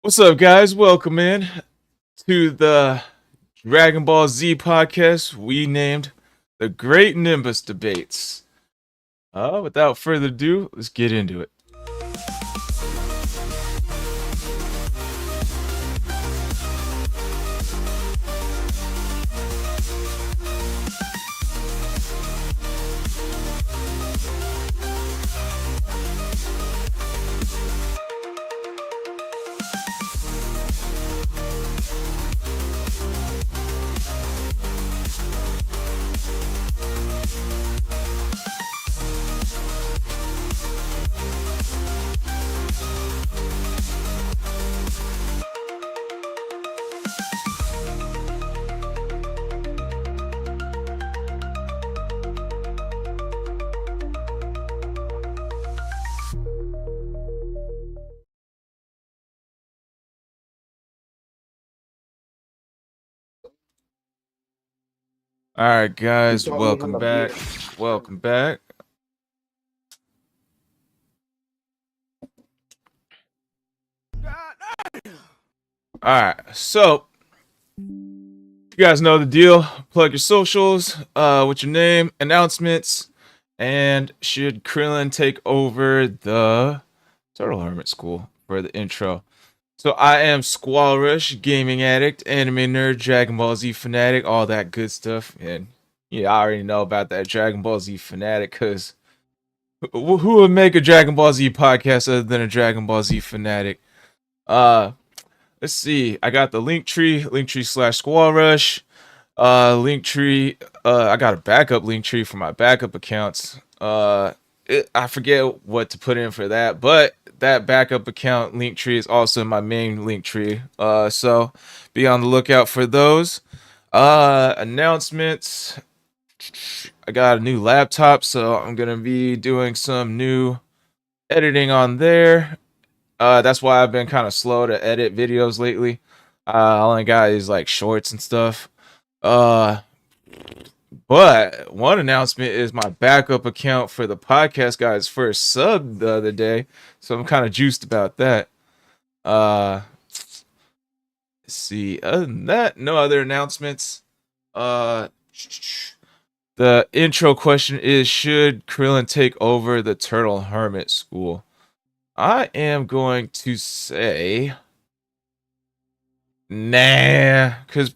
What's up, guys? Welcome in to the Dragon Ball Z podcast we named the Great Nimbus Debates. Without further ado, let's get into it. All right, guys, welcome back. Welcome back. All right, so you guys know the deal. Plug your socials with your name, announcements, and should Krillin take over the Turtle Hermit School for the intro. So I am SquallRush, gaming addict, anime nerd, Dragon Ball Z fanatic, all that good stuff. And yeah, I already know about that Dragon Ball Z fanatic, because who would make a Dragon Ball Z podcast other than a Dragon Ball Z fanatic? Let's see. I got the Linktree / SquallRush. Linktree. I got a backup Linktree for my backup accounts. I forget what to put in for that, but that backup account Linktree is also my main Linktree. So be on the lookout for those. Announcements. I got a new laptop, so I'm gonna be doing some new editing on there. That's why I've been kind of slow to edit videos lately. I only got these like shorts and stuff. But one announcement is my backup account for the podcast guy's first sub the other day, so I'm kind of juiced about that. Let's see. Other than that, no other announcements. The intro question is: should Krillin take over the Turtle Hermit School? I am going to say nah, because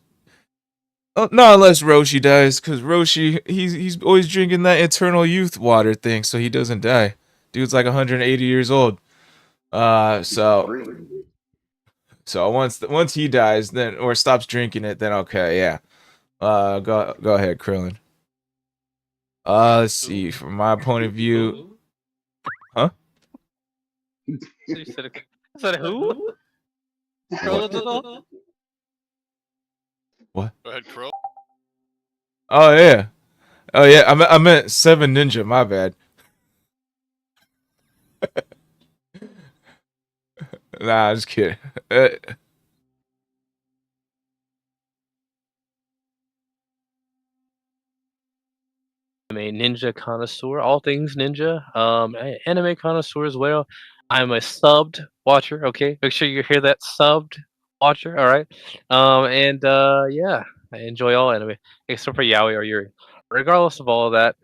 not unless Roshi dies, because Roshi he's always drinking that eternal youth water thing, so he doesn't die. Dude's like 180 years old. So once he dies, then or stops drinking it, then okay, yeah. Go ahead, Krillin. Let's see. From my point of view, huh? You said who? What? Go ahead, Crow. Oh yeah. Oh yeah, I meant 7 Ninja. My bad. Nah, just kidding. I'm a ninja connoisseur, all things ninja. Anime connoisseur as well. I'm a subbed watcher. Okay, make sure you hear that, subbed watcher. All right. And yeah, I enjoy all anime except for Yaoi or Yuri. Regardless of all of that,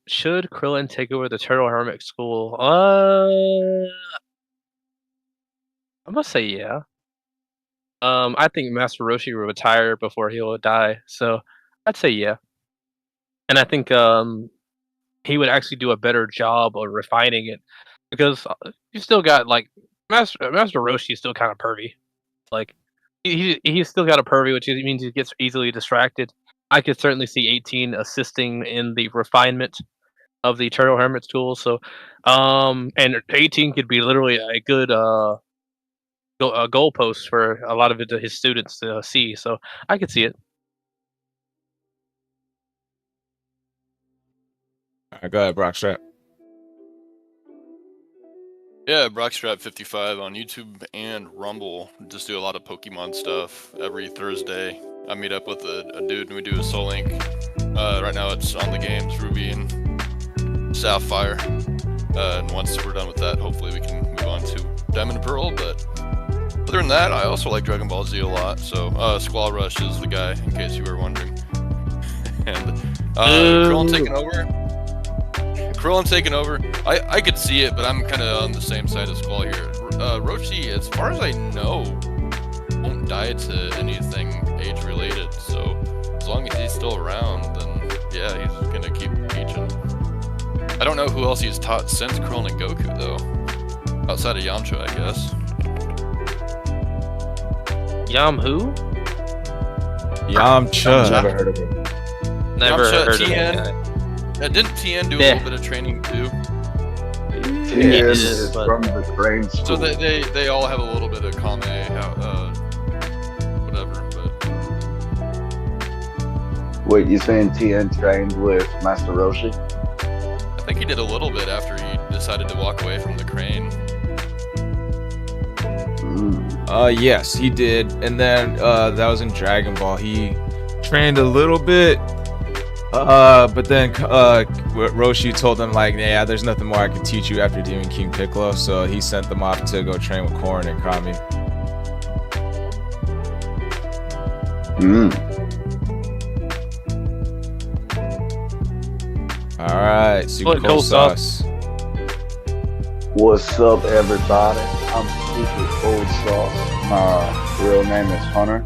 should Krillin take over the Turtle Hermit School? I'm gonna say yeah. I think Master Roshi will retire before he will die, so I'd say yeah. And I think he would actually do a better job of refining it because you still got like Master Roshi is still kind of pervy. Like he's still got a pervy, which means he gets easily distracted. I could certainly see 18 assisting in the refinement of the Turtle Hermit School. So, and 18 could be literally a good goalpost for a lot of his students to see. So I could see it. All right, go ahead, Brock Strap. Yeah, Brockstrap55 on YouTube and Rumble. Just do a lot of Pokemon stuff every Thursday. I meet up with a dude and we do a Soul Link. Right now it's on the games, Ruby and Sapphire. And once we're done with that, hopefully we can move on to Diamond and Pearl. But other than that, I also like Dragon Ball Z a lot. So SquallRush is the guy, in case you were wondering. And Krillin taking over. I could see it, but I'm kind of on the same side as Squall here. Roshi, as far as I know, won't die to anything age-related. So as long as he's still around, then yeah, he's gonna keep teaching. I don't know who else he's taught since Krillin and Goku, though. Outside of Yamcha, I guess. Yam who? Yamcha. Never heard of him. Never Yamcha, heard of Tien. it. Didn't Tien do a Yeah. little bit of training too? Tien Yeah, is but- from the train school. So they all have a little bit of Kame, whatever. But Wait, you saying Tien trained with Master Roshi? I think he did a little bit after he decided to walk away from the crane. Yes, he did, and then that was in Dragon Ball. He trained a little bit, but then Roshi told him like, yeah, there's nothing more I can teach you after Demon King Piccolo, so he sent them off to go train with Korn and Kami. All right, super What, cool cold sauce. What's up, everybody? I'm Super Cold Sauce. My real name is Hunter.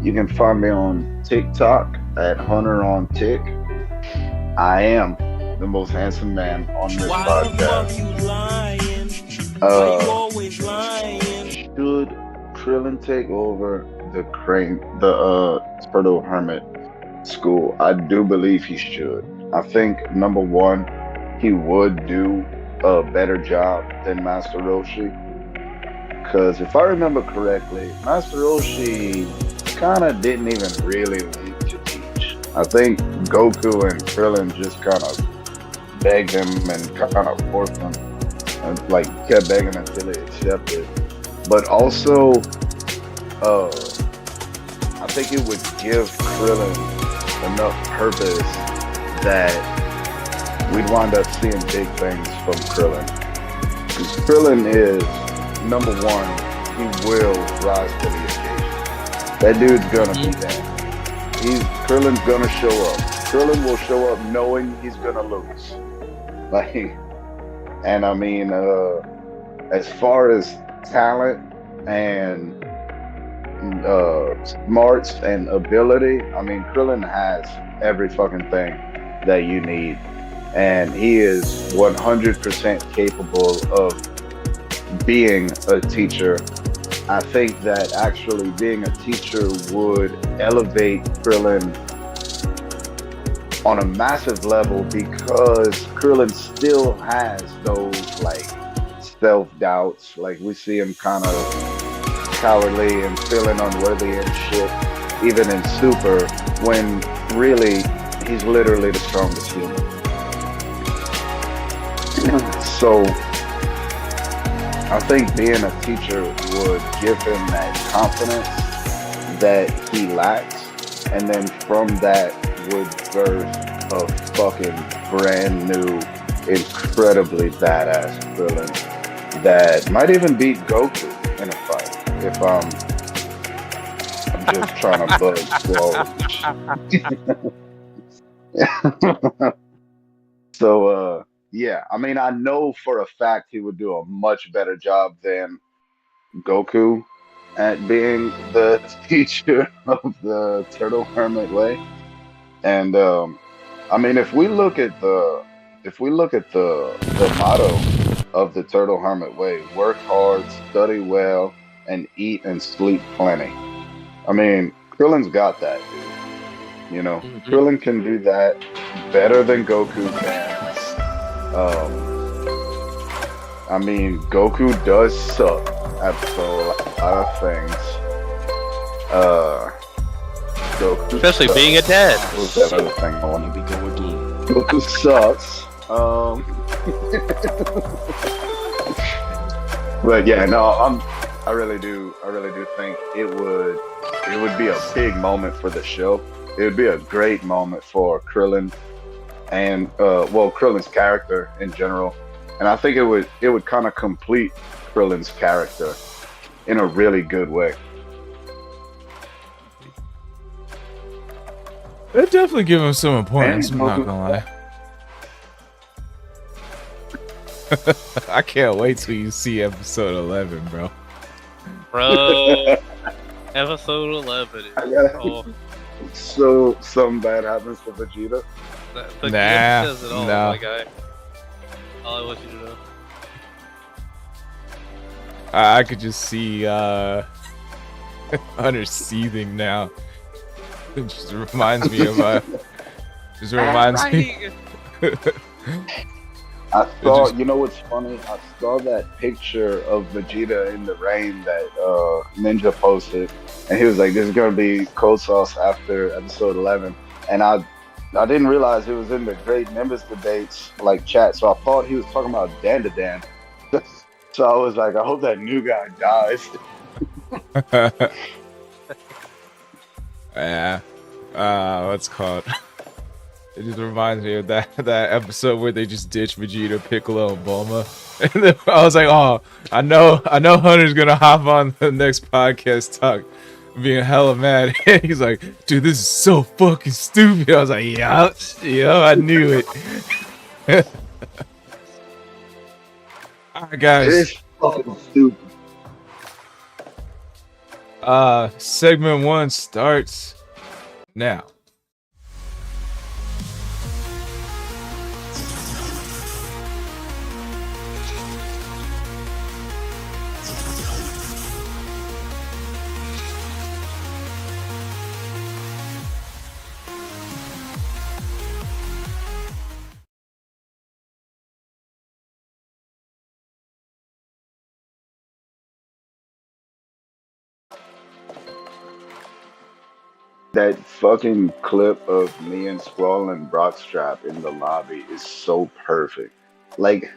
You can find me on TikTok at Hunter on Tick. I am the most handsome man on this podcast. Should Krillin take over the Turtle Hermit School? I do believe he should. I think number one, he would do a better job than Master Roshi. Because if I remember correctly, Master Roshi kind of didn't even really need to teach. I think Goku and Krillin just kind of begged him and kind of forced him, and like kept begging until he accepted. But also, I think it would give Krillin enough purpose that we'd wind up seeing big things from Krillin. Because Krillin is, number one, he will rise to the occasion. That dude's gonna be that. Krillin's gonna show up. Krillin will show up knowing he's gonna lose. And I mean, as far as talent and smarts and ability, I mean, Krillin has every fucking thing that you need. And he is 100% capable of being a teacher. I think that actually being a teacher would elevate Krillin on a massive level, because Krillin still has those like self-doubts. Like we see him kind of cowardly and feeling unworthy and shit, even in Super, when really he's literally the strongest human. So I think being a teacher would give him that confidence that he lacks, and then from that would birth a fucking brand new, incredibly badass Krillin that might even beat Goku in a fight. If I'm just trying to bug SquallRush. So yeah, I mean, I know for a fact he would do a much better job than Goku at being the teacher of the Turtle Hermit Way. And I mean, if we look at the motto of the Turtle Hermit Way, work hard, study well, and eat and sleep plenty. I mean, Krillin's got that, dude. You know, Krillin can do that better than Goku can. I mean, Goku does suck at a lot of things. Goku Especially sucks. being a dad. What was that other thing I wanted? Here we go again. Goku sucks. But yeah, no, I really do think it would be a big moment for the show. It would be a great moment for Krillin and Krillin's character in general. And I think it would kind of complete Krillin's character in a really good way. It'd definitely give him some importance, I'm not gonna lie. I can't wait till you see episode 11, bro. Bro, episode 11 is So something bad happens to Vegeta. the Nah, gift says it all, no. my guy. All I want you to know. I could just see Hunter seething now. It just reminds me of just reminds me. I saw, you know what's funny? I saw that picture of Vegeta in the rain that Ninja posted, and he was like, "This is gonna be cold sauce after episode 11," and I didn't realize it was in the Great Nimbus debates like chat, so I thought he was talking about Dan. So I was like, I hope that new guy dies. Yeah. What's it called? It just reminds me of that episode where they just ditched Vegeta, Piccolo, and Bulma. And then I was like, oh, I know Hunter's gonna hop on the next podcast talk, being hella mad. And he's like, dude, this is so fucking stupid. I was like, yeah, I knew it. Alright, It guys. is fucking stupid. Segment 1 starts now. That fucking clip of me and Squall and Brockstrap in the lobby is so perfect. Like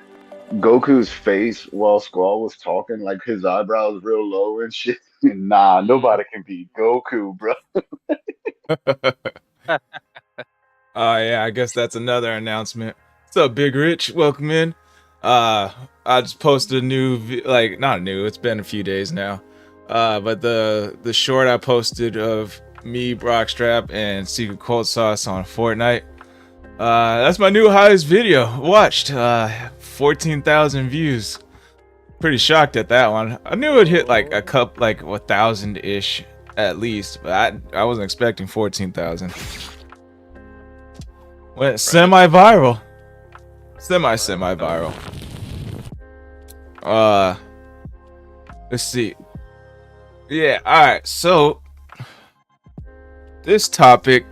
Goku's face while Squall was talking, like his eyebrows real low and shit. Nah, nobody can beat Goku, bro. Yeah, I guess that's another announcement. What's up, Big Rich? Welcome in. I just posted a new, not new. It's been a few days now. But the short I posted of me, Brockstrap, and Secret Cold Sauce on Fortnite. That's my new highest video watched. 14,000 views. Pretty shocked at that one. I knew it'd hit like 1,000-ish at least, but I wasn't expecting 14,000. Went semi-viral. Semi-viral. Let's see. Yeah, alright, so this topic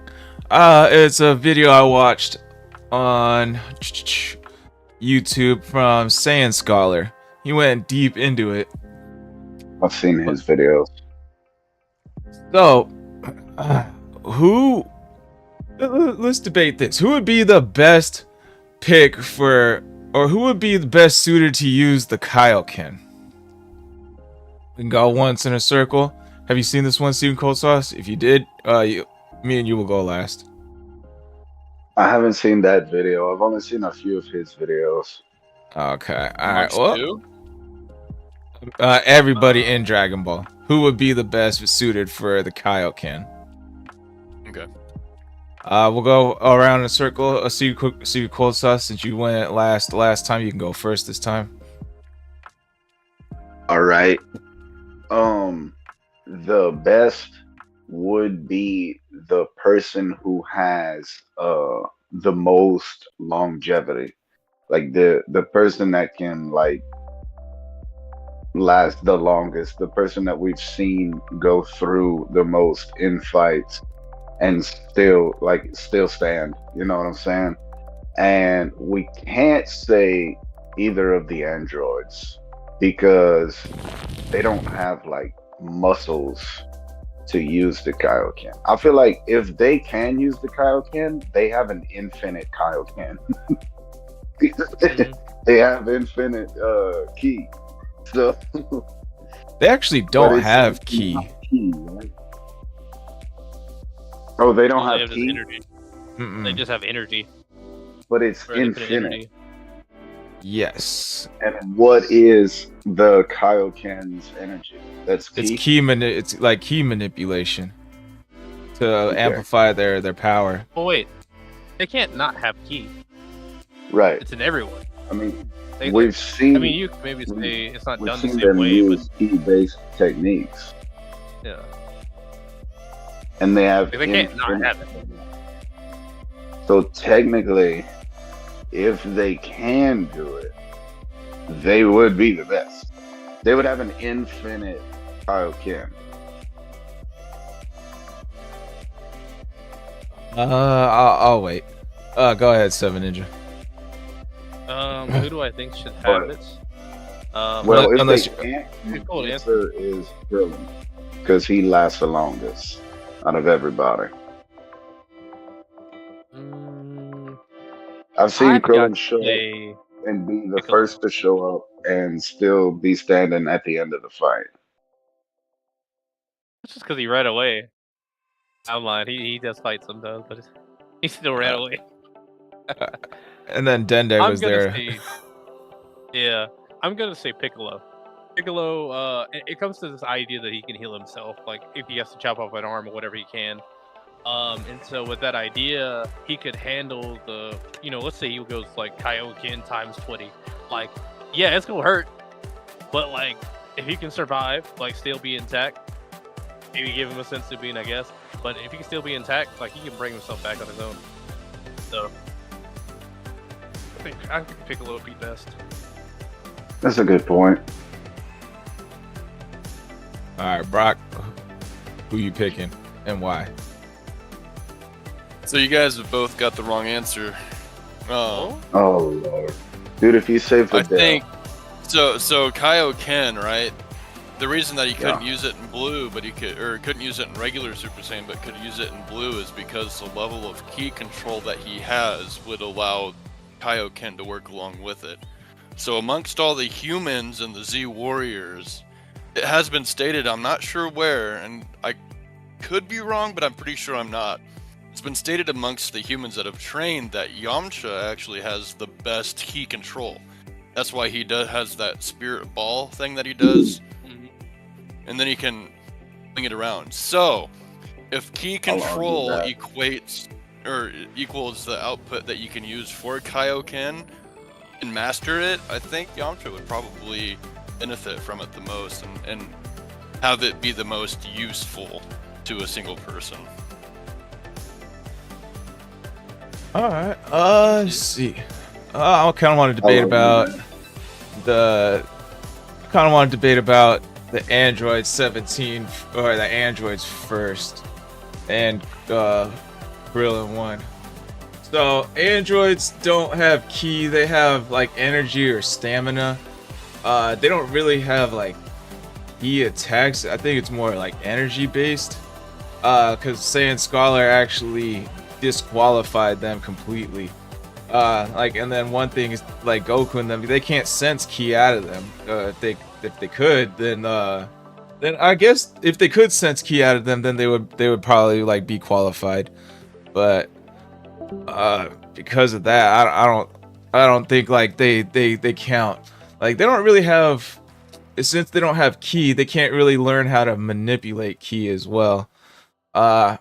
is a video I watched on YouTube from Saiyan Scholar. He went deep into it. I've seen his videos. So, who let's debate this. Who would be the best pick for, or who would be the best suited to use the Kaioken? We can go once in a circle. Have you seen this one, Steven Cold Sauce? If you did, me and you will go last. I haven't seen that video. I've only seen a few of his videos. Okay. All right. Amongst Well, two? everybody in Dragon Ball. Who would be the best suited for the Kaioken? Okay. We'll go around in a circle. See you Cold Sauce. Since you went last time, you can go first this time. All right. The best would be the person who has the most longevity. Like the person that can like last the longest, the person that we've seen go through the most in fights and still stand. You know what I'm saying? And we can't say either of the androids because they don't have like muscles to use the Kaioken. I feel like if they can use the Kaioken, they have an infinite Kaioken. They have infinite ki. So They actually don't have ki. Right? Oh, they don't They have just ki, energy. They just have energy. but it's Or infinite infinite. energy. Yes, And what is the Kaioken's energy? That's ki. it's it's like key manipulation to Okay. amplify their power. Oh wait, they can't not have ki. Right. It's in everyone. I mean, They, we've seen. I mean, you could maybe say it's not we've done the seen same them way, but use ki-based techniques, yeah, and they have. they can't not infinite- have it. So technically, if they can do it, they would be the best. They would have an infinite Kaioken. I'll wait. Go ahead, Seven Ninja. Who do I think should have it? Well, if unless they can't, the Cool answer is Krillin, because he lasts the longest out of everybody. I've seen I'd Krillin got show up say and be the Piccolo. first to show up and still be standing at the end of the fight. it's just because he ran away. I'm lying. He does fight sometimes, but he still ran away. And then Dende I'm was gonna there. say, yeah, I'm gonna say Piccolo. Piccolo, it comes to this idea that he can heal himself, like if he has to chop off an arm or whatever he can. And so with that idea, he could handle the, let's say he goes like Kaioken times 20. Like, yeah, it's gonna hurt, but like if he can survive, like still be intact, maybe give him a sense of being, I guess. But if he can still be intact, like he can bring himself back on his own. So I think Piccolo would be best. That's a good point. All right, Brock, who you picking and why? So you guys have both got the wrong answer. Oh? Oh Lord, dude, if you save the I day, think so. Kaioken, right? The reason that he couldn't use it in blue, but couldn't use it in regular Super Saiyan, but could use it in blue, is because the level of ki control that he has would allow Kaioken to work along with it. So amongst all the humans and the Z Warriors, it has been stated, I'm not sure where, and I could be wrong, but I'm pretty sure I'm not. It's been stated amongst the humans that have trained that Yamcha actually has the best ki control. That's why he has that spirit ball thing that he does. And then he can bring it around. So, if ki control equates or equals the output that you can use for Kaioken and master it, I think Yamcha would probably benefit from it the most and have it be the most useful to a single person. All right. Let's see. I kind of want to debate about the Android 17 or the androids first, and Krillin 1. So androids don't have ki; they have like energy or stamina. They don't really have like ki attacks. I think it's more like energy based. Because Saiyan Scholar actually disqualified them completely. And then one thing is like Goku and them, they can't sense ki out of them. If they could, then I guess if they could sense ki out of them, then they would probably like be qualified. But because of that, I don't think like they count. Like they don't really have, since they don't have ki, they can't really learn how to manipulate ki as well. I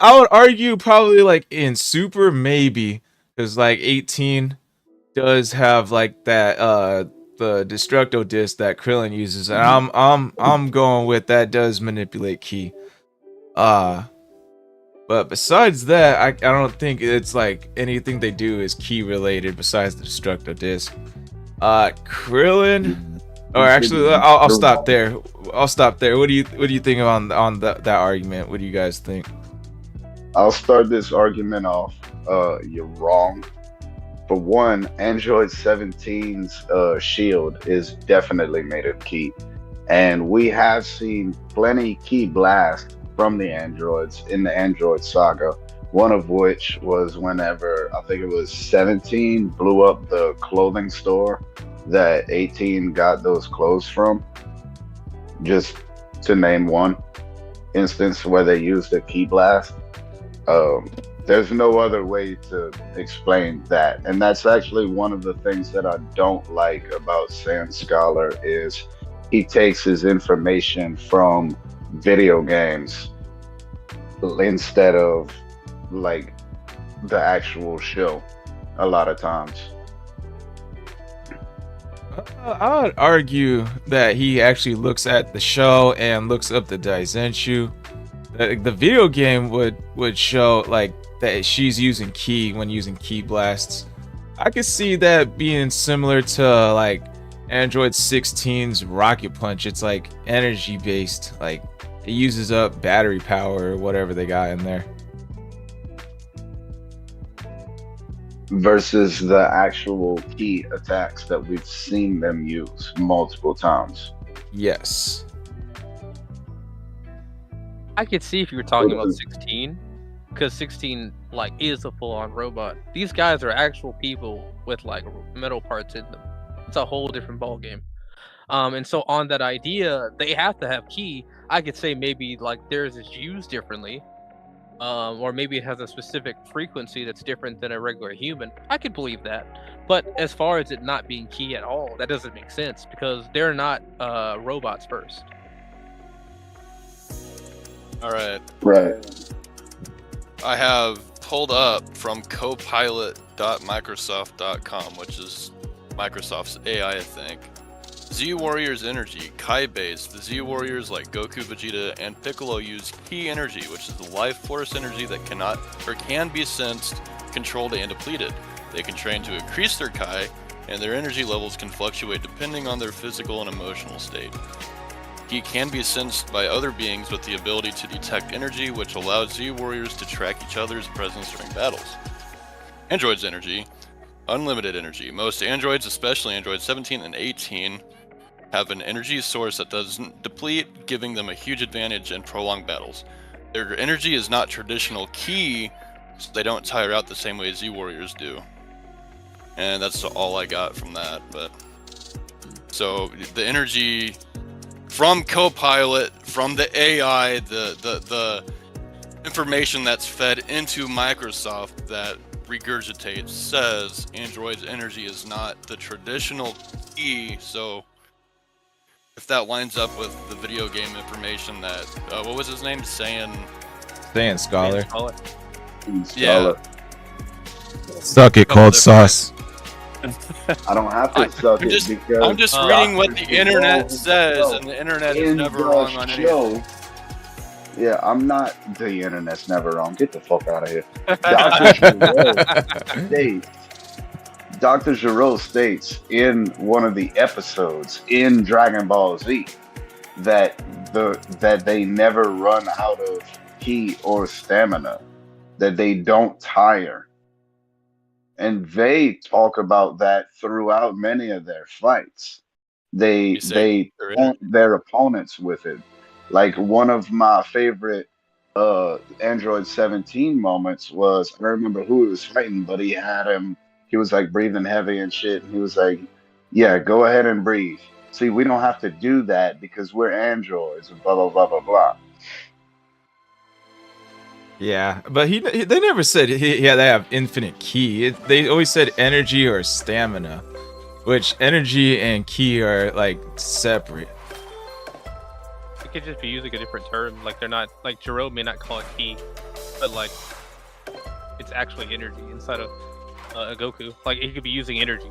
would argue probably like in Super maybe, because like 18 does have like that the Destructo disc that Krillin uses, and I'm going with that does manipulate ki. But besides that, I don't think it's like anything they do is ki related besides the Destructo disc. Krillin, or actually, I'll stop there. I'll stop there. What do you think on that argument? What do you guys think? I'll start this argument off. You're wrong. For one, Android 17's shield is definitely made of ki, and we have seen plenty ki blast from the androids in the Android saga. One of which was whenever I think it was 17 blew up the clothing store that 18 got those clothes from. Just to name one instance where they used a ki blast. There's no other way to explain that, and that's actually one of the things that I don't like about Sand Scholar is he takes his information from video games instead of like the actual show a lot of times. I would argue that he actually looks at the show and looks up the Daizenshu. The video game would show like that she's using ki when using ki blasts. I could see that being similar to like Android 16's Rocket Punch. It's like energy based, like it uses up battery power or whatever they got in there. Versus the actual ki attacks that we've seen them use multiple times. Yes. I could see if you were talking about 16, because 16 like is a full-on robot. These guys are actual people with like metal parts in them. It's a whole different ballgame. And so on that idea, they have to have ki. I could say maybe like theirs is used differently, or maybe it has a specific frequency that's different than a regular human. I could believe that. But as far as it not being ki at all, that doesn't make sense because they're not robots first. All right. Right. I have pulled up from copilot.microsoft.com, which is Microsoft's AI, I think. Z Warriors energy, Kai base. The Z Warriors like Goku, Vegeta, and Piccolo use ki energy, which is the life force energy that cannot or can be sensed, controlled, and depleted. They can train to increase their Kai, and their energy levels can fluctuate depending on their physical and emotional state. Ki can be sensed by other beings with the ability to detect energy, which allows Z Warriors to track each other's presence during battles. Androids energy, unlimited energy. Most androids, especially Android 17 and 18, have an energy source that doesn't deplete, giving them a huge advantage in prolonged battles. Their energy is not traditional ki, so they don't tire out the same way Z Warriors do. And that's all I got from that. But so the energy from Copilot, from the AI, the information that's fed into Microsoft that regurgitates says Android's energy is not the traditional ki. So if that lines up with the video game information that what was his name? Sand Scholar. Yeah. Suck it, cold sauce. I don't have to suck it because I'm just reading what the internet says, and the internet is never wrong on anything. Yeah, I'm not. The internet's never wrong. Get the fuck out of here. Dr. Giro states in one of the episodes in Dragon Ball Z that they never run out of ki or stamina, that they don't tire. And they talk about that throughout many of their fights. They taunt their opponents with it. Like one of my favorite Android 17 moments was I remember who he was fighting, but he had him. He was like breathing heavy and shit, and he was like, "Yeah, go ahead and breathe. See, we don't have to do that because we're androids." And blah blah blah blah blah. Yeah, but they never said he had to have infinite ki. They always said energy or stamina, which energy and ki are like separate. It could just be using a different term. Like they're not like Jerome may not call it ki, but like it's actually energy inside of a Goku. Like he could be using energy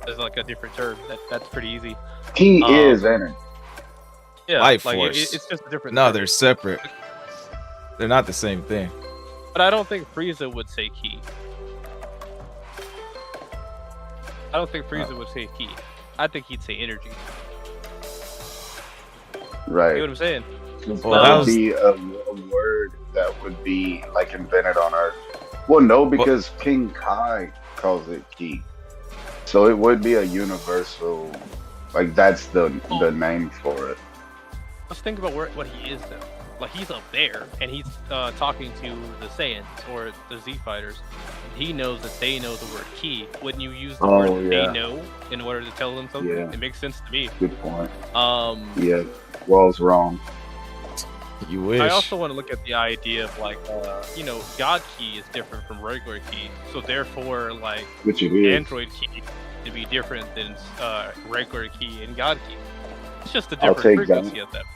as like a different term. That's pretty easy. He is energy. Yeah, Life like force. it's just a different. No, term. they're separate. They're not the same thing. But I don't think Frieza would say ki. I don't think Frieza would say ki. I think he'd say energy. Right. You know what I'm saying? Well, That that would was- be a word that would be like invented on Earth. Well, no, because King Kai calls it ki, so it would be a universal. Like that's the name for it. Let's think about what he is though. Like he's up there and he's talking to the Saiyans or the Z fighters. He knows that they know the word ki. Wouldn't you use the word that yeah. they know in order to tell them something? Yeah. It makes sense to me. Good point. Yeah. Yeah, Wall's wrong. You wish. I also want to look at the idea of like, God ki is different from regular ki, so therefore, like, Which it is. Android ki to be different than regular ki and God ki. It's just a I'll different take that. frequency at that point.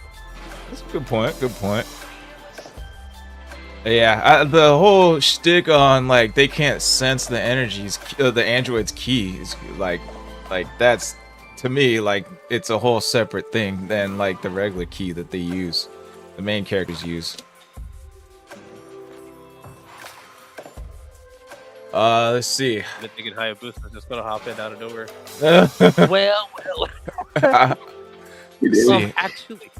That's a good point. Good point. Yeah, the whole shtick on like they can't sense the energies, the android's key is like that's to me like it's a whole separate thing than like the regular key that they use, the main characters use. Let's see. The thinking Hayabusa is just gonna hop in out of nowhere. Let's Well, see. actually,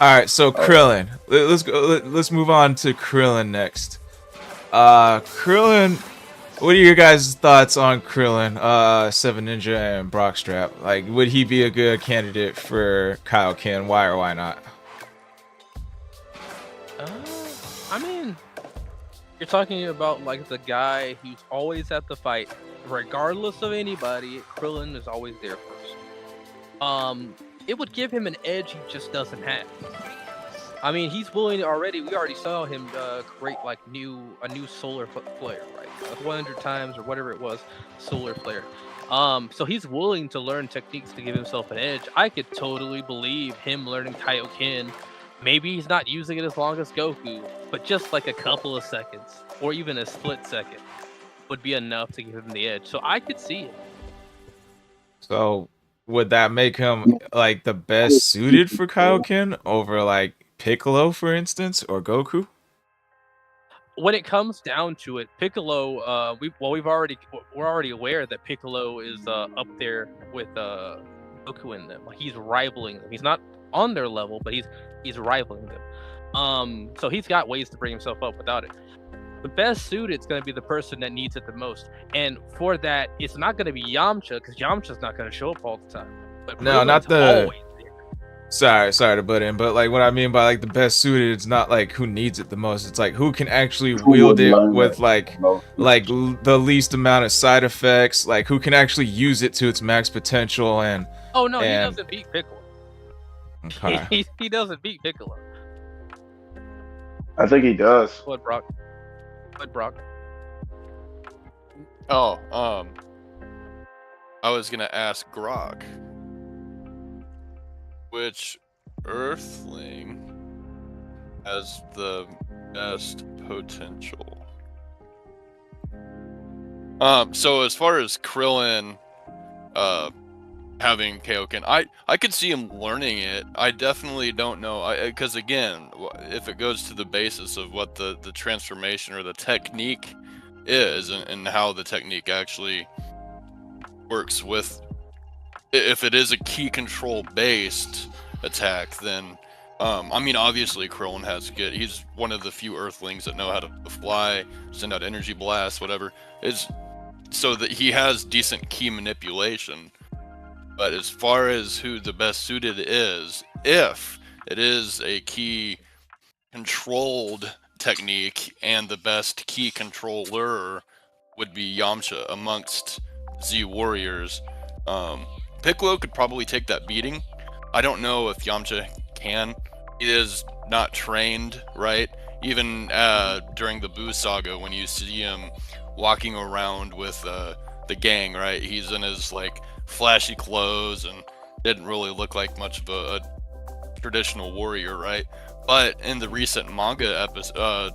All right, so Krillin. Let's go. Let's move on to Krillin next. Krillin. What are your guys' thoughts on Krillin? Seven Ninja and Brockstrap. Like, would he be a good candidate for Kaioken? Why or why not? I mean, you're talking about like the guy who's always at the fight, regardless of anybody. Krillin is always there first. It would give him an edge he just doesn't have. I mean, he's willing already. We already saw him create like a new solar flare, right? 100 times or whatever it was, solar flare. So he's willing to learn techniques to give himself an edge. I could totally believe him learning Kaioken. Maybe he's not using it as long as Goku, but just like a couple of seconds or even a split second would be enough to give him the edge. So I could see it. So, would that make him like the best suited for Kaioken over like Piccolo, for instance, or Goku? When it comes down to it, Piccolo, we're already aware that Piccolo is up there with Goku in them. Like he's rivaling them. He's not on their level, but he's rivaling them. So he's got ways to bring himself up without it. The best suited is going to be the person that needs it the most, and for that, it's not going to be Yamcha because Yamcha's not going to show up all the time. But No, not Krillin's the- always there. Sorry to butt in, but like what I mean by like the best suited, it's not like who needs it the most. It's like who can actually wield it with like the least amount of side effects. Like who can actually use it to its max potential and. Oh no, he and- doesn't beat Piccolo. Okay. He doesn't beat Piccolo. I think he does. What Brock? Oh, I was gonna ask Grok, which Earthling has the best potential? So as far as Krillin, having Kaioken, I could see him learning it. I definitely don't know, because again, if it goes to the basis of what the transformation or the technique is, and how the technique actually works with, if it is a key control based attack, then I mean obviously Krillin has good. He's one of the few Earthlings that know how to fly, send out energy blasts, whatever. Is so that he has decent key manipulation. But as far as who the best suited is, if it is a key controlled technique and the best key controller would be Yamcha amongst Z Warriors. Piccolo could probably take that beating. I don't know if Yamcha can. He is not trained, right? Even during the Buu saga, when you see him walking around with the gang, right? He's in his like flashy clothes and didn't really look like much of a traditional warrior, right? But in the recent manga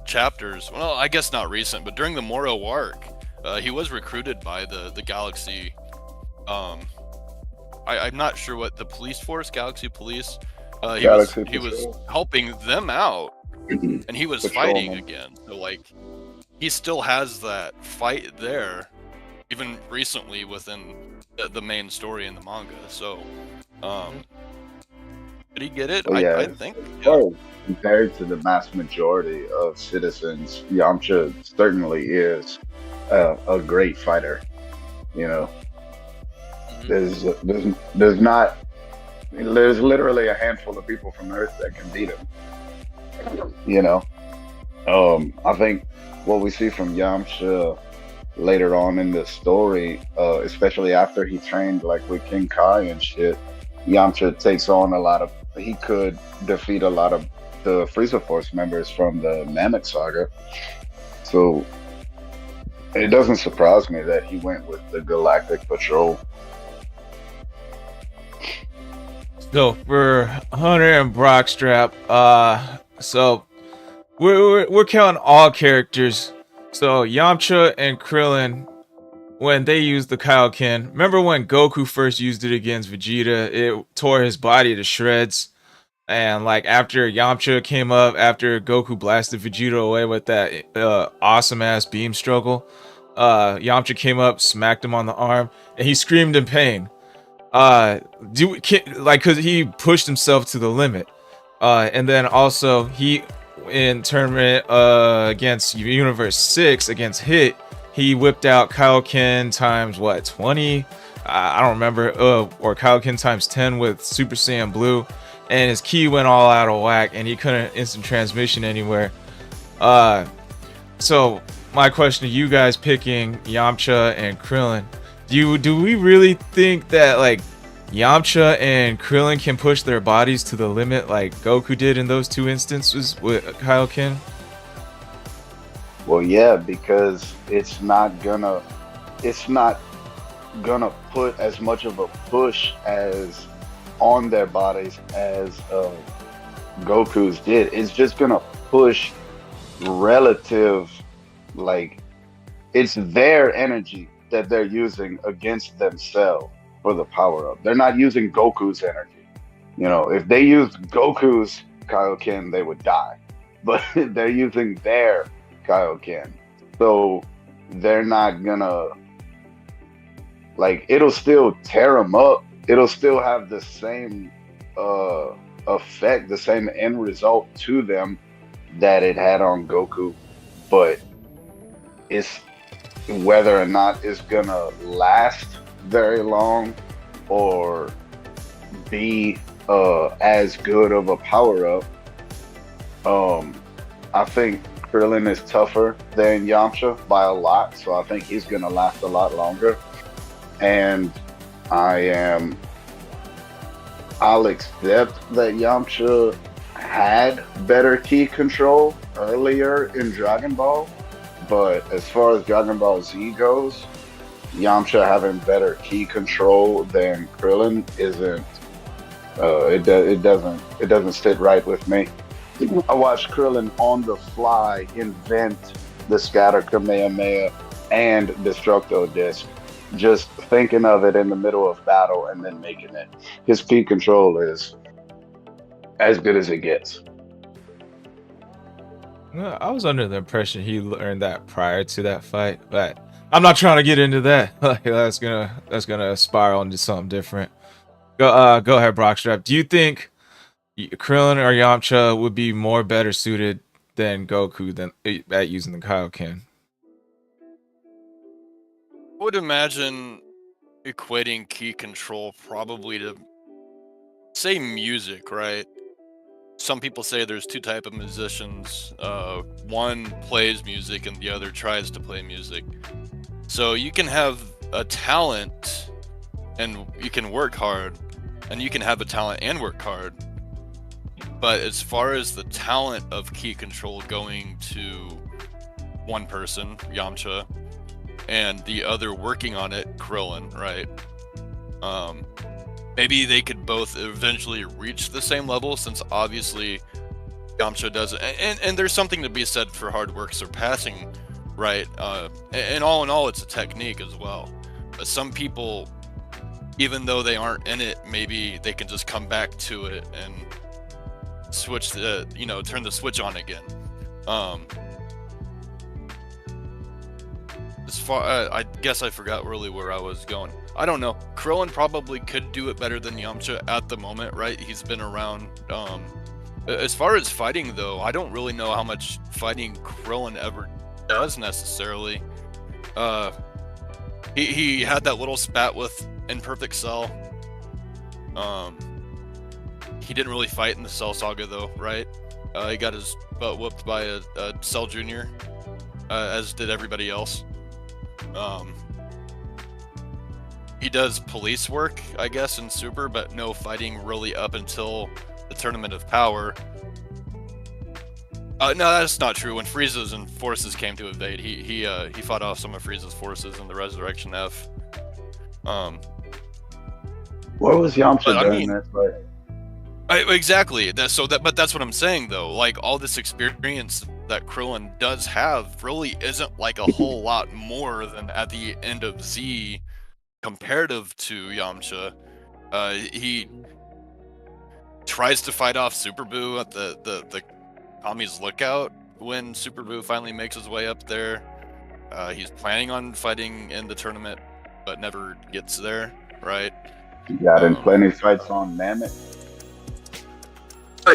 chapters, well, I guess not recent, but during the Moro arc, he was recruited by the Galaxy. I'm not sure what the police force, Galaxy Police. He was helping them out, and he was fighting again. So like, he still has that fight there, even recently within the main story in the manga. So, did he get it? Well, yeah, I think. Well, compared to the mass majority of citizens, Yamcha certainly is a great fighter. You know, there's literally a handful of people from Earth that can beat him. You know, I think what we see from Yamcha later on in the story, especially after he trained like with King Kai and shit, Yamcha takes on a lot of. He could defeat a lot of the Frieza Force members from the Namek saga. So it doesn't surprise me that he went with the Galactic Patrol. So for Hunter and Brockstrap, so we're counting all characters. So Yamcha and Krillin, when they used the Kaioken, remember when Goku first used it against Vegeta? It tore his body to shreds. And like after Yamcha came up, after Goku blasted Vegeta away with that awesome ass beam struggle, Yamcha came up, smacked him on the arm, and he screamed in pain. Cause he pushed himself to the limit. And then also he in tournament against Universe 6 against Hit, he whipped out Kaioken times what 20? I don't remember. Or Kaioken times 10 with Super Saiyan Blue, and his ki went all out of whack, and he couldn't instant transmission anywhere. So my question to you guys, picking Yamcha and Krillin, do we really think that like Yamcha and Krillin can push their bodies to the limit like Goku did in those two instances with Kaioken? Well, yeah, because it's not gonna put as much of a push as on their bodies as Goku's did. It's just gonna push relative, like it's their energy that they're using against themselves for the power up. They're not using Goku's energy. You know, if they used Goku's Kaioken, they would die. But they're using their Kaioken. So they're not gonna, like, it'll still tear them up. It'll still have the same effect, the same end result to them that it had on Goku. But it's whether or not it's gonna last very long or be as good of a power up. I think Krillin is tougher than Yamcha by a lot, so I think he's gonna last a lot longer. And I'll accept that Yamcha had better ki control earlier in Dragon Ball, but as far as Dragon Ball Z goes, Yamcha having better ki control than Krillin isn't. It doesn't sit right with me. I watched Krillin on the fly invent the Scatter Kamehameha and Destructo Disc, just thinking of it in the middle of battle and then making it. His ki control is as good as it gets. I was under the impression he learned that prior to that fight, but I'm not trying to get into that. Like that's gonna spiral into something different. Go ahead, Brockstrap. Do you think Krillin or Yamcha would be more better suited than Goku at using the Kaioken? I would imagine equating ki control probably to say music, right? some people say there's two type of musicians. One plays music and the other tries to play music. So you can have a talent and you can work hard, and you can have a talent and work hard. But as far as the talent of key control going to one person, Yamcha, and the other working on it, Krillin, right? Maybe they could both eventually reach the same level, since obviously Yamcha does it. And there's something to be said for hard work surpassing, right? And all in all, it's a technique as well. But some people, even though they aren't in it, maybe they can just come back to it and switch the, turn the switch on again. As far, I guess I forgot really where I was going. I don't know. Krillin probably could do it better than Yamcha at the moment, right? He's been around. As far as fighting, though, I don't really know how much fighting Krillin ever does necessarily. He had that little spat with Imperfect Cell. He didn't really fight in the Cell Saga, though, right? He got his butt whooped by a Cell Jr., as did everybody else. He does police work, I guess, in Super, but no fighting really up until the Tournament of Power. No, that's not true. When Frieza's and forces came to invade, he fought off some of Frieza's forces in the Resurrection F. What was Yamcha doing that fight? Exactly. But that's what I'm saying, though. Like, all this experience that Krillin does have really isn't like a whole lot more than at the end of Z comparative to Yamcha. He tries to fight off Super Buu at the Kami's lookout when Super Buu finally makes his way up there. He's planning on fighting in the tournament, but never gets there, right? He got in plenty fights on Mammoth.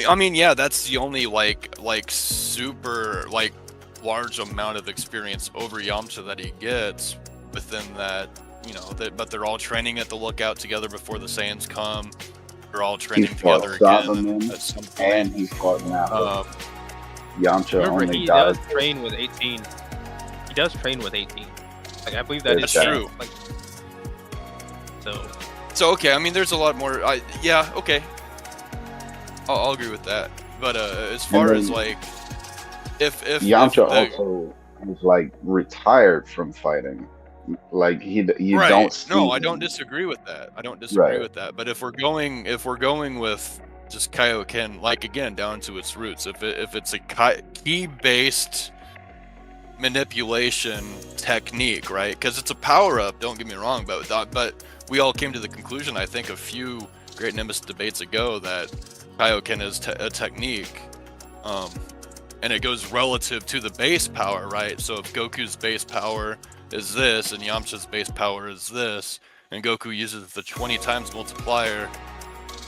I mean, yeah, that's the only like super large amount of experience over Yamcha that he gets within that, but they're all training at the lookout together before the Saiyans come. They're all training together again at some point. And he fought Nappa. Yamcha remember, only he died. does train with 18. He does train with 18. Like, I believe that That's is true. Like, so okay, I mean, there's a lot more. Yeah, okay. I'll agree with that. But as far as like, if Yamcha also was like retired from fighting, like you right. don't. See no, I him. don't disagree with that. I don't disagree Right. with that. But if we're going with just Kaioken, like, again, down to its roots, if it's a key based manipulation technique, right? Because it's a power up. Don't get me wrong, but we all came to the conclusion, I think, a few Great Nimbus debates ago, that Kaioken is a technique, and it goes relative to the base power, right? So if Goku's base power is this, and Yamcha's base power is this, and Goku uses the 20 times multiplier,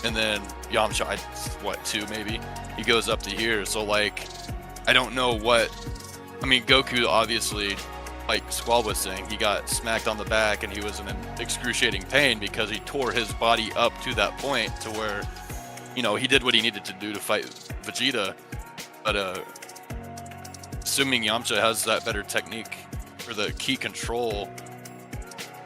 and then Yamcha, 2 maybe, he goes up to here. So like, I don't know what, I mean, Goku obviously, like Squall was saying, he got smacked on the back and he was in excruciating pain because he tore his body up to that point to where, he did what he needed to do to fight Vegeta. But assuming Yamcha has that better technique for the key control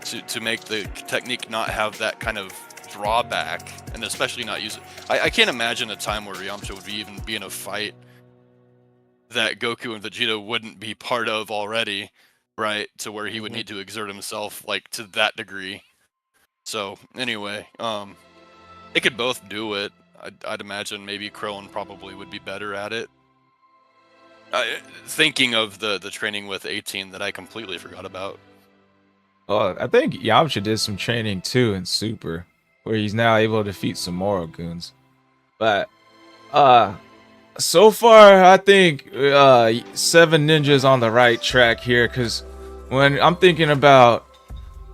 to make the technique not have that kind of drawback, and especially not use it. I can't imagine a time where Yamcha would even be in a fight that Goku and Vegeta wouldn't be part of already, right? To where he would need to exert himself like to that degree. So anyway, they could both do it. I'd imagine maybe Krillin probably would be better at it. Thinking of the training with 18 that I completely forgot about. Oh, I think Yamcha did some training too in Super, where he's now able to defeat some Moro goons. But so far I think Seven Ninjas on the right track here, because when I'm thinking about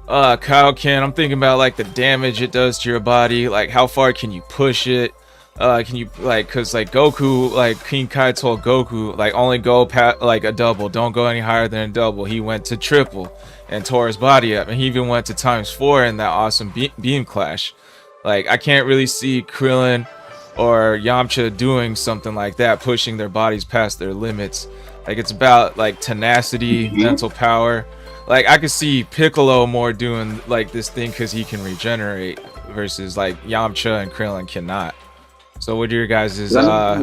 Kaioken, I'm thinking about like the damage it does to your body, like how far can you push it, can you because like Goku, like King Kai told Goku, like only go past like a double, don't go any higher than a double. He went to triple and tore his body up, and he even went to ×4 in that awesome beam clash. Like, I can't really see Krillin or Yamcha doing something like that, pushing their bodies past their limits. Like it's about like tenacity, mental power. Like I could see Piccolo more doing like this thing because he can regenerate versus like Yamcha and Krillin cannot. So what are your guys'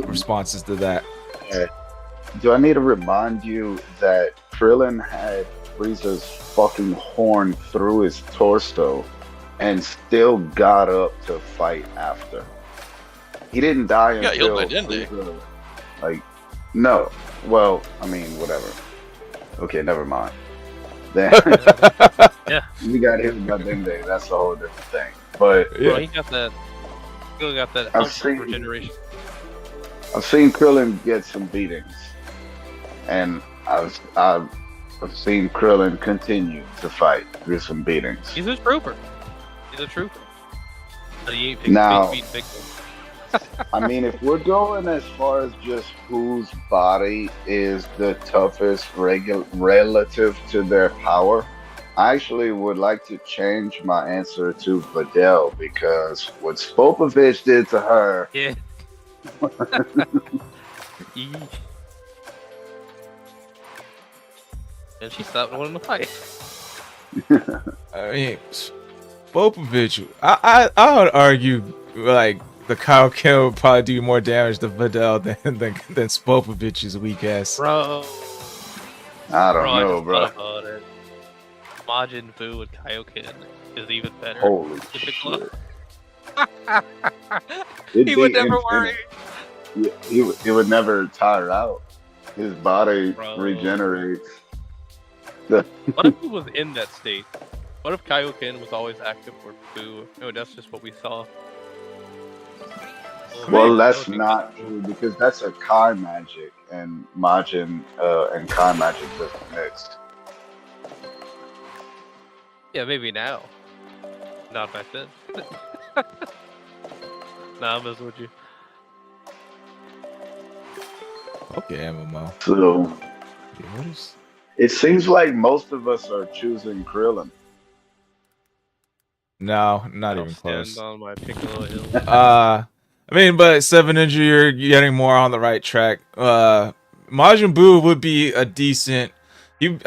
responses to that? Do I need to remind you that Krillin had Frieza's fucking horn through his torso and still got up to fight after? He didn't die He got until healed by Dende. Frieza, like, no. Well, I mean, whatever. Okay, never mind. Then Yeah. we got him by Dende. That's a whole different thing. But Bro, he got that. Still got that I've health seen- regeneration. I've seen Krillin get some beatings, and I've seen Krillin continue to fight through some beatings. He's a trooper. He's a trooper. But he ain't Now- beat big. I mean, if we're going as far as just whose body is the toughest relative to their power, I actually would like to change my answer to Videl, because what Spopovich did to her, Yeah. Eesh. And she stopped wanting to fight. I mean, Popovich, I would argue like the Kaioken would probably do more damage to Videl than Spopovich's weak ass. Bro. I don't I know, just bro. thought about it. Majin Buu and Kaioken is even better. Holy It's a shit. club. It'd He would be never infinite. worry. He would never tire out. His body Bro. regenerates. What if he was in that state? What if Kaioken was always active for Buu? No, that's just what we saw. Well, that that's would be not cool. true, because that's a Kai magic, and Majin and Kai magic doesn't mix. Yeah, maybe now. Not back then. Nah, I'm messing with you. Okay, MMO. So Yeah, what is? it seems like most of us are choosing Krillin. No, not I'll even stand close. on my Piccolo hill. I mean, but 7 Ninja, you're getting more on the right track. Majin Buu would be a decent. It's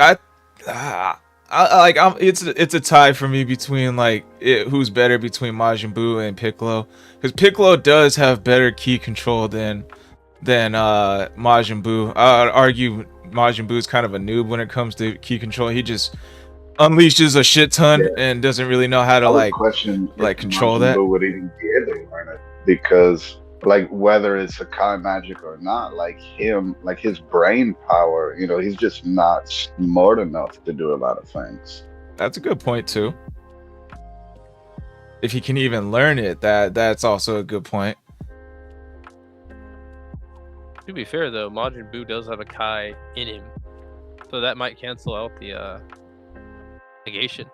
a tie for me between who's better between Majin Buu and Piccolo, because Piccolo does have better ki control than Majin Buu. I'd argue Majin Buu is kind of a noob when it comes to ki control. He just unleashes a shit ton and doesn't really know how to I would question if control Majin that. Buu would even be able to learn it, because whether it's a Kai magic or not, his brain power, he's just not smart enough to do a lot of things. That's a good point too. If he can even learn it, that's also a good point. To be fair though, Majin Buu does have a Kai in him, so that might cancel out the negation.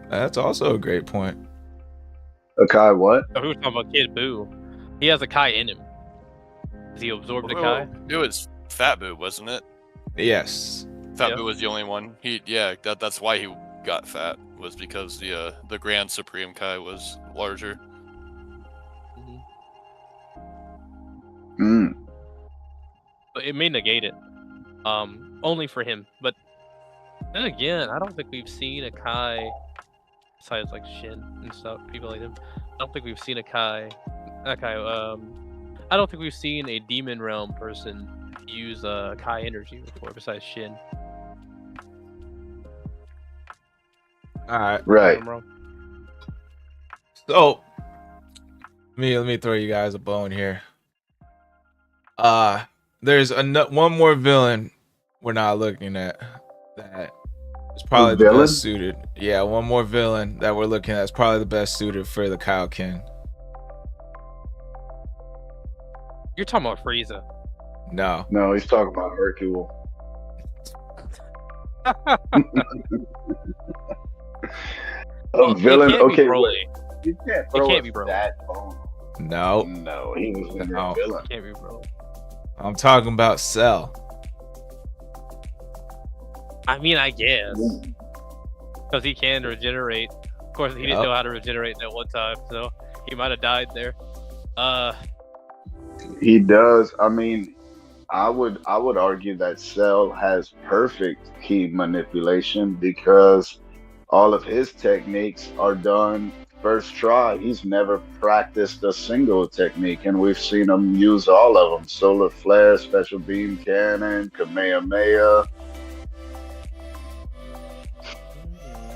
That's also a great point. A Kai what? Oh, we were talking about Kid Buu. He has a Kai in him. Does he absorb the Kai? It was Fat Boo, wasn't it? Yes. Fat Yeah. Boo was the only one. That's why he got fat, was because the Grand Supreme Kai was larger. Mhm. Mm. But it may negate it. Only for him. But then again, I don't think we've seen a Kai besides like Shin and stuff, people like him. I don't think we've seen a Kai. I don't think we've seen a Demon Realm person use Kai energy before besides Shin. All right. Right. I'm wrong. So, let me throw you guys a bone here. There's one more villain we're not looking at that is probably the villain? best suited. Yeah, one more villain that we're looking at is probably the best suited for the Kaioken. You're talking about Frieza. No. No, he's talking about Hercule. A villain? It can't be Okay, Broly. wait. You can't throw can't us be Broly. that bone. No. No, he was never No. a villain. It can't be Broly. I'm talking about Cell. I mean, I guess. Because he can regenerate. Of course, he didn't Yep. know how to regenerate that one time, so he might have died there. He does. I mean, I would argue that Cell has perfect key manipulation because all of his techniques are done first try. He's never practiced a single technique, and we've seen him use all of them: Solar Flare, Special Beam Cannon, Kamehameha.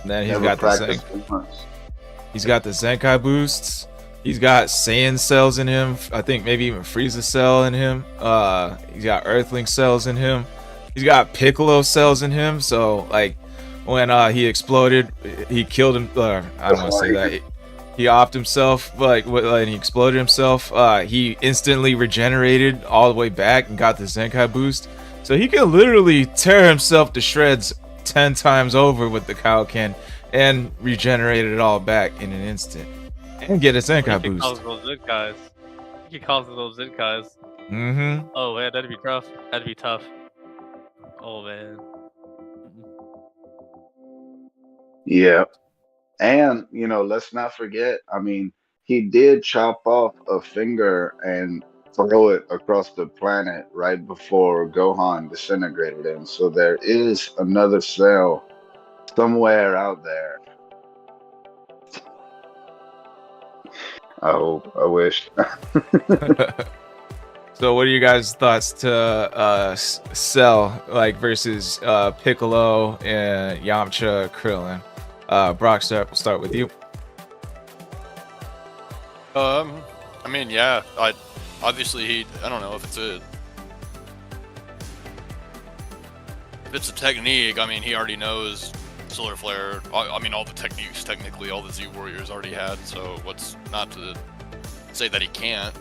And then Never practiced once. He's got the Zenkai boosts. He's got Saiyan cells in him. I think maybe even Frieza cell in him. He's got Earthling cells in him. He's got Piccolo cells in him. So like when he exploded, he killed him. I don't want to say that. He offed himself, like when he exploded himself. He instantly regenerated all the way back and got the Zenkai boost. So he can literally tear himself to shreds 10 times over with the Kaioken and regenerate it all back in an instant. And get a Zenkai boost. Cause those Zenkai. He causes those Zenkai. Mm-hmm. Oh man, that'd be tough. That'd be tough. Oh man. Yeah. And, let's not forget, I mean, he did chop off a finger and throw it across the planet right before Gohan disintegrated him. So there is another cell somewhere out there. I hope. I wish. So what are you guys' thoughts to Cell versus Piccolo and Yamcha, Krillin? Brock, we'll start with you. I mean, yeah, obviously I don't know if it's a technique. I mean, he already knows Solar Flare. I mean, all the techniques, technically, all the Z Warriors already had. So what's not to say that he can't?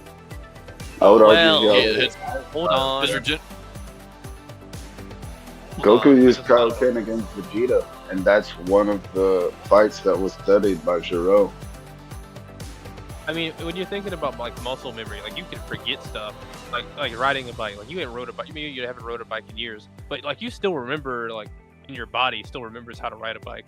I would Well, argue hold on. Goku used Kaioken against Vegeta, and that's one of the fights that was studied by Giro. I mean, when you're thinking about like muscle memory, like you can forget stuff, like riding a bike. Like you ain't rode a bike. Maybe you haven't rode a bike in years, but like you still remember, like in your body still remembers how to ride a bike.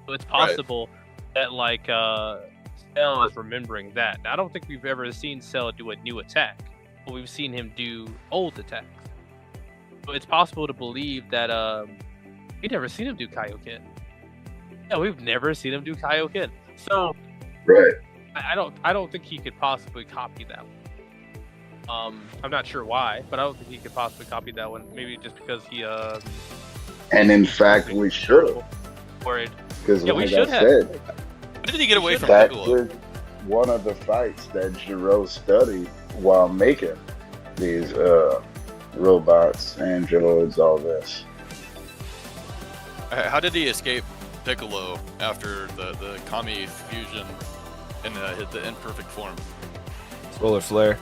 So it's possible that like Cell is remembering that. Now, I don't think we've ever seen Cell do a new attack, but we've seen him do old attacks. So it's possible to believe that we've never seen him do Kaioken. Yeah, we've never seen him do Kaioken. So Right. I don't think he could possibly copy that one. I'm not sure why, but I don't think he could possibly copy that one. Maybe just because he And in fact, we should have. worried. Because Yeah, we like should I have. said, When did he get away from that Piccolo? was one of the fights that Giro studied while making these robots, androids, all this. How did he escape Piccolo after the Kami fusion and hit the imperfect form? Solar Flare.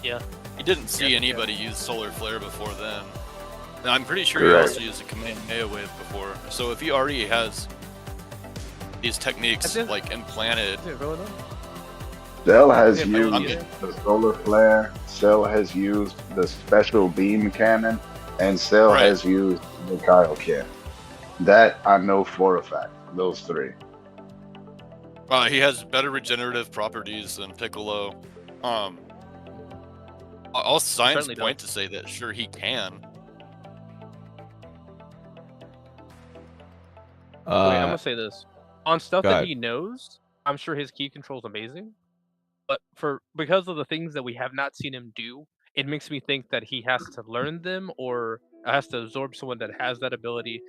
Yeah. He didn't see Yeah. anybody use Solar Flare before then. And I'm pretty sure he Correct. also used a Kamehameha wave before. So if he already has these techniques That's it. like implanted, Is it really though? Cell has Yeah, used I'm- the solar flare. Cell has used the special beam cannon, and Cell Right. has used the Kaioken. That I know for a fact. Those three. he has better regenerative properties than Piccolo. All signs Certainly point to say that sure he can. Wait, I'm gonna say this. On stuff go that ahead. he knows, I'm sure his key control is amazing. But because of the things that we have not seen him do, it makes me think that he has to learn them or has to absorb someone that has that ability.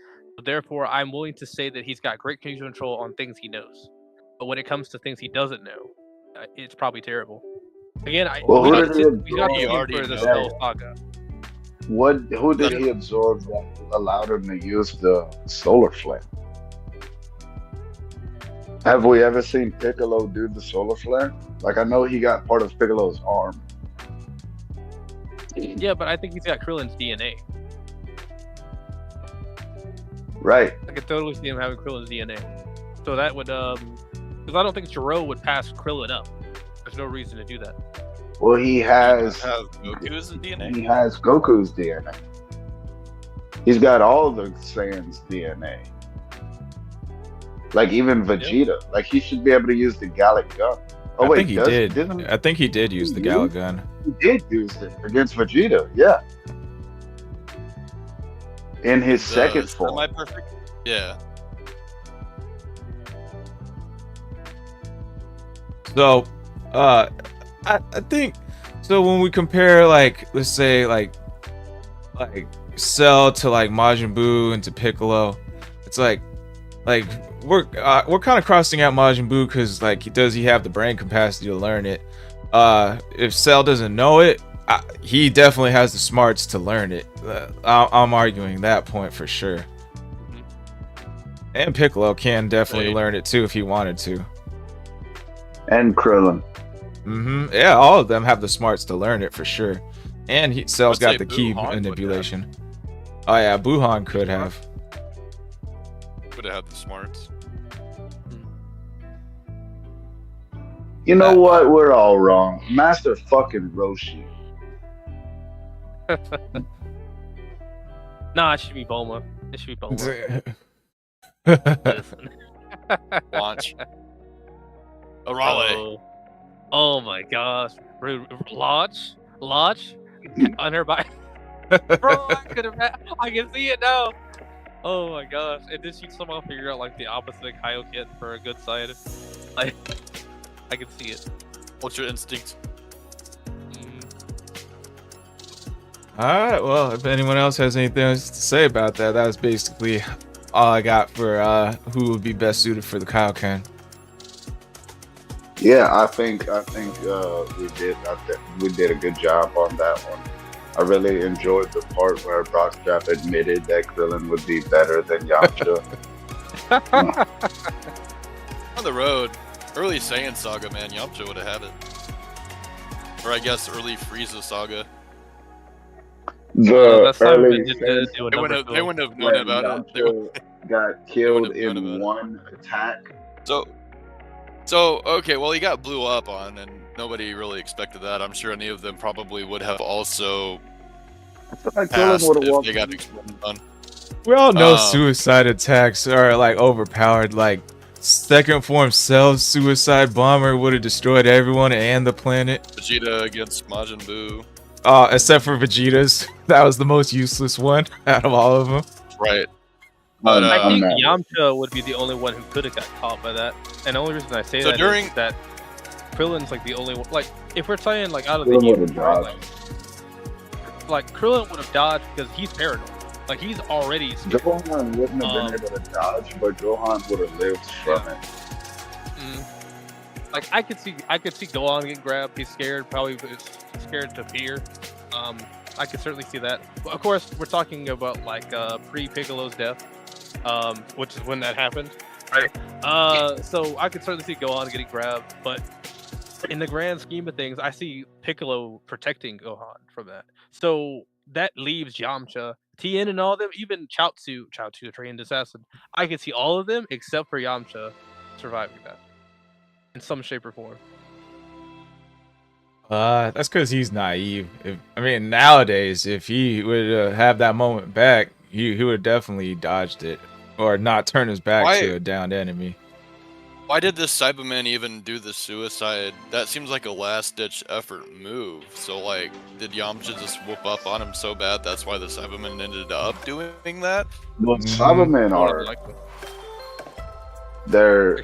Therefore, I'm willing to say that he's got great key control on things he knows. But when it comes to things he doesn't know, it's probably terrible. Again, Well, we who got did to he see we got to absorb? see him Already for the know. Cell saga. Who did he absorb that allowed him to use the solar flare? Have we ever seen Piccolo do the solar flare? Like, I know he got part of Piccolo's arm. Yeah, but I think he's got Krillin's DNA. Right. I could totally see him having Krillin's DNA. So that would, because I don't think Giro would pass Krillin up. There's no reason to do that. Well, he has Goku's DNA. he has Goku's DNA. He's got all the Saiyans' DNA. Like even Vegeta. Like he should be able to use the Gallic gun. Oh I wait, think he did. Didn't I think he did use the Gala gun. he did use it against Vegeta? Yeah, in his second form. Semi-perfect? Yeah. So, I think so when we compare like let's say like Cell to like Majin Buu and to Piccolo, it's like we're kind of crossing out Majin Buu because like he have the brain capacity to learn it. If Cell doesn't know it, he definitely has the smarts to learn it. I'm arguing that point for sure. And Piccolo can definitely learn it too if he wanted to. And Krillin. Yeah, all of them have the smarts to learn it for sure. And Cell's got the key Buhan manipulation. Oh yeah, Buhan could have. Would have had the smarts. You know what? We're all wrong. Master fucking Roshi. Nah, it should be Bulma. It should be Bulma. Listen. Launch. Arale. Oh my gosh. Launch on her bike. Bro, I can see it now. Oh my gosh. And then she somehow figure out like the opposite Kaioken for a good side. I can see it. What's your instinct? Alright, well, if anyone else has anything else to say about that, that was basically all I got for who would be best suited for the Kaioken. Yeah, I think we did a good job on that one. I really enjoyed the part where Brockstrap admitted that Krillin would be better than Yamcha. On the road, early Saiyan saga, man, Yamcha would have had it. Or I guess early Frieza saga. The early They wouldn't have known about it. Yamcha got killed in one attack. So okay, well he got blew up on, and nobody really expected that. I'm sure any of them probably would have also passed if they got exploded on. We all know suicide attacks are like overpowered. Like second form Cell's suicide bomber would have destroyed everyone and the planet. Vegeta against Majin Buu. Except for Vegeta's. That was the most useless one out of all of them. Right. But I think Yamcha would be the only one who could have got caught by that. And the only reason I say that is that Krillin's like the only one. Like, if we're saying like out of the team, like Krillin would have dodged because he's paranoid. Like he's already scared. Gohan wouldn't have been able to dodge, but Gohan would have lived from it. Like I could see Gohan get grabbed. He's scared, probably scared to fear. I could certainly see that. But of course, we're talking about like pre-Piccolo's death, which is when that happened, right? So I could certainly see Gohan getting grabbed, but in the grand scheme of things, I see Piccolo protecting Gohan from that. So that leaves Yamcha, Tien, and all of them, even Chaozu, the trained assassin. I can see all of them except for Yamcha surviving that in some shape or form. That's because he's naive. Nowadays, if he would have that moment back, he would have definitely dodged it or not turn his back to a downed enemy. Why did this Cyberman even do the suicide? That seems like a last-ditch effort move. So, like, did Yamcha just whoop up on him so bad that's why the Cybermen ended up doing that? Well, Cybermen are... They're...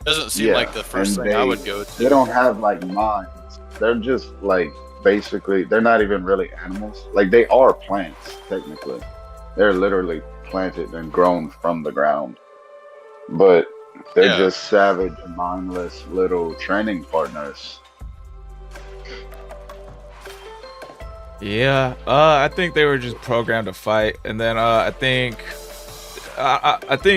Doesn't seem like the first thing I would go to. They don't have, like, minds. They're just, like, basically... They're not even really animals. Like, they are plants, technically. They're literally planted and grown from the ground. But they're just savage, mindless little training partners. Yeah, I think they were just programmed to fight, and then I think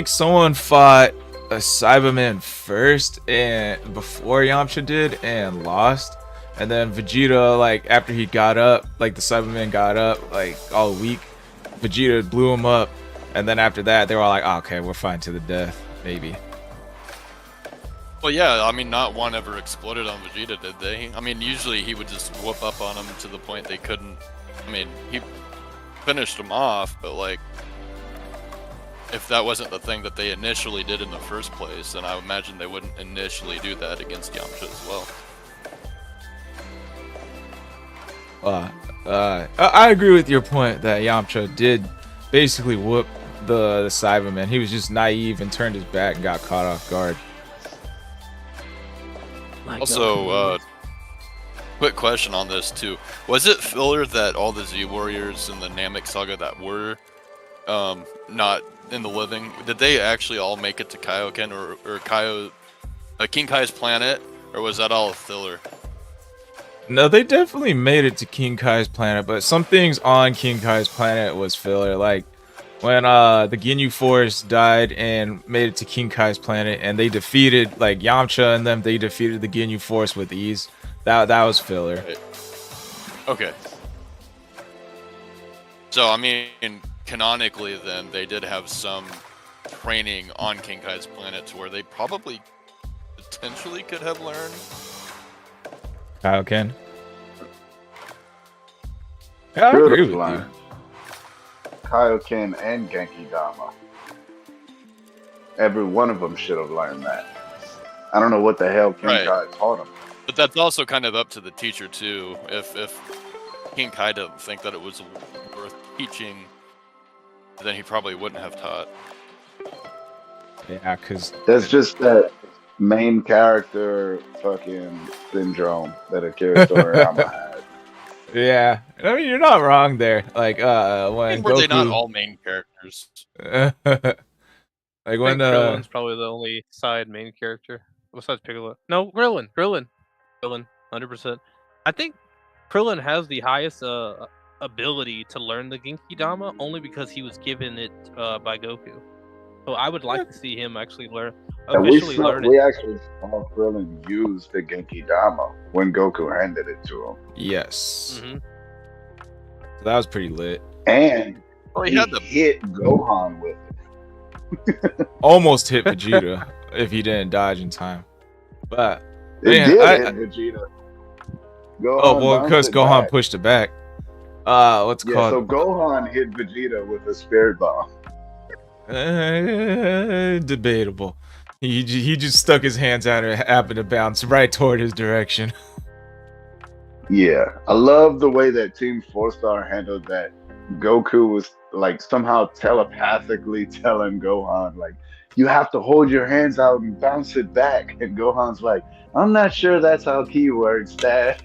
someone fought a Cyberman first and before Yamcha did and lost, and then Vegeta, like after he got up, like the Cyberman got up, like all weak, Vegeta blew him up, and then after that they were all like, oh, okay, we're fighting to the death. Maybe. Well, yeah, I mean, not one ever exploded on Vegeta, did they? I mean, usually he would just whoop up on him to the point they couldn't... I mean, he finished him off, but, like... if that wasn't the thing that they initially did in the first place, then I imagine they wouldn't initially do that against Yamcha as well. I agree with your point that Yamcha did basically whoop the Cyberman. He was just naive and turned his back and got caught off guard. Also, quick question on this too. Was it filler that all the Z Warriors in the Namek Saga that were not in the living, did they actually all make it to Kaioken or King Kai's planet, or was that all a filler? No, they definitely made it to King Kai's planet, but some things on King Kai's planet was filler. Like when the Ginyu Force died and made it to King Kai's planet, and they defeated like Yamcha and them. They defeated the Ginyu Force with ease. That was filler. Right. Okay. So I mean, canonically, then they did have some training on King Kai's planet to where they probably potentially could have learned. Kaioken. Yeah, I agree with you. Kaioken and Genki Dama. Every one of them should have learned that. I don't know what the hell King Kai taught him. But that's also kind of up to the teacher too. If King Kai doesn't think that it was worth teaching, then he probably wouldn't have taught. Yeah, because that's just that main character fucking syndrome that Akira Toriyama had. Yeah, I mean you're not wrong there. Like when Were Goku... they not all main characters? Like when Krillin's probably the only side main character besides Piccolo. No, Krillin, 100%. I think Krillin has the highest ability to learn the Genki Dama only because he was given it by Goku. So I would like to see him actually learn it. We actually saw Krillin use the Genki Dama when Goku handed it to him. Yes. So that was pretty lit. And he hit Gohan with it. Almost hit Vegeta if he didn't dodge in time. But it man, did hit Vegeta. Gohan because Gohan pushed it back. What's it called? So Gohan hit Vegeta with a spirit bomb. Debatable. He just stuck his hands out and happened to bounce right toward his direction. Yeah, I love the way that Team 4-Star handled that. Goku was like somehow telepathically telling Gohan, like, you have to hold your hands out and bounce it back. And Gohan's like, I'm not sure that's how Ki works, Dad.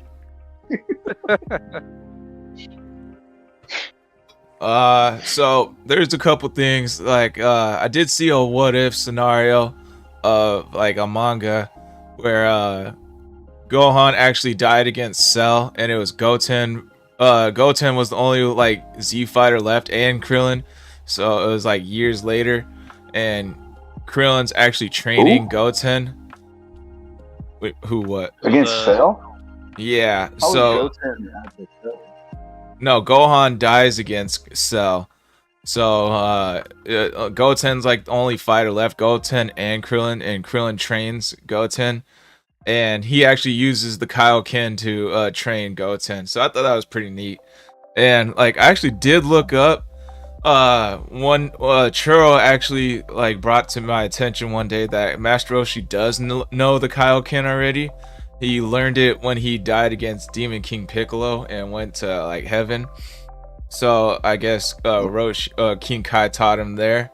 So there's a couple things like I did see a what if scenario of like a manga where Gohan actually died against Cell and it was Goten. Goten was the only like Z fighter left and Krillin, so it was like years later and Krillin's actually training Goten. Wait, who? What? Against Cell? Yeah. How so was Goten after Cell? No, Gohan dies against Cell. So Goten's like the only fighter left. Goten and Krillin trains Goten, and he actually uses the Kaioken to train Goten. So I thought that was pretty neat. And like I actually did look up one Churro actually like brought to my attention one day that Master Roshi does know the Kaioken already. He learned it when he died against Demon King Piccolo and went to like heaven. So I guess King Kai taught him there,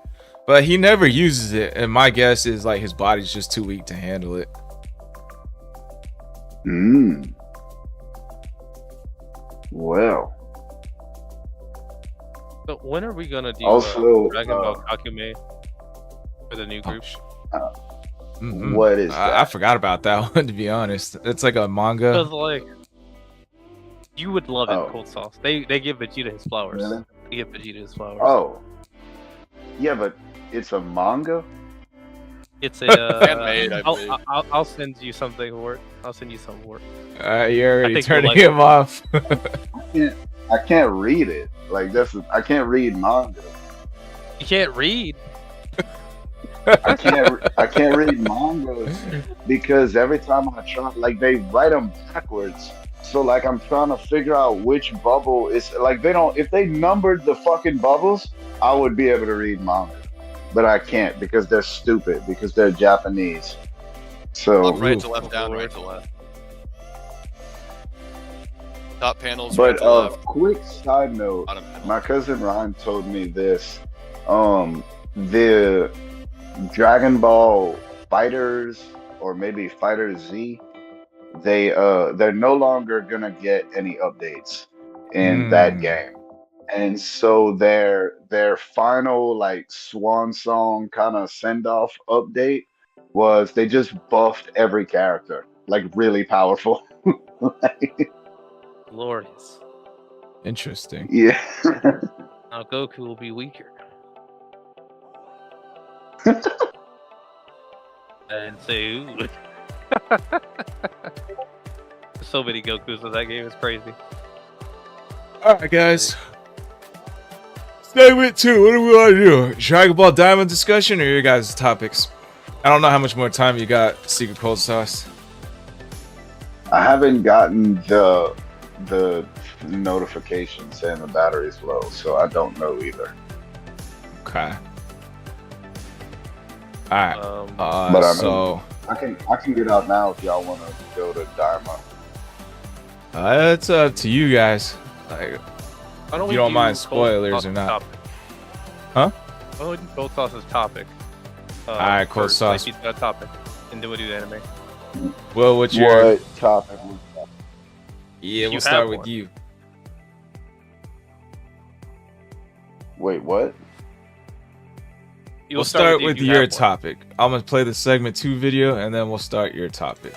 but he never uses it. And my guess is like his body's just too weak to handle it. Well. So when are we gonna do Dragon Ball Kakume for the new group? What is that? I forgot about that one, to be honest. It's like a manga. Because like you would love it, Cold Sauce. They give Vegeta his flowers. Really? They give Vegeta his flowers. Oh. Yeah, but it's a manga? It's a handmade, I believe. I'll send you something for it. I'll send you something for it. You're already turning him off. I can't read it. Like I can't read manga. You can't read. I can't read manga because every time I try, like they write them backwards. So like I'm trying to figure out which bubble is like they don't. If they numbered the fucking bubbles, I would be able to read manga. but I can't because they're stupid because they're Japanese. So, Up, right to left, down, right to left. Top panels, right but to left. quick side note, Bottom panel. my cousin Ryan told me this. The Dragon Ball Fighters or maybe Fighter Z, they're no longer gonna get any updates in that game. And so their final like swan song kind of send off update was they just buffed every character, like really powerful. Like, Glorious. Interesting. yeah. Now Goku will be weaker. And say, ooh. So many Gokus in that game is crazy. All right, guys. Segment 2. What do we want to do? Dragon Ball Diamond discussion or your guys' topics? I don't know how much more time you got, Secret Cold Sauce. I haven't gotten the notification saying the battery's low, so I don't know either. Okay. All right. But I so I can get out now if y'all want to go to Daima. it's up to you guys. Like, Why don't If we you don't do mind Cold spoilers Sauce's or not. topic? Huh? Why don't we do Cold Sauce's topic? Alright, Cold first, Sauce. Like, he's got a topic, and then we'll do the anime. well, what's your? What topic? Yeah, You we'll start have with one. you. Wait, what? We'll start you with if you your have one. topic. I'm gonna play the segment 2 video, and then we'll start your topic.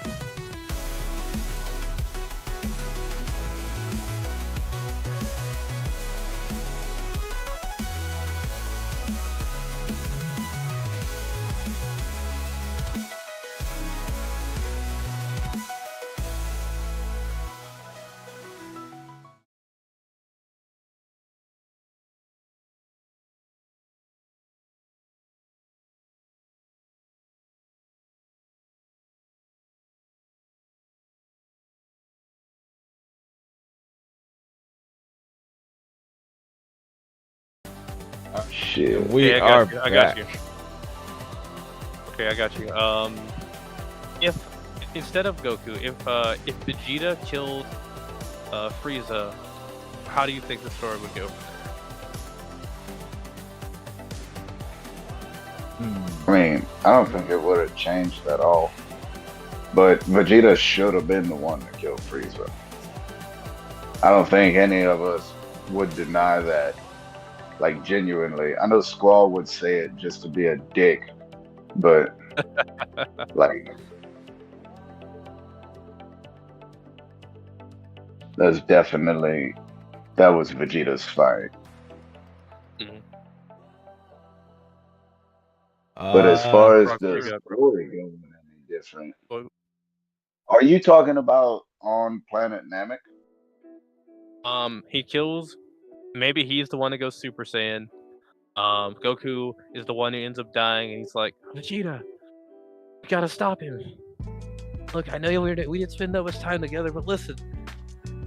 Shit. We Okay, are I back. got you. Okay, I got you. If instead of Goku, if Vegeta killed Frieza, how do you think the story would go? I mean, I don't think it would have changed at all. But Vegeta should have been the one to kill Frieza. I don't think any of us would deny that. Like, genuinely. I know Squall would say it just to be a dick, but, like, that was Vegeta's fight. But as far as Brock, the where you at? story going any different, What- are you talking about on Planet Namek? He kills. Maybe he's the one that goes Super Saiyan. Goku is the one who ends up dying, and he's like, Vegeta, we gotta stop him. Look, I know we didn't spend that much time together, but listen,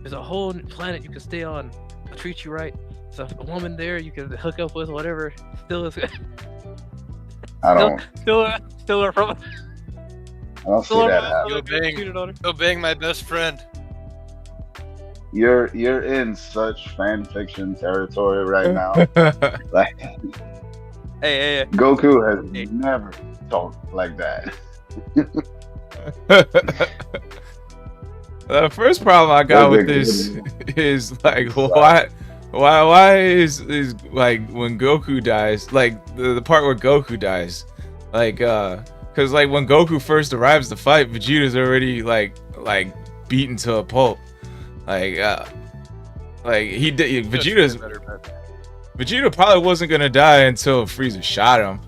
there's a whole planet you can stay on. I'll treat you right. There's a woman there you can hook up with, whatever. Still is. I don't Still from. I don't see that happening. Yo, bang. Go bang my best friend. You're in such fan fiction territory right now. Like, Hey. Goku has never talked like that. The first problem I got with this is like, why is like when Goku dies, like the part where Goku dies, like because like when Goku first arrives to fight, Vegeta's already like beaten to a pulp, Vegeta probably wasn't gonna die until Frieza shot him,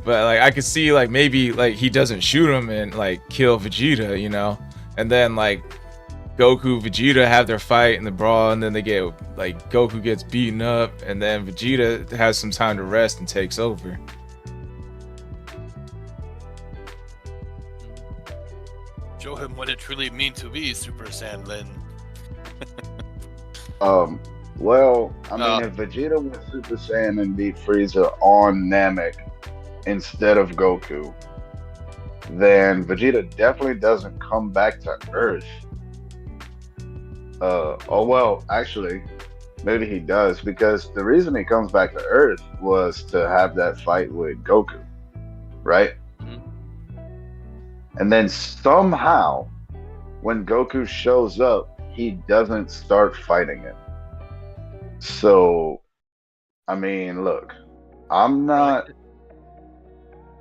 but like I could see like maybe like he doesn't shoot him and like kill Vegeta, you know, and then like Goku, Vegeta have their fight in the brawl, and then they get like Goku gets beaten up, and then Vegeta has some time to rest and takes over. Show him what it truly means to be Super Saiyan. Well, I mean, if Vegeta went Super Saiyan and beat Frieza on Namek, instead of Goku, then Vegeta definitely doesn't come back to Earth. Oh well, actually, maybe he does, because the reason he comes back to Earth was to have that fight with Goku, right? Mhm. And then somehow, when Goku shows up, he doesn't start fighting him. So, I mean, look, I'm not.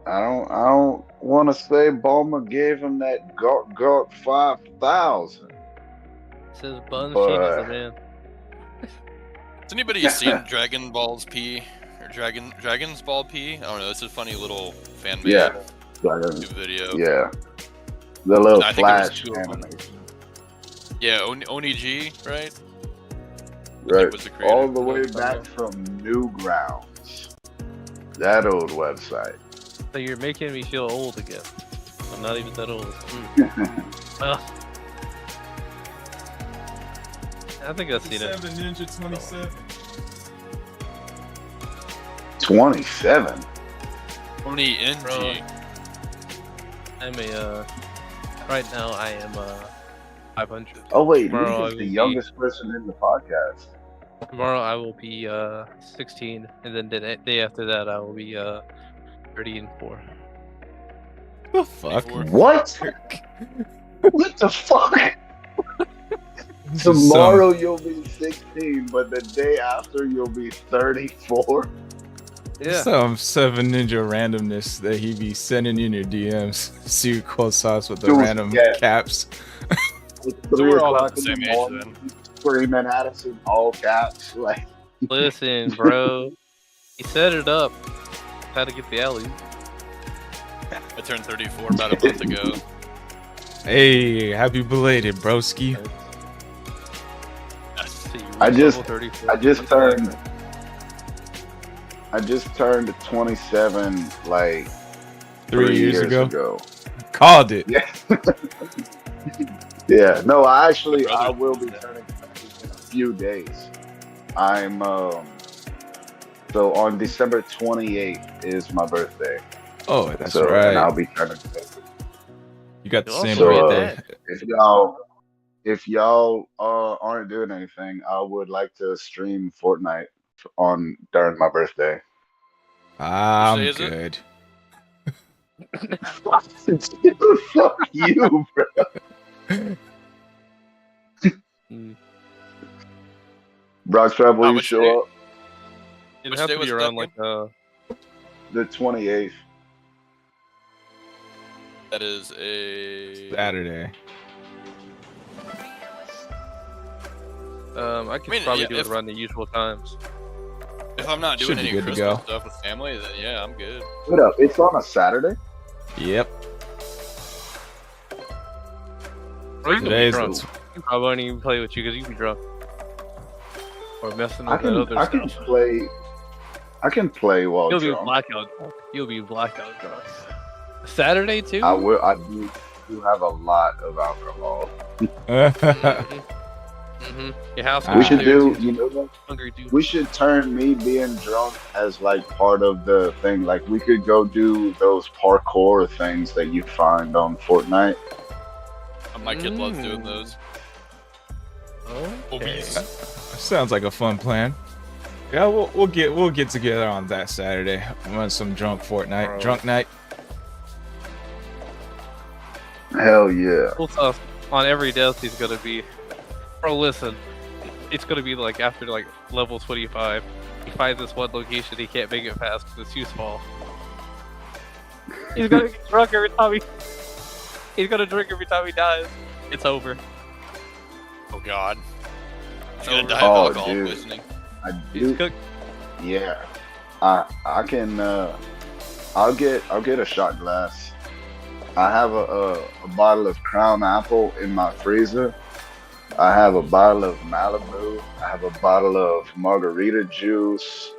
I don't want to say Bulma gave him that Gart 5000, Says Buns but changes the man. Has anybody seen Dragon Ball's P or Dragon's Ball P? I don't know. It's a funny little fan made yeah, Dragon, YouTube video. yeah, the little I think it was flash 2 of them. animation, Yeah, Oni G, right? right? was the creator. All the way back from Newgrounds, that old website. So you're making me feel old again. I'm not even that old. Well, I think I've seen it. Ninja 27. 27. Oni NG. Bro. I'm a right now I am 500. Oh wait, Tomorrow he's I the will youngest person in the podcast. Tomorrow I will be 16, and then the day after that I will be 34. The fuck? 24. What? What the fuck? This is Tomorrow you'll be 16, but the day after you'll be 34. Yeah. Some 7 Ninja randomness that he be sending in your DMs. See cold sauce with the Dude, random yeah. caps. It's So 3 we're all o'clock about the in same the age morning, then. he's screaming at us in all caps. Like, Listen, bro. He set it up. Had to get the alley. I turned 34 about a month ago. Hey, happy belated, broski. I just 34. I just turned 27 like 3 years ago. ago. Called it. Yeah. Yeah. No, I brother will be did that. turning 30 in a few days. I'm so on December 28th is my birthday. Oh, that's so right. and I'll be turning 30. You got the You same also read birthday. If y'all aren't doing anything, I would like to stream Fortnite during my birthday. I'm Which day is good. Fuck you, bro. Mm. Brockstrap, will you which show day? up? It'd Which have day to was be that around again? like The 28th. That is a Saturday. I could mean, probably yeah, do it around the usual times. If I'm not Should doing be any good to Christmas go. stuff with family, then yeah, I'm good. What up? It's on a Saturday? Yep. Or you can be Today's drunk. the I probably won't even play with you because you can be drunk. Or messing I with that can other I can stuff. play. I can play while You'll be drunk. blackout drunk. You'll be blackout drunk. Saturday too? I will. I do have a lot of alcohol. Mm-hmm. Your house. We We should Ah. do. You know what? Hungry dude. We should turn me being drunk as like part of the thing. Like we could go do those parkour things that you find on Fortnite. My kid loves doing those. Okay. Obese. Sounds like a fun plan. Yeah, we'll get together on that Saturday. Run some drunk Fortnite, Bro. drunk night. Hell yeah! Cool stuff. On every death, he's gonna be. Bro, listen. It's gonna be like after like level 25. He finds this one location he can't make it past because it's too small. He's gonna get drunk every time he's gonna drink every time he dies. It's over. Oh god. He's gonna Oh, die of alcohol dude. poisoning. I He's do. cooked. Yeah, I can. I'll get a shot glass. I have a bottle of Crown Apple in my freezer. I have a bottle of Malibu. I have a bottle of margarita juice,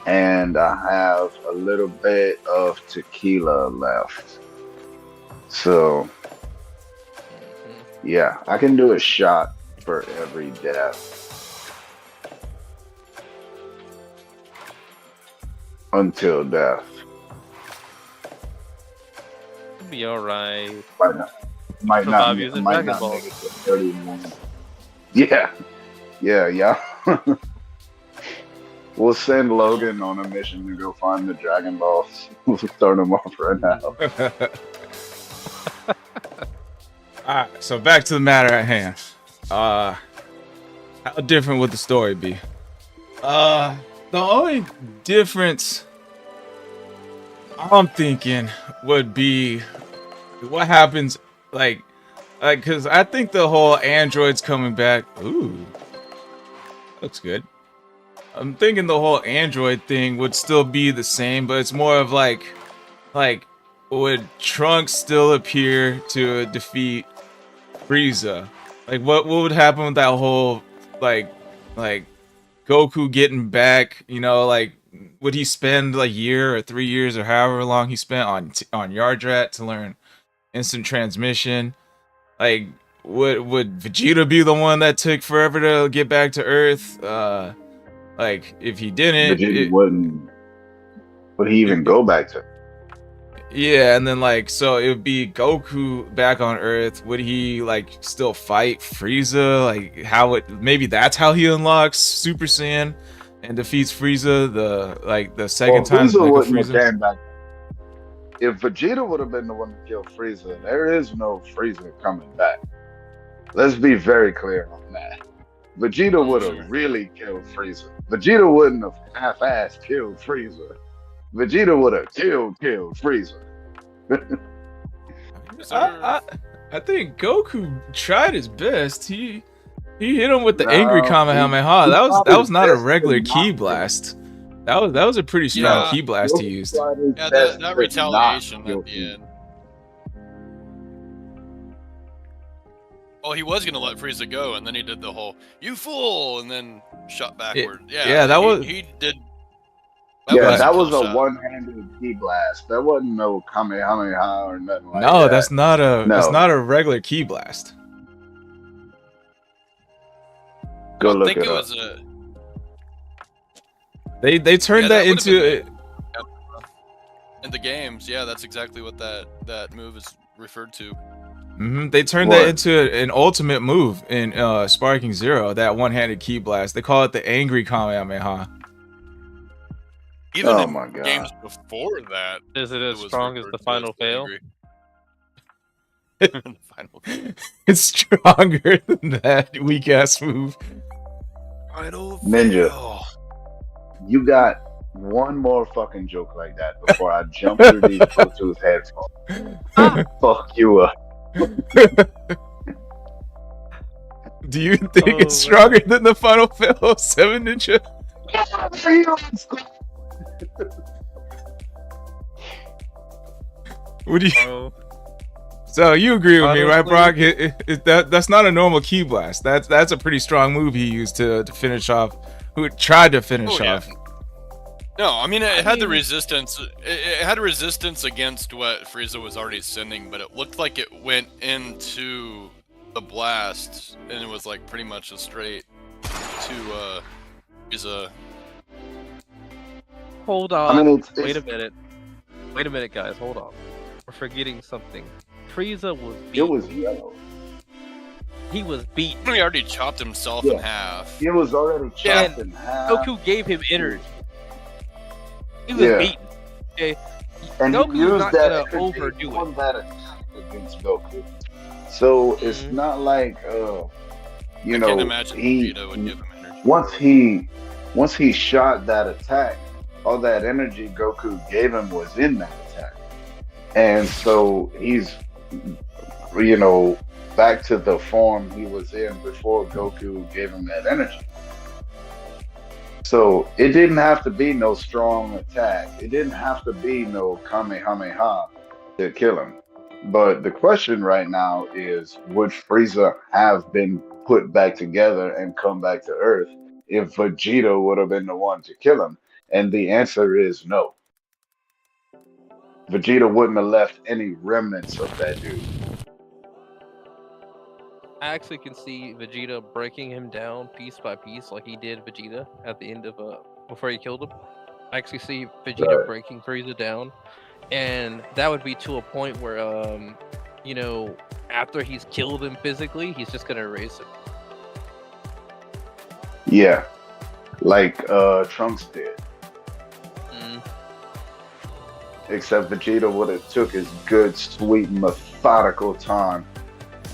and I have a little bit of tequila left. So, yeah, I can do a shot for every death. Until death. be alright. Might not Survive using might Dragon not Ball. make it to 31. Yeah. We'll send Logan on a mission to go find the Dragon Balls. We'll start him off right now. Alright, so back to the matter at hand. How different would the story be? The only difference I'm thinking would be what happens, like, because I think the whole androids coming back. Ooh, looks good. I'm thinking the whole android thing would still be the same, but it's more of like, would Trunks still appear to defeat Frieza? Like, what would happen with that whole, like Goku getting back? You know, like, would he spend like a year or 3 years or however long he spent on Yardrat to learn instant transmission? Like, would Vegeta be the one that took forever to get back to Earth? Like, if he didn't, Vegeta wouldn't. Would he even go back to? yeah, and then like, so it would be Goku back on Earth. Would he like still fight Frieza? Like, how it maybe that's how he unlocks Super Saiyan and defeats Frieza the second time. Frieza Mega wouldn't have Frieza. came back. If Vegeta would have been the one to kill Frieza, there is no Frieza coming back. Let's be very clear on that. Vegeta would have really killed Frieza. Vegeta wouldn't have half-assed killed Frieza. Vegeta would have killed Frieza. I think Goku tried his best. He hit him with the angry Kamehameha. That was not a regular ki blast. That was a pretty strong ki blast he used. Yeah, that retaliation at the end. Oh, he was gonna let Frieza go, and then he did the whole "you fool" and then shot backward. He did. That was a one-handed ki blast. That wasn't no Kamehameha or nothing like that. No, that's not a regular ki blast. Go I look think it it up. was a. They turned that into in the games. Yeah, that's exactly what that move is referred to. They turned that into an ultimate move in Sparking Zero. That one-handed ki blast. They call it the angry Kamehameha. Even Oh my in God. games before that, Is it as was strong as referred the to final the fail? angry. The final fail. It's stronger than that weak-ass move. Final Ninja. fail. You got one more fucking joke like that before I jump through these Bluetooth headphones. Fuck you up. Do you think it's stronger than the final fail 7 Ninja? Would you? So you agree with me, right, Brock? That's not a normal ki blast. That's a pretty strong move he used to finish off. Who tried to finish off? No, I mean it had the resistance. It had resistance against what Frieza was already sending, but it looked like it went into the blast, and it was like pretty much a straight to Frieza. Hold on. I mean, Wait a minute. Wait a minute, guys. Hold on. We're forgetting something. Frieza was beaten. It was yellow. He was beaten. He already chopped himself in half. It was already chopped in half. Goku gave him energy. He was beaten. Okay. And Goku's he used not that gonna overdo on that attack against Goku. So it's not like you know, can't imagine Vegeta would give him energy. Once he shot that attack, all that energy Goku gave him was in that attack. And so he's, you know, back to the form he was in before Goku gave him that energy. So it didn't have to be no strong attack. It didn't have to be no Kamehameha to kill him. But the question right now is, would Frieza have been put back together and come back to Earth if Vegeta would have been the one to kill him? And the answer is no. Vegeta wouldn't have left any remnants of that dude. I actually can see Vegeta breaking him down piece by piece, like he did Vegeta at the end of before he killed him. I actually see Vegeta breaking Frieza down, and that would be to a point where you know, after he's killed him physically, he's just gonna erase him. Yeah, like Trunks did. Mm. Except Vegeta would have took his good, sweet, methodical time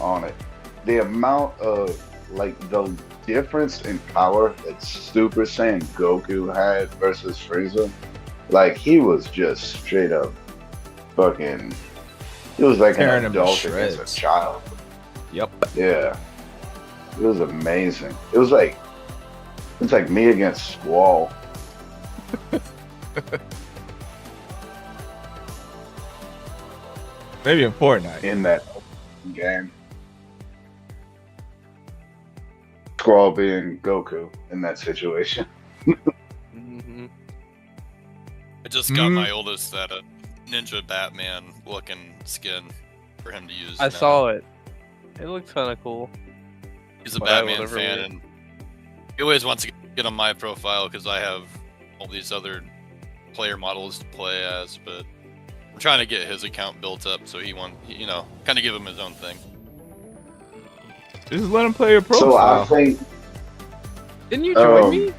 on it. The amount of like the difference in power that Super Saiyan Goku had versus Frieza, like he was just straight up fucking. He was like Tearing an him to adult against a shreds. child. Yep. Yeah, it was amazing. It's like me against Squall. Maybe in Fortnite. In that game. Squall being Goku in that situation. Hmm. I just got my oldest that Ninja Batman looking skin for him to use. I now. saw it. It looks kind of cool. He's a but I will Batman never fan, wear it. and he always wants to get on my profile because I have all these other player models to play as. But I'm trying to get his account built up so you know, kind of give him his own thing. Just let him play your So I profile. think Didn't you join me?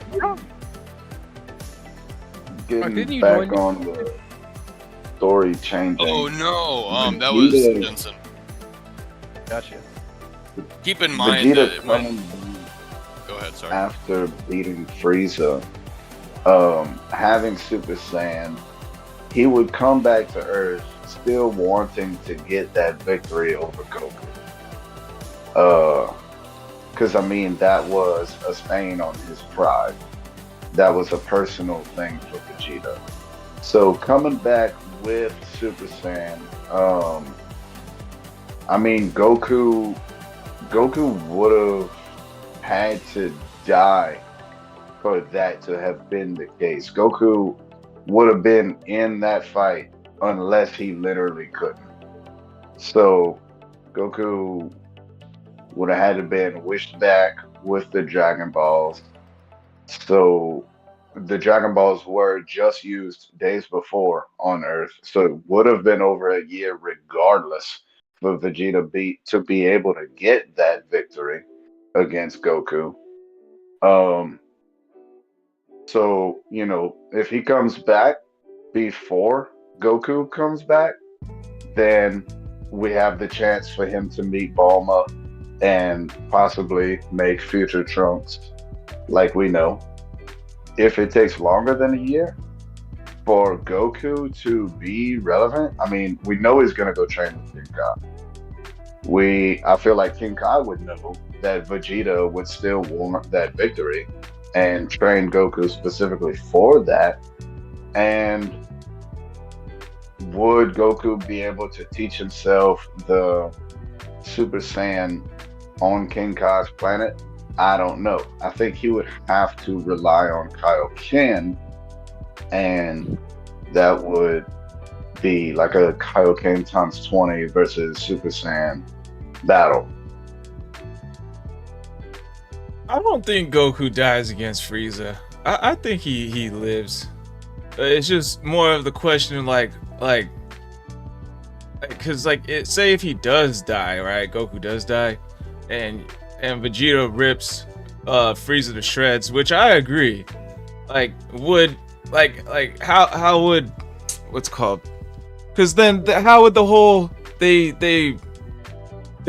getting didn't you back join- on the story changing. Oh no, that was Vegeta- Jensen. Gotcha. Keep in mind Vegeta that when. coming Go ahead, sorry. after beating Frieza, having Super Saiyan, he would come back to Earth still wanting to get that victory over Goku. Because I mean, that was a stain on his pride. That was a personal thing for Vegeta. So coming back with Super Saiyan, I mean, Goku would have had to die for that to have been the case. Goku would have been in that fight unless he literally couldn't. So Goku would have had to been wished back with the Dragon Balls. So the Dragon Balls were just used days before on Earth. So it would have been over a year regardless for Vegeta to be able to get that victory against Goku. So, you know, if he comes back before Goku comes back, then we have the chance for him to meet Bulma and possibly make future Trunks, like we know. If it takes longer than a year for Goku to be relevant, I mean, we know he's gonna go train with King Kai. I feel like King Kai would know that Vegeta would still want that victory and train Goku specifically for that. And would Goku be able to teach himself the Super Saiyan on King Kai's planet? I don't know. I think he would have to rely on Kaioken, and that would be like a Kaioken times 20 versus Super Saiyan battle. I don't think Goku dies against Frieza. I think he lives. It's just more of the question, because say if he does die, right? Goku does die, and Vegeta rips Frieza to shreds, which I agree. How would what's it called? Because then how would the whole they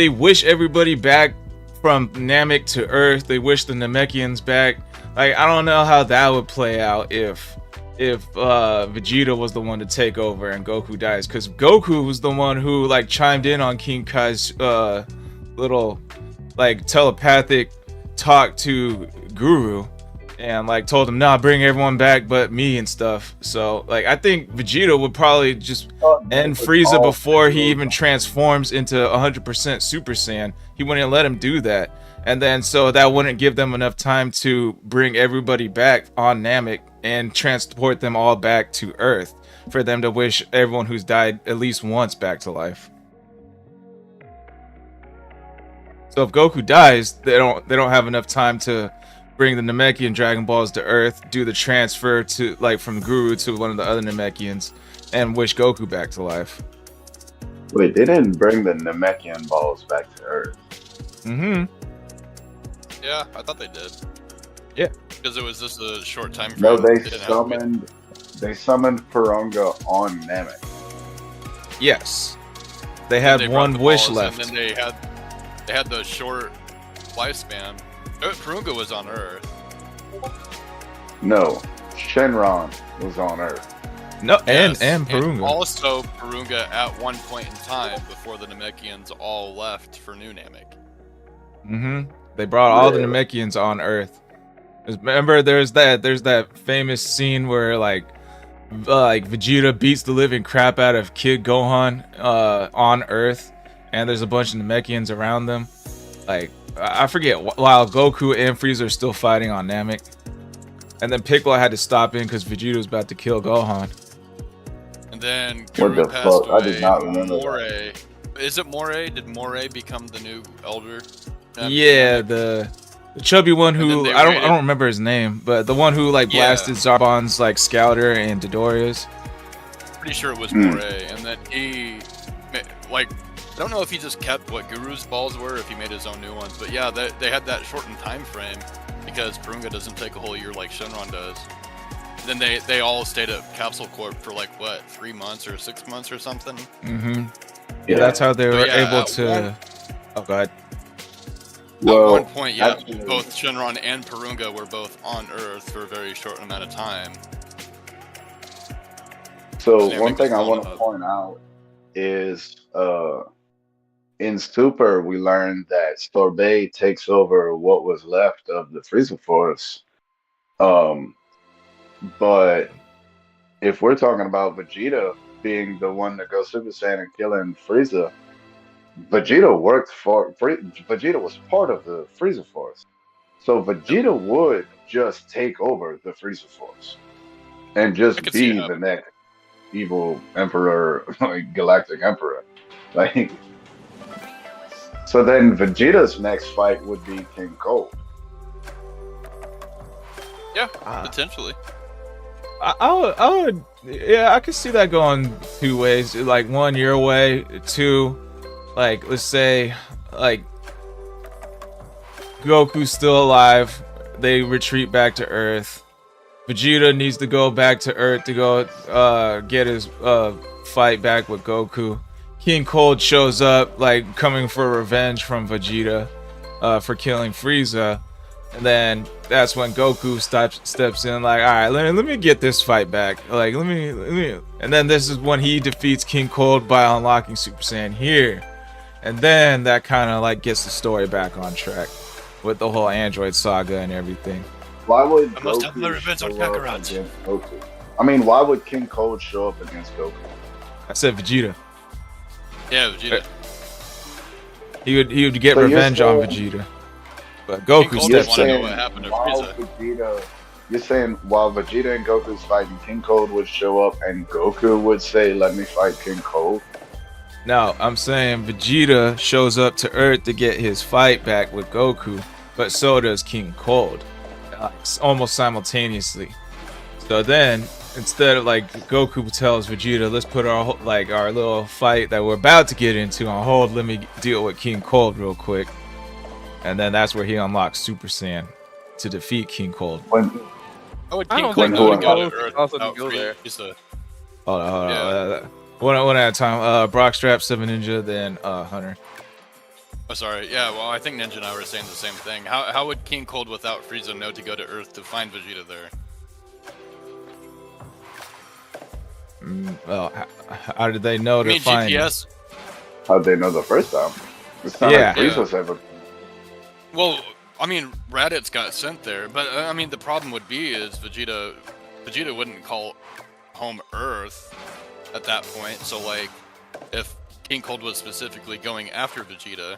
wish everybody back from Namek to Earth? They wish the Namekians back. Like, I don't know how that would play out if Vegeta was the one to take over and Goku dies, because Goku was the one who like chimed in on King Kai's little like telepathic talk to Guru and like told him, nah, bring everyone back but me and stuff. So like I think Vegeta would probably just end Frieza before he even transforms into 100% Super Saiyan. He wouldn't let him do that, and then so that wouldn't give them enough time to bring everybody back on Namek and transport them all back to Earth for them to wish everyone who's died at least once back to life. So if Goku dies, they don't have enough time to bring the Namekian Dragon Balls to Earth, do the transfer to like from Guru to one of the other Namekians, and wish Goku back to life. Wait, they didn't bring the Namekian balls back to Earth. Mm-hmm. Yeah, I thought they did. Yeah. Because it was just a short time frame. No, they didn't summoned Purunga on Namek. Yes. They had they brought one the wish balls, left. And then they had the short lifespan. Purunga was on Earth. No, Shenron was on Earth. No, Yes, and Purunga. also Purunga at one point in time before the Namekians all left for New Namek. Mm-hmm. They brought all the Yeah. Namekians on Earth. Remember, there's that famous scene where like Vegeta beats the living crap out of Kid Gohan on Earth, and there's a bunch of Namekians around them. Like I forget while Goku and Frieza are still fighting on Namek, and then Piccolo had to stop in because Vegeta was about to kill Gohan. And then What Guru the passed fuck? away. I did not remember Moray. Is it Moray? Did Moray become the new elder? Yeah, the chubby one And then who they I raided- don't remember his name, but the one who like Yeah. blasted Zarbon's like Scouter and Dodoria's. Pretty sure it was Hmm. Moray. And then he, like, I don't know if he just kept what Guru's balls were, or if he made his own new ones. But yeah, they had that shortened time frame because Purunga doesn't take a whole year like Shenron does. Then they all stayed at Capsule Corp for like what, 3 months or 6 months or something. Mm-hmm. Yeah. That's how they But were yeah, able at to. one- Oh god. Well, at one point, yeah, actually- both Shenron and Purunga were both on Earth for a very short amount of time. So Yeah, one make us thing I all want to up. point out is in Super we learned that Sorbet takes over what was left of the Frieza Force. But if we're talking about Vegeta being the one that goes Super Saiyan and killing Frieza, Vegeta was part of the Frieza Force. So Vegeta would just take over the Frieza Force and I just could see be it the happening. next evil emperor, like galactic emperor. Like, so then Vegeta's next fight would be King Cold. Yeah, Ah. potentially. I would, yeah, I could see that going two ways. Like one your way, two, like let's say, like Goku's still alive. They retreat back to Earth. Vegeta needs to go back to Earth to go get his fight back with Goku. King Cold shows up, like coming for revenge from Vegeta for killing Frieza. And then that's when Goku steps in, like, all right, let me get this fight back. Like, let me. And then this is when he defeats King Cold by unlocking Super Saiyan here. And then that kind of like gets the story back on track with the whole Android saga and everything. Why would I must have Goku my revenge on show up Kakarot. against Goku? I mean, why would King Cold show up against Goku? I said Vegeta. Yeah, Vegeta. He would get So you're revenge on saying- Vegeta. But Goku King Cold You're didn't steps wanna in. know saying what happened to while Frieza. Vegeta, you're saying while Vegeta and Goku's fighting, King Cold would show up and Goku would say, "Let me fight King Cold." No, I'm saying Vegeta shows up to Earth to get his fight back with Goku, but so does King Cold, almost simultaneously. So then, instead of like Goku tells Vegeta, "Let's put our little fight that we're about to get into on hold. Let me deal with King Cold real quick," and then that's where he unlocks Super Saiyan to defeat King Cold. When How would I King don't Cold think know to King go to Cold Earth also without go there. Frieza? Hold on. Yeah. One at a time. Brockstrap, Seven Ninja, then Hunter. Oh, sorry. Yeah, well, I think Ninja and I were saying the same thing. How would King Cold without Frieza know to go to Earth to find Vegeta there? Well, how did they know I to mean, find him? GPS. how'd they know the first time? It's not Yeah. like Frieza's ever. Well, I mean, Raditz got sent there, but I mean, the problem would be is Vegeta wouldn't call home Earth at that point. So like, if King Cold was specifically going after Vegeta,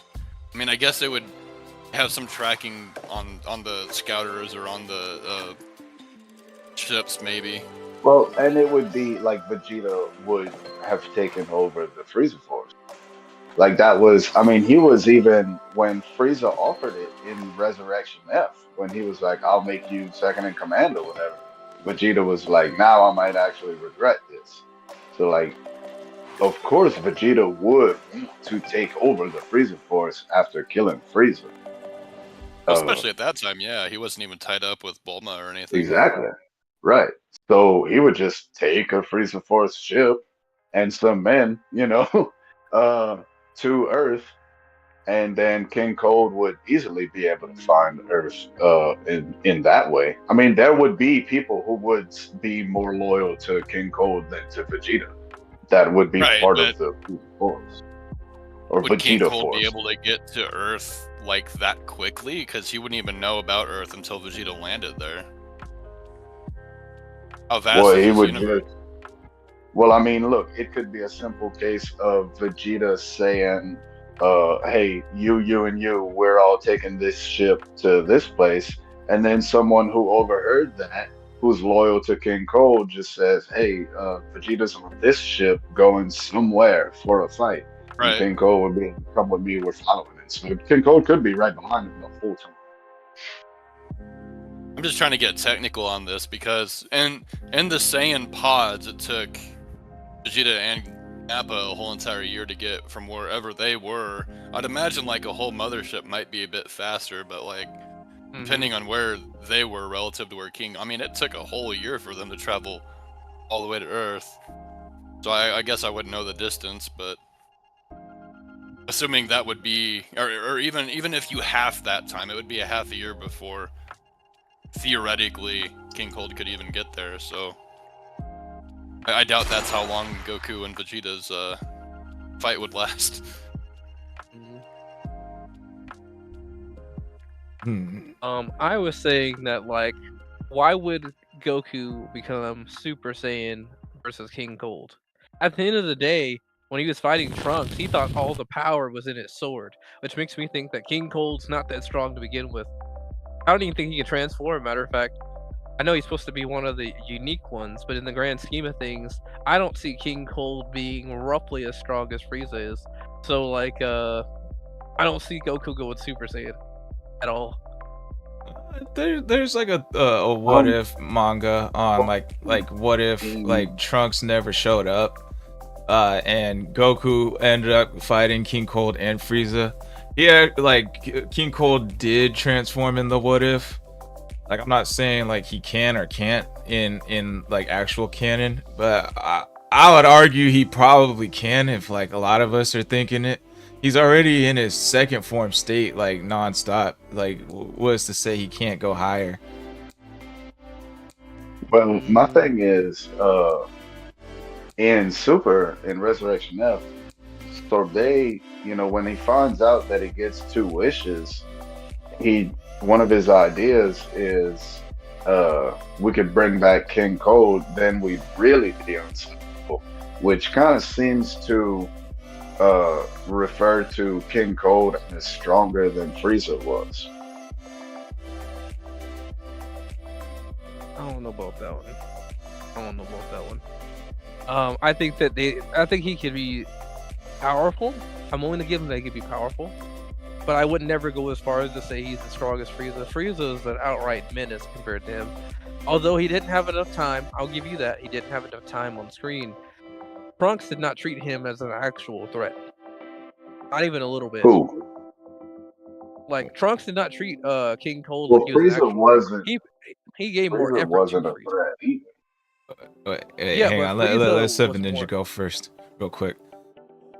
I mean, I guess they would have some tracking on the scouters or on the ships, maybe. Well, and it would be like Vegeta would have taken over the Frieza Force. Like that was, I mean, he was even when Frieza offered it in Resurrection F, when he was like, "I'll make you second in command" or whatever. Vegeta was like, "Now I might actually regret this." So like, of course, Vegeta would want to take over the Frieza Force after killing Frieza. Especially at that time, yeah, he wasn't even tied up with Bulma or anything. Exactly. Right. So he would just take a Frieza Force ship and some men, to Earth, and then King Cold would easily be able to find Earth in that way. I mean, there would be people who would be more loyal to King Cold than to Vegeta. That would be Right, part but of the Frieza Force. Or would King Vegeta Cold Force. be able to get to Earth like that quickly? Because he wouldn't even know about Earth until Vegeta landed there. How vast Well, is he this would universe? just. Well, I mean, look, it could be a simple case of Vegeta saying, hey, you, and you, we're all taking this ship to this place. And then someone who overheard that, who's loyal to King Cold, just says, hey, Vegeta's on this ship going somewhere for a fight. And Right. King Cold would be, come with me, we're following it. So King Cold could be right behind him the whole time. I'm just trying to get technical on this because in the Saiyan pods, it took Vegeta and Nappa a whole entire year to get from wherever they were. I'd imagine like a whole mothership might be a bit faster, but like depending on where they were relative to where King, I mean, it took a whole year for them to travel all the way to Earth. So I guess I wouldn't know the distance, but assuming that would be, or even if you half that time, it would be a half a year before theoretically King Cold could even get there. So I doubt that's how long Goku and Vegeta's fight would last. I was saying that, like, why would Goku become Super Saiyan versus King Cold? At the end of the day, when he was fighting Trunks, he thought all the power was in his sword, which makes me think that King Cold's not that strong to begin with. I don't even think he can transform. Matter of fact, I know he's supposed to be one of the unique ones, but in the grand scheme of things, I don't see King Cold being roughly as strong as Frieza is. So, like, I don't see Goku going Super Saiyan at all. There's like a what if manga on like what if like Trunks never showed up, and Goku ended up fighting King Cold and Frieza. Yeah, like King Cold did transform in the what if. Like, I'm not saying like he can or can't in like actual canon, but I would argue he probably can if like a lot of us are thinking it. He's already in his second form state, like nonstop. Like, what's to say he can't go higher? Well, my thing is, in Resurrection F, Sorbet, when he finds out that he gets 2 wishes, one of his ideas is, we could bring back King Cold, then we'd really be unstoppable, which kind of seems to refer to King Cold as stronger than Frieza was. I don't know about that one. I think he could be powerful. I'm willing to give him that he could be powerful, but I would never go as far as to say he's the strongest Frieza. Frieza is an outright menace compared to him. Although he didn't have enough time, I'll give you that. He didn't have enough time on screen. Trunks did not treat him as an actual threat. Not even a little bit. Who? Like, Trunks did not treat King Cold Well, like he was an Frieza actual wasn't. He gave more Frieza effort wasn't to a Frieza. threat either. Wait, hey, Yeah, hang but on. Frieza Let's Seven was Ninja more. go first, real quick.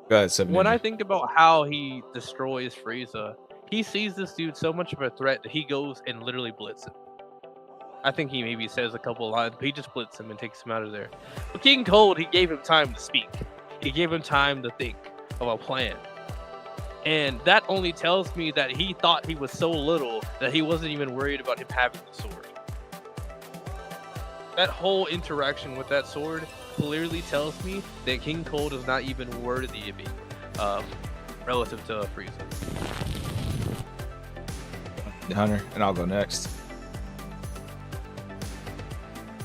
Go ahead, Seven When Ninja. I think about how he destroys Frieza, he sees this dude so much of a threat that he goes and literally blitzes him. I think he maybe says a couple of lines, but he just blitzes him and takes him out of there. But King Cold, he gave him time to speak. He gave him time to think of a plan. And that only tells me that he thought he was so little that he wasn't even worried about him having the sword. That whole interaction with that sword clearly tells me that King Cold is not even worthy of me, relative to Frieza. Hunter, and I'll go next.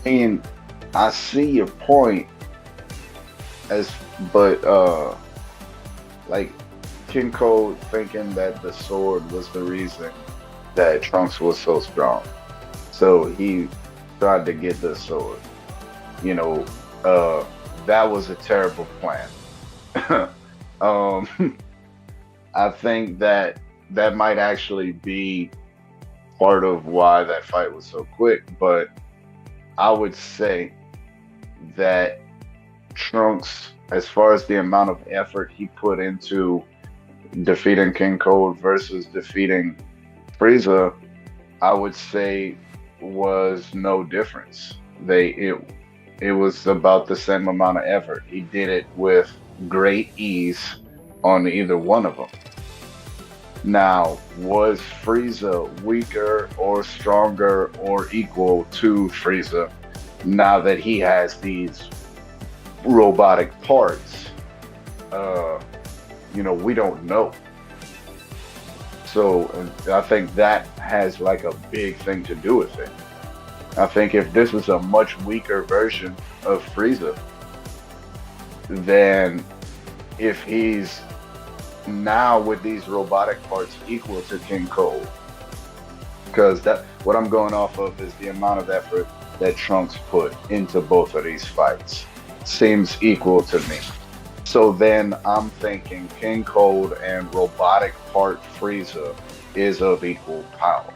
I mean, I see your point, but like King Cold thinking that the sword was the reason that Trunks was so strong, so he tried to get the sword. that was a terrible plan. I think that that might actually be part of why that fight was so quick, but I would say that Trunks, as far as the amount of effort he put into defeating King Cold versus defeating Frieza, I would say was no difference. It was about the same amount of effort. He did it with great ease on either one of them. Now, was Frieza weaker or stronger or equal to Frieza now that he has these robotic parts? We don't know. So I think that has like a big thing to do with it. I think if this was a much weaker version of Frieza, then if he's now with these robotic parts equal to King Cold, because that what I'm going off of is the amount of effort that Trunks put into both of these fights seems equal to me. So then I'm thinking King Cold and robotic part Frieza is of equal power.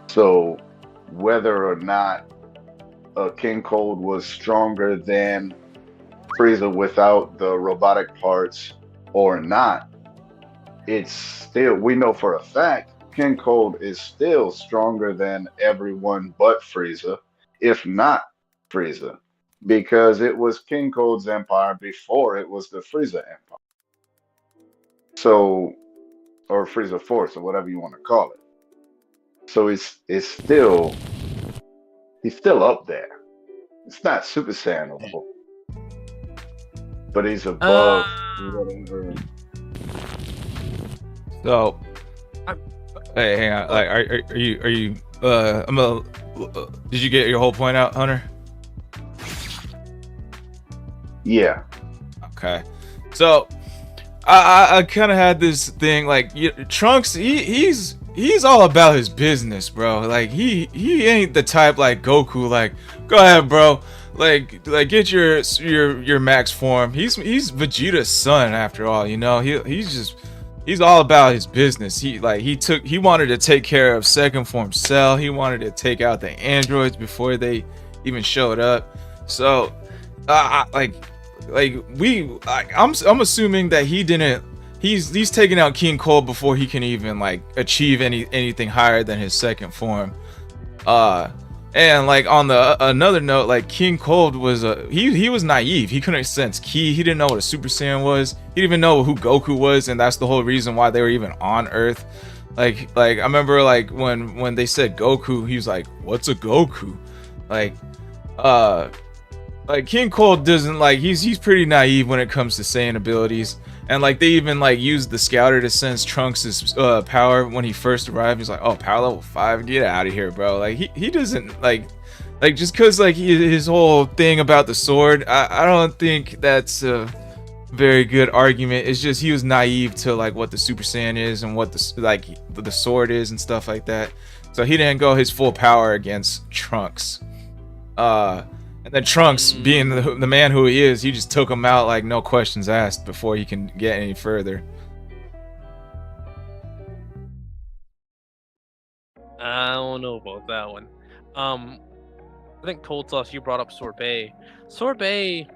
So whether or not King Cold was stronger than Frieza without the robotic parts or not, it's still, we know for a fact King Cold is still stronger than everyone but Frieza, if not Frieza, because it was King Cold's empire before it was the Frieza empire. So, or Frieza Force, or whatever you want to call it. So he's still up there. It's not Super Saiyan level, but he's above whatever. So, hey, hang on. Like, are you? Did you get your whole point out, Hunter? Yeah. Okay. So, I kind of had this thing like Trunks. He's all about his business, bro. Like he ain't the type like Goku. Like, go ahead, bro. Like get your max form. He's Vegeta's son after all. You know, he's all about his business. He wanted to take care of second form Cell. He wanted to take out the androids before they even showed up. So, I'm assuming that he didn't. He's taking out King Cold before he can even like achieve anything higher than his second form. And like on the another note, like King Cold was he was naive. He couldn't sense ki. He didn't know what a Super Saiyan was. He didn't even know who Goku was, and that's the whole reason why they were even on Earth. Like I remember like when they said Goku, he was like, "What's a Goku?" Like King Cold doesn't like he's pretty naive when it comes to Saiyan abilities. And like they even like used the scouter to sense Trunks' power when he first arrived. He's like, "Oh, power level 5, get out of here, bro." Like he doesn't like just cause like his whole thing about the sword. I don't think that's a very good argument. It's just he was naive to like what the Super Saiyan is and what the sword is and stuff like that. So he didn't go his full power against Trunks. And then Trunks, being the man who he is, he just took him out like no questions asked before he can get any further. I don't know about that one. I think Cold Sauce, you brought up Sorbet. Sorbet,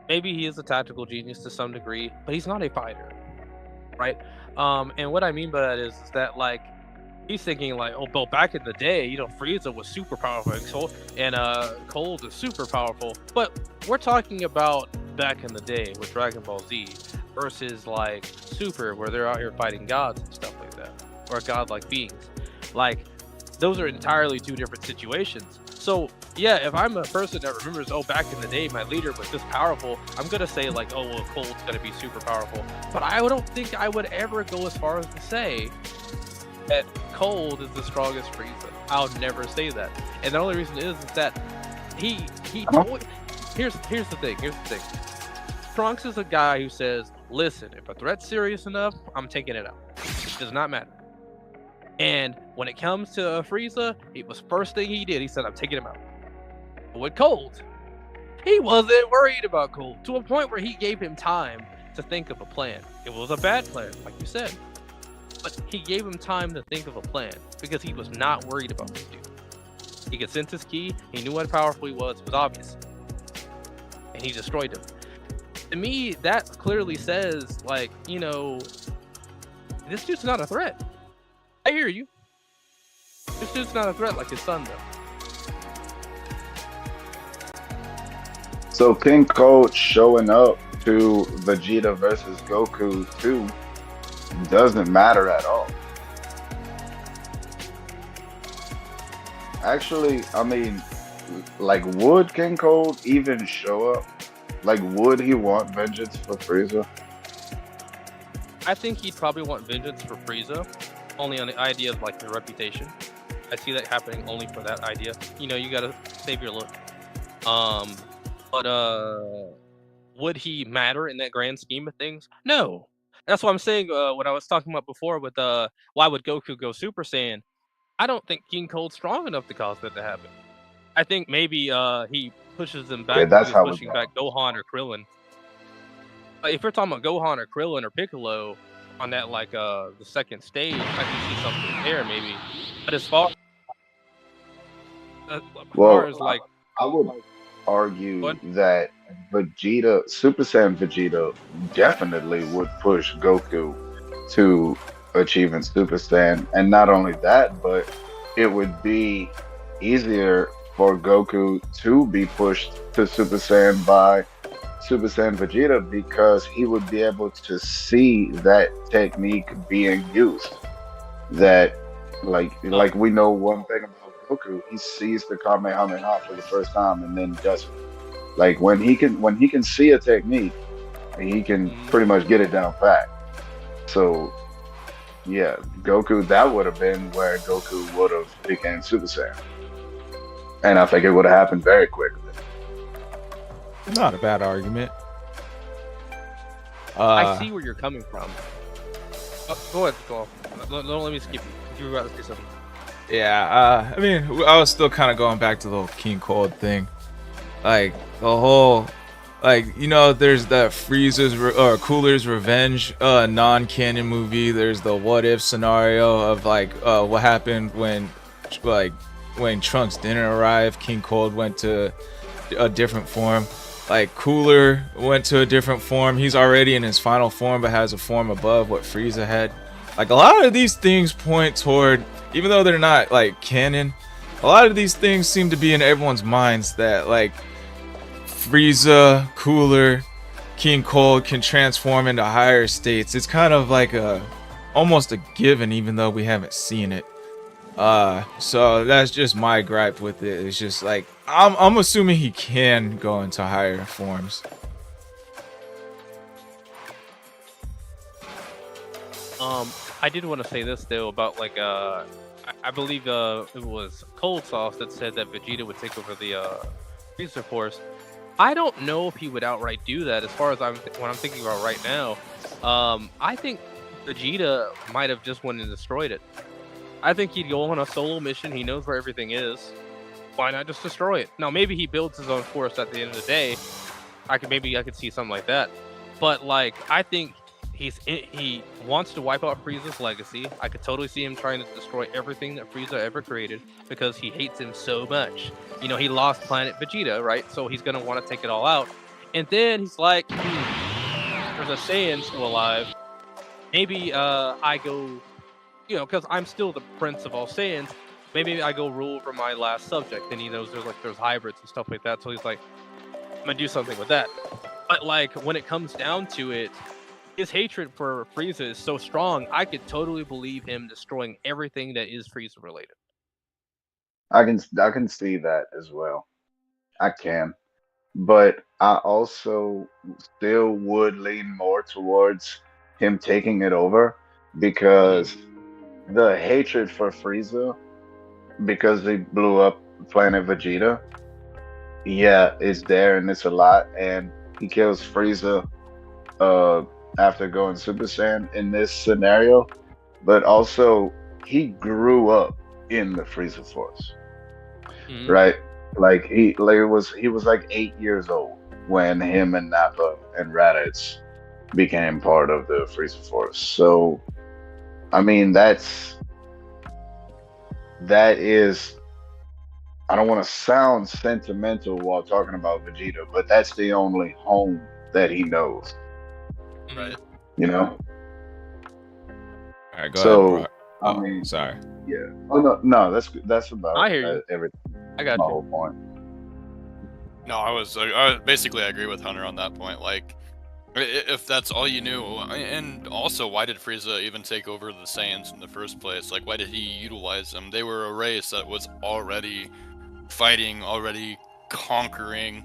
maybe he is a tactical genius to some degree, but he's not a fighter, right? And what I mean by that is that like he's thinking like, oh, but back in the day, Frieza was super powerful, and Cold is super powerful. But we're talking about back in the day with Dragon Ball Z versus like Super, where they're out here fighting gods and stuff like that, or godlike beings. Like those are entirely two different situations. So yeah, if I'm a person that remembers, oh, back in the day, my leader was this powerful, I'm gonna say like, oh, well, Cold's gonna be super powerful. But I don't think I would ever go as far as to say that Cold is the strongest Frieza. I'll never say that, and the only reason is that he here's the thing. Trunks is a guy who says, "Listen, if a threat's serious enough, I'm taking it out. It does not matter." And when it comes to Frieza, it was first thing he did. He said, "I'm taking him out." But with Cold, He wasn't worried about Goku to a point where he gave him time to think of a plan. It was a bad plan, like you said, but he gave him time to think of a plan because he was not worried about this dude. He could sense his ki. He knew what powerful he was. It was obvious, and he destroyed him. To me, that clearly says, like, you know, this dude's not a threat. I hear you. This dude's not a threat like his son, though. So King Cold showing up to Vegeta versus Goku 2 doesn't matter at all. Actually, I mean, like, would King Cold even show up? Like, would he want vengeance for Frieza? I think he'd probably want vengeance for Frieza, only on the idea of, like, the reputation. I see that happening only for that idea. You know, you gotta save your look. But would he matter in that grand scheme of things? No. That's what I'm saying. What I was talking about before with why would Goku go Super Saiyan? I don't think King Cold's strong enough to cause that to happen. I think maybe he pushes them back. Okay, that's he's how we pushing go. back Gohan or Krillin. If you're talking about Gohan or Krillin or Piccolo on that, like, the second stage, I can see something there maybe. But as far as like, I would argue What? that Vegeta, Super Saiyan Vegeta, definitely would push Goku to achieving Super Saiyan, and not only that, but it would be easier for Goku to be pushed to Super Saiyan by Super Saiyan Vegeta because he would be able to see that technique being used. That, like we know one thing about Goku, he sees the Kamehameha for the first time and then does it. Like when he can see a technique, he can pretty much get it down pat. So yeah, Goku, that would have been where Goku would have became Super Saiyan. And I think it would have happened very quickly. Not a bad argument. I see where you're coming from. Go ahead, go. Don't let me skip you. You were about to say something. Yeah, I mean, I was still kind of going back to the whole King Cold thing. Like, the whole, like, you know, there's that Cooler's Revenge non-canon movie. There's the what if scenario of, like, what happened when Trunks didn't arrive. King Cold went to a different form. Like, Cooler went to a different form. He's already in his final form, but has a form above what Frieza had. Like, a lot of these things point toward, even though they're not, like, canon, a lot of these things seem to be in everyone's minds that, like, Frieza, Cooler, King Cold can transform into higher states. It's kind of like almost a given, even though we haven't seen it. So that's just my gripe with it. It's just like, I'm assuming he can go into higher forms. I did want to say this though about, like, I believe it was Cold Sauce that said that Vegeta would take over the Frieza Force. I don't know if he would outright do that. As far as what I'm thinking about right now, I think Vegeta might have just went and destroyed it. I think he'd go on a solo mission. He knows where everything is. Why not just destroy it? Now maybe he builds his own force at the end of the day. I could see something like that. But, like, I think he wants to wipe out Frieza's legacy. I could totally see him trying to destroy everything that Frieza ever created because he hates him so much. You know, he lost planet Vegeta, right? So he's gonna want to take it all out. And then he's like, there's a Saiyan still alive. Maybe I go, you know, because I'm still the prince of all Saiyans. Maybe I go rule over my last subject. And he knows there's hybrids and stuff like that. So he's like, I'm gonna do something with that. But, like, when it comes down to it, his hatred for Frieza is so strong, I could totally believe him destroying everything that is Frieza related. I can see that as well. I can. But I also still would lean more towards him taking it over because the hatred for Frieza, because he blew up planet Vegeta, yeah, it's there and it's a lot. And he kills Frieza after going Super Saiyan in this scenario. But also, he grew up in the Frieza Force. Right? Like he was like 8 years old when him and Nappa and Raditz became part of the Freezer Force. So I mean that is, I don't want to sound sentimental while talking about Vegeta, but that's the only home that he knows. Right. You know? All right, go So, ahead, bro. I Oh, mean, sorry. yeah. Oh no, that's about I hear you. everything. I got My you. whole point. No, basically I agree with Hunter on that point. Like, if that's all you knew, and also, why did Frieza even take over the Saiyans in the first place? Like, why did he utilize them? They were a race that was already fighting, already conquering,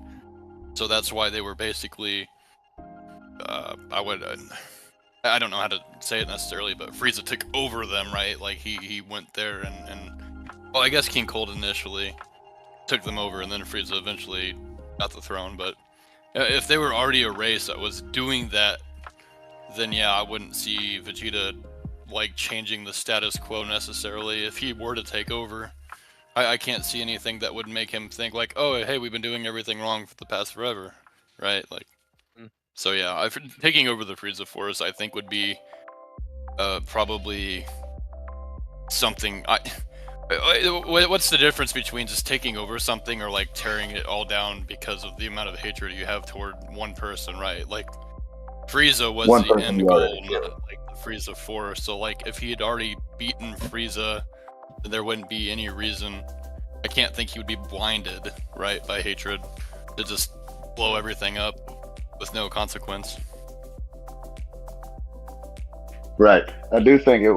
so that's why they were basically. I don't know how to say it necessarily, but Frieza took over them, right? Like he went there and well, I guess King Cold initially took them over, and then Frieza eventually got the throne. But if they were already a race that was doing that, then yeah, I wouldn't see Vegeta like changing the status quo necessarily. If he were to take over, I can't see anything that would make him think like, oh, hey, we've been doing everything wrong for the past forever, right? Like, so yeah, taking over the Frieza Force, I think would be probably something. What's the difference between just taking over something or like tearing it all down because of the amount of hatred you have toward one person, right? Like Frieza was One the person end you goal, already killed. not like the Frieza Force. So like if he had already beaten Frieza, then there wouldn't be any reason. I can't think he would be blinded, right, by hatred to just blow everything up with no consequence. Right. I do think it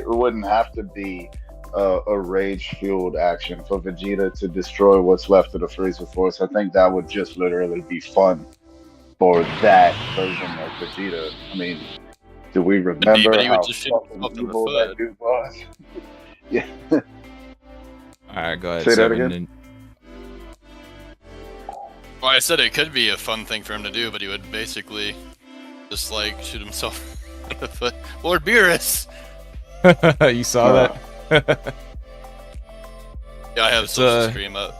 wouldn't have to be a rage-fueled action for Vegeta to destroy what's left of the Freezer Force. I think that would just literally be fun for that version of Vegeta. I mean, do we remember But he would how just shoot fucking himself in the evil that foot. dude was? Yeah. All right, go ahead. Say that Seven. again? Well, I said it could be a fun thing for him to do, but he would basically just like shoot himself in the foot. Lord Beerus! You saw that? Yeah, I have It's, social stream up.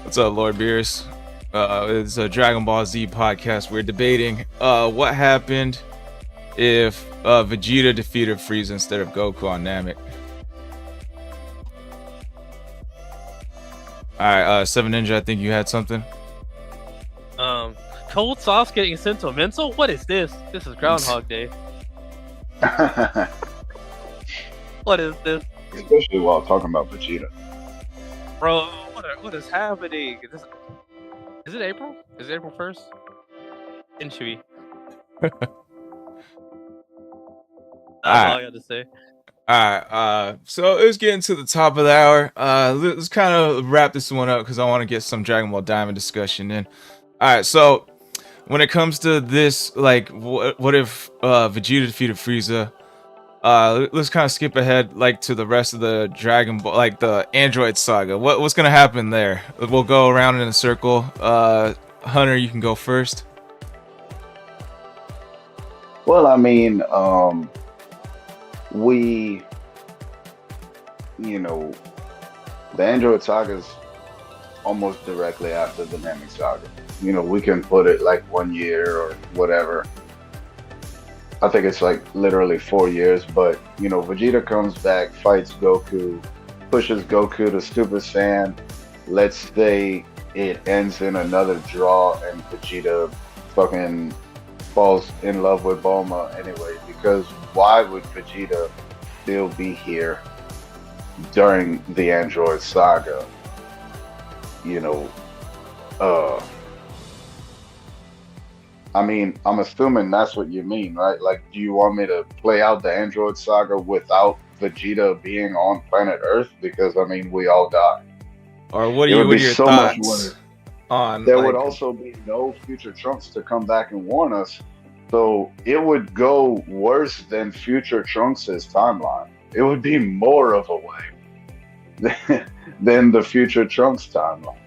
What's up, Lord Beerus? It's a Dragon Ball Z podcast. We're debating what happened if Vegeta defeated Frieza instead of Goku on Namek. Alright, Seven Ninja, I think you had something. Cold sauce getting sentimental? What is this? This is Groundhog Day. What is this? Especially while talking about Vegeta. Bro, what is happening? Is it April? Is it April 1st? Inshui. That's all I got to say. Alright, so let's get into the top of the hour. Let's kind of wrap this one up because I want to get some Dragon Ball Diamond discussion in. Alright, so when it comes to this, like, what if Vegeta defeated Frieza? Let's kind of skip ahead, like, to the rest of the Dragon Ball, like the Android saga. What's gonna happen there? We'll go around in a circle. Hunter, you can go first. Well, I mean, the Android saga is almost directly after the Namek saga. We can put it like 1 year or whatever. I think it's like literally 4 years, but Vegeta comes back, fights Goku, pushes Goku to Super Saiyan. Let's say it ends in another draw and Vegeta fucking falls in love with Bulma anyway, because why would Vegeta still be here during the Android saga? I mean, I'm assuming that's what you mean, right? Like, do you want me to play out the Android saga without Vegeta being on planet Earth? Because, I mean, we all die. Or what It are would be your so much thoughts worse. on? There like, would also be no future Trunks to come back and warn us. So it would go worse than future Trunks' timeline. It would be more of a way than the future Trunks timeline.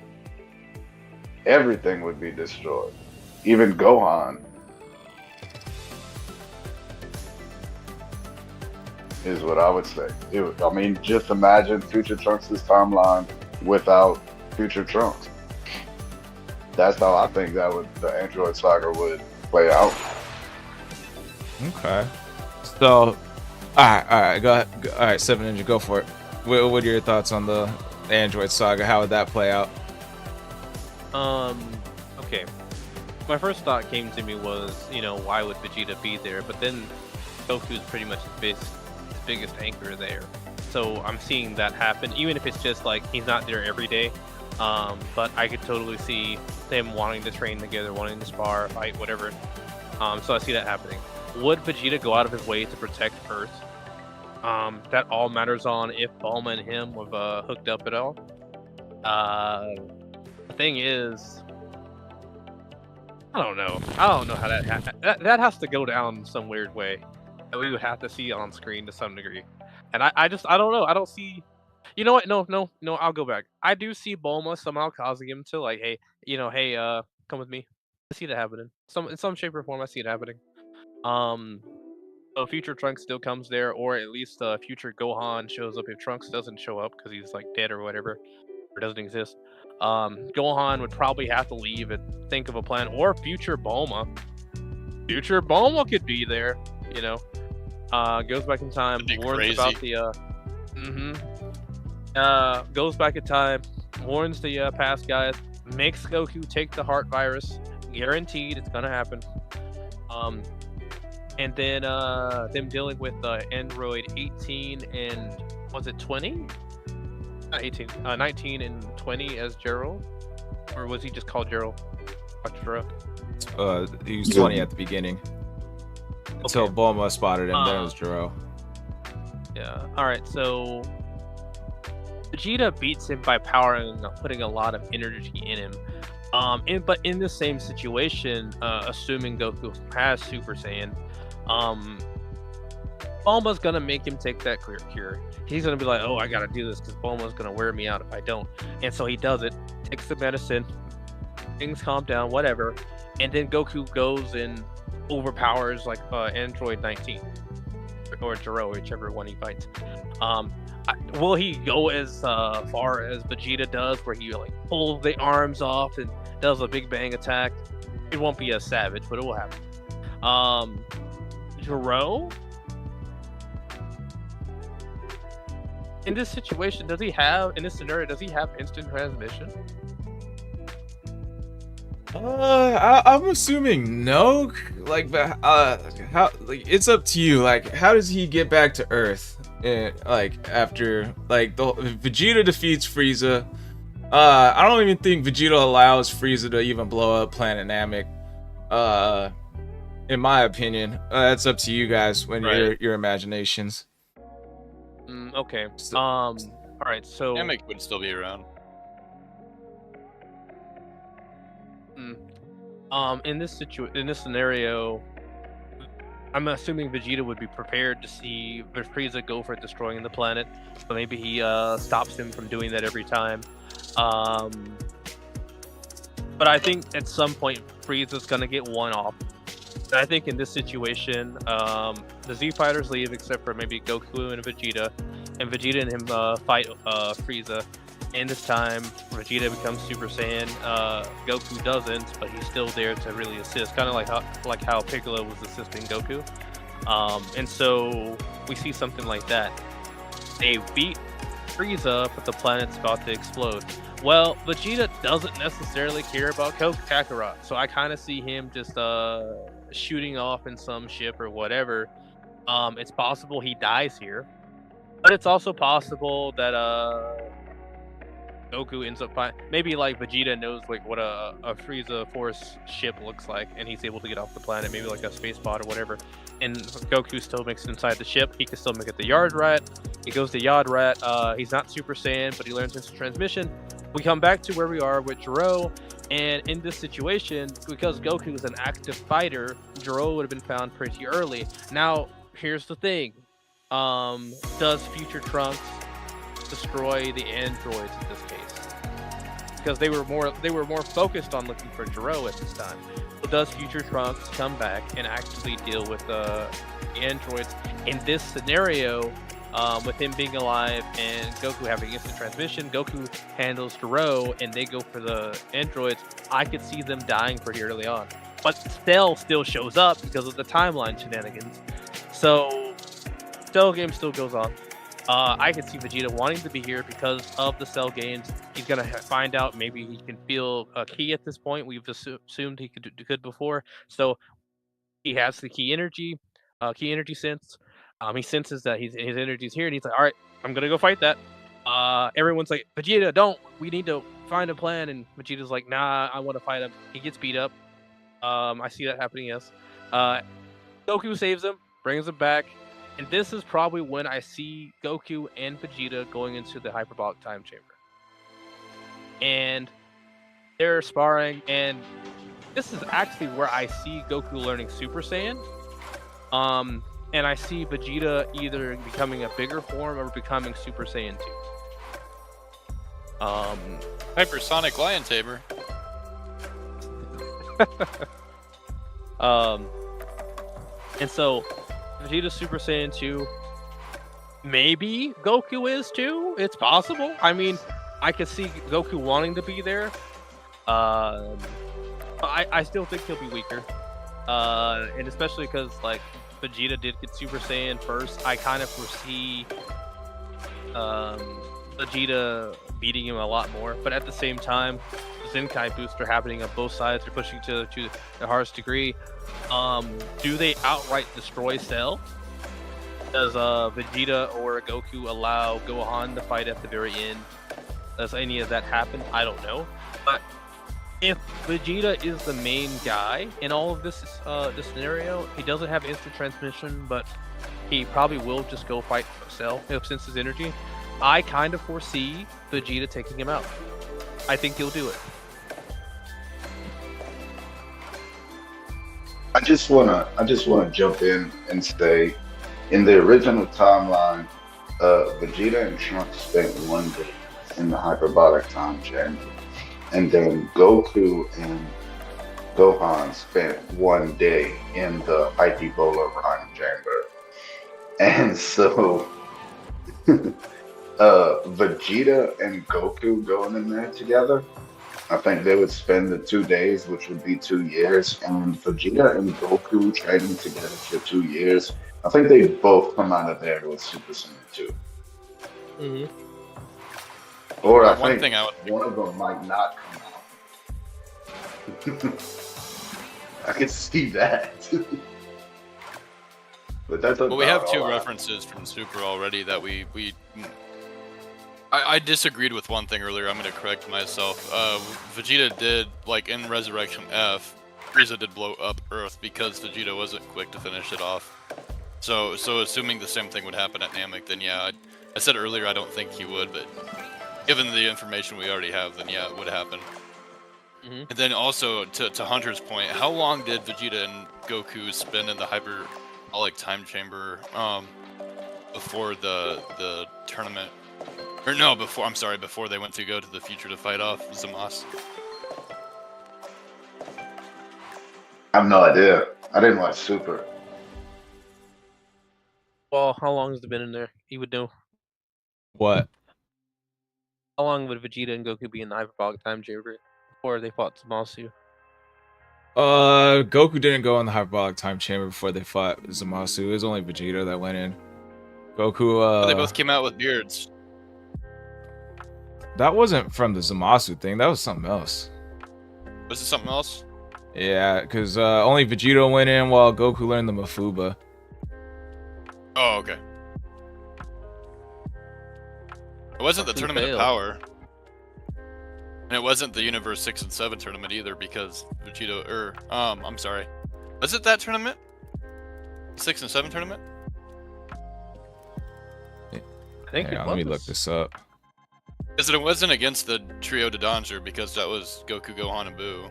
Everything would be destroyed. Even Gohan is what I would say. I mean, just imagine future Trunks' timeline without Future Trunks. That's how I think that the Android saga would play out. Okay. So, all right, go ahead. All right, Seven Ninja, go for it. What are your thoughts on the Android saga? How would that play out? Okay. My first thought came to me was, why would Vegeta be there? But then Goku's pretty much his biggest anchor there. So I'm seeing that happen, even if it's just like he's not there every day. But I could totally see them wanting to train together, wanting to spar, fight, whatever. So I see that happening. Would Vegeta go out of his way to protect Earth? That all matters on if Bulma and him have hooked up at all. The thing is, I don't know how that happens. That has to go down some weird way that we would have to see on screen to some degree. And I don't know. I don't see. You know what? No. I'll go back. I do see Bulma somehow causing him to like, hey, come with me. I see that happening. In some shape or form, I see it happening. So future Trunks still comes there, or at least future Gohan shows up if Trunks doesn't show up because he's like dead or whatever, or doesn't exist. Gohan would probably have to leave and think of a plan, or future Bulma. Future Bulma could be there, goes back in time, warns about the goes back in time, warns the past guys, makes Goku take the heart virus, guaranteed it's gonna happen. And then them dealing with Android 18 and was it 20? Not 18, 19 and 20 as Gerald, or was he just called Gerald? He was 20 at the beginning until Bulma spotted him. Then it was Jiro. Yeah. All right. So Vegeta beats him by putting a lot of energy in him. But in the same situation, assuming Goku has Super Saiyan, Bulma's gonna make him take that cure. He's gonna be like, oh, I gotta do this because Bulma's gonna wear me out if I don't. And so he does it, takes the medicine, things calm down, whatever. And then Goku goes and overpowers like Android 19 or Jiro, whichever one he fights. Will he go as far as Vegeta does, where he like pulls the arms off and does a Big Bang attack? It won't be as savage, but it will happen. Jiro, in this situation, does he have instant transmission? I'm assuming no. Like, how? Like, it's up to you. Like, how does he get back to Earth? And like after Vegeta defeats Frieza. I don't even think Vegeta allows Frieza to even blow up Planet Namek. In my opinion, that's up to you guys when your imaginations. Okay. All right. So Namek would still be around. In this scenario, I'm assuming Vegeta would be prepared to see Frieza go for destroying the planet, so maybe he stops him from doing that every time. But I think at some point Frieza's gonna get one off. And I think in this situation, the Z Fighters leave except for maybe Goku and Vegeta and him fight Frieza. And this time, Vegeta becomes Super Saiyan. Goku doesn't, but he's still there to really assist, kind of like how Piccolo was assisting Goku. And so we see something like that. They beat Frieza, but the planet's about to explode. Well, Vegeta doesn't necessarily care about Kakarot, so I kind of see him just shooting off in some ship or whatever. It's possible he dies here, but it's also possible that Goku ends up maybe like Vegeta knows like what a Frieza Force ship looks like, and he's able to get off the planet, maybe like a space pod or whatever. And Goku still makes it inside the ship. He can still make it the Yard Rat. He goes to Yard Rat. He's not Super Saiyan, but he learns instant transmission. We come back to where we are with Jiro, and in this situation, because Goku is an active fighter, Jiro would have been found pretty early. Now, here's the thing: does Future Trunks destroy the androids in this case? Because they were more focused on looking for Jiro at this time. So does Future Trunks come back and actually deal with the androids? In this scenario, with him being alive and Goku having instant transmission, Goku handles Garo and they go for the androids, I could see them dying pretty early on. But Cell still shows up because of the timeline shenanigans. So, Cell game still goes on. I could see Vegeta wanting to be here because of the Cell games. He's gonna find out maybe he can feel a ki at this point. We've assumed he could before. So he has the key energy sense. He senses that his energy's here, and he's like, "All right, I'm gonna go fight that." Everyone's like, "Vegeta, don't! We need to find a plan." And Vegeta's like, "Nah, I want to fight him." He gets beat up. I see that happening. Yes. Goku saves him, brings him back, and this is probably when I see Goku and Vegeta going into the hyperbolic time chamber, and they're sparring. And this is actually where I see Goku learning Super Saiyan. And I see Vegeta either becoming a bigger form or becoming Super Saiyan 2. Hypersonic Lion Tamer. And so Vegeta Super Saiyan 2. Maybe Goku is too. It's possible. I mean, I could see Goku wanting to be there. I still think he'll be weaker. And especially because like Vegeta did get Super Saiyan first, I kind of foresee Vegeta beating him a lot more. But at the same time, Zenkai booster happening on both sides. They're pushing to the hardest degree. Do they outright destroy Cell? Does Vegeta or Goku allow Gohan to fight at the very end? Does any of that happen? I don't know. But if Vegeta is the main guy in all of this scenario, he doesn't have instant transmission, but he probably will just go fight Cell since his energy. I kind of foresee Vegeta taking him out. I think he'll do it. I just wanna jump in and say, in the original timeline, Vegeta and Trunks spent one day in the hyperbolic time chamber. And then Goku and Gohan spent one day in the hyperbola rhyme chamber. And so Vegeta and Goku going in there together, I think they would spend the 2 days, which would be 2 years. And Vegeta and Goku training together for 2 years, I think they both come out of there with Super Saiyan 2. Mm-hmm. Or I One think thing I would one of them might not come out. I can see that. But that's well, we have two all I- references from Super already that I disagreed with one thing earlier. I'm going to correct myself. Vegeta did, like in Resurrection F, Frieza did blow up Earth because Vegeta wasn't quick to finish it off. So assuming the same thing would happen at Namek, then yeah, I said earlier I don't think he would, but given the information we already have, then yeah, it would happen. Mm-hmm. And then also, to Hunter's point, how long did Vegeta and Goku spend in the hyperbolic time chamber before the tournament? Or no, before they went to go to the future to fight off Zamasu? I have no idea. I didn't watch Super. Well, how long has it been in there? He would know. What? How long would Vegeta and Goku be in the hyperbolic time chamber before they fought Zamasu? Goku didn't go in the hyperbolic time chamber before they fought Zamasu. It was only Vegeta that went in. Goku, They both came out with beards. that wasn't from the Zamasu thing. That was something else. Was it something else? Yeah, because only Vegeta went in while Goku learned the Mafuba. Oh, okay. It wasn't the Goku Tournament failed. of Power. And it wasn't the Universe 6 and 7 tournament either because Vegeta, I'm sorry. Was it that tournament? 6 and 7 tournament? I think Hang it on, was. let me look this up. Because it wasn't against the Trio de Danger because that was Goku, Gohan, and Boo.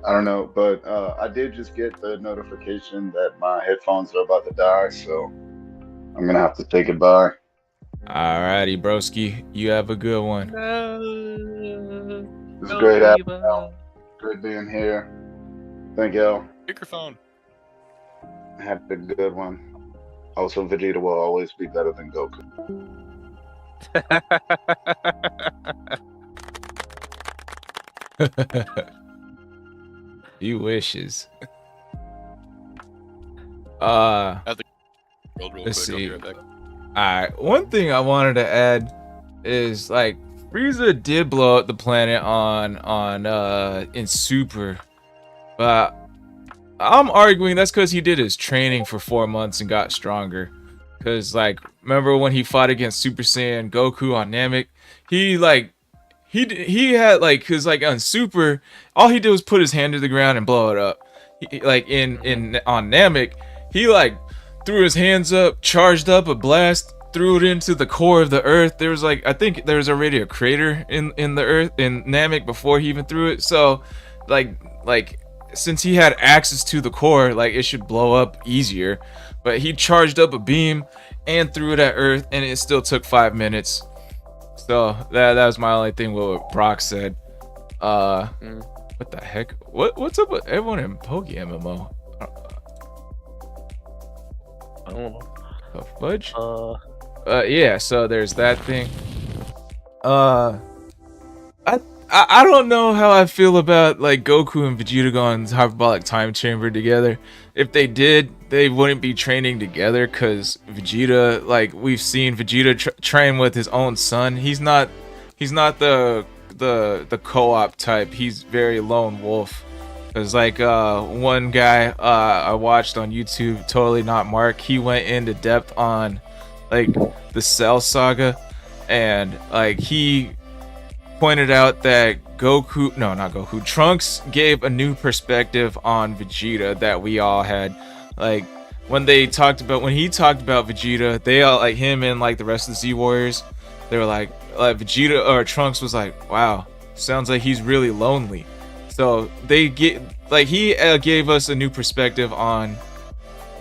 I don't know, but I did just get the notification that my headphones are about to die, so I'm gonna have to say goodbye. Alrighty, broski. You have a good one. No, It's great having Diva. y'all. Great being here. Thank y'all. Microphone. Had a good one. Also, Vegeta will always be better than Goku. He wishes. Real Let's quick, see. I'll be right back. Alright, one thing I wanted to add is like Frieza did blow up the planet on in Super, but I'm arguing that's because he did his training for 4 months and got stronger. Cause like remember when he fought against Super Saiyan Goku on Namek, he had like cause like on Super, all he did was put his hand to the ground and blow it up. Like in on Namek, he like threw his hands up, charged up a blast, threw it into the core of the earth. There was like I think there was already a crater in the earth in Namek before he even threw it. So like since he had access to the core, like it should blow up easier. But he charged up a beam and threw it at Earth, and it still took 5 minutes. So that was my only thing with what Brock said. What the heck? What's up with everyone in Poke MMO? I don't know. The fudge? Yeah. So there's that thing. I don't know how I feel about like Goku and Vegeta going hyperbolic time chamber together. If they did, they wouldn't be training together because Vegeta, like we've seen Vegeta train with his own son. He's not the co-op type. He's very lone wolf. Cause like one guy I watched on YouTube, totally not Mark. He went into depth on like the Cell saga, and like he pointed out that Trunks gave a new perspective on Vegeta that we all had. Like when he talked about Vegeta, they all like him and like the rest of the Z Warriors, they were like Vegeta or Trunks was like, wow, sounds like he's really lonely. So they get like he gave us a new perspective on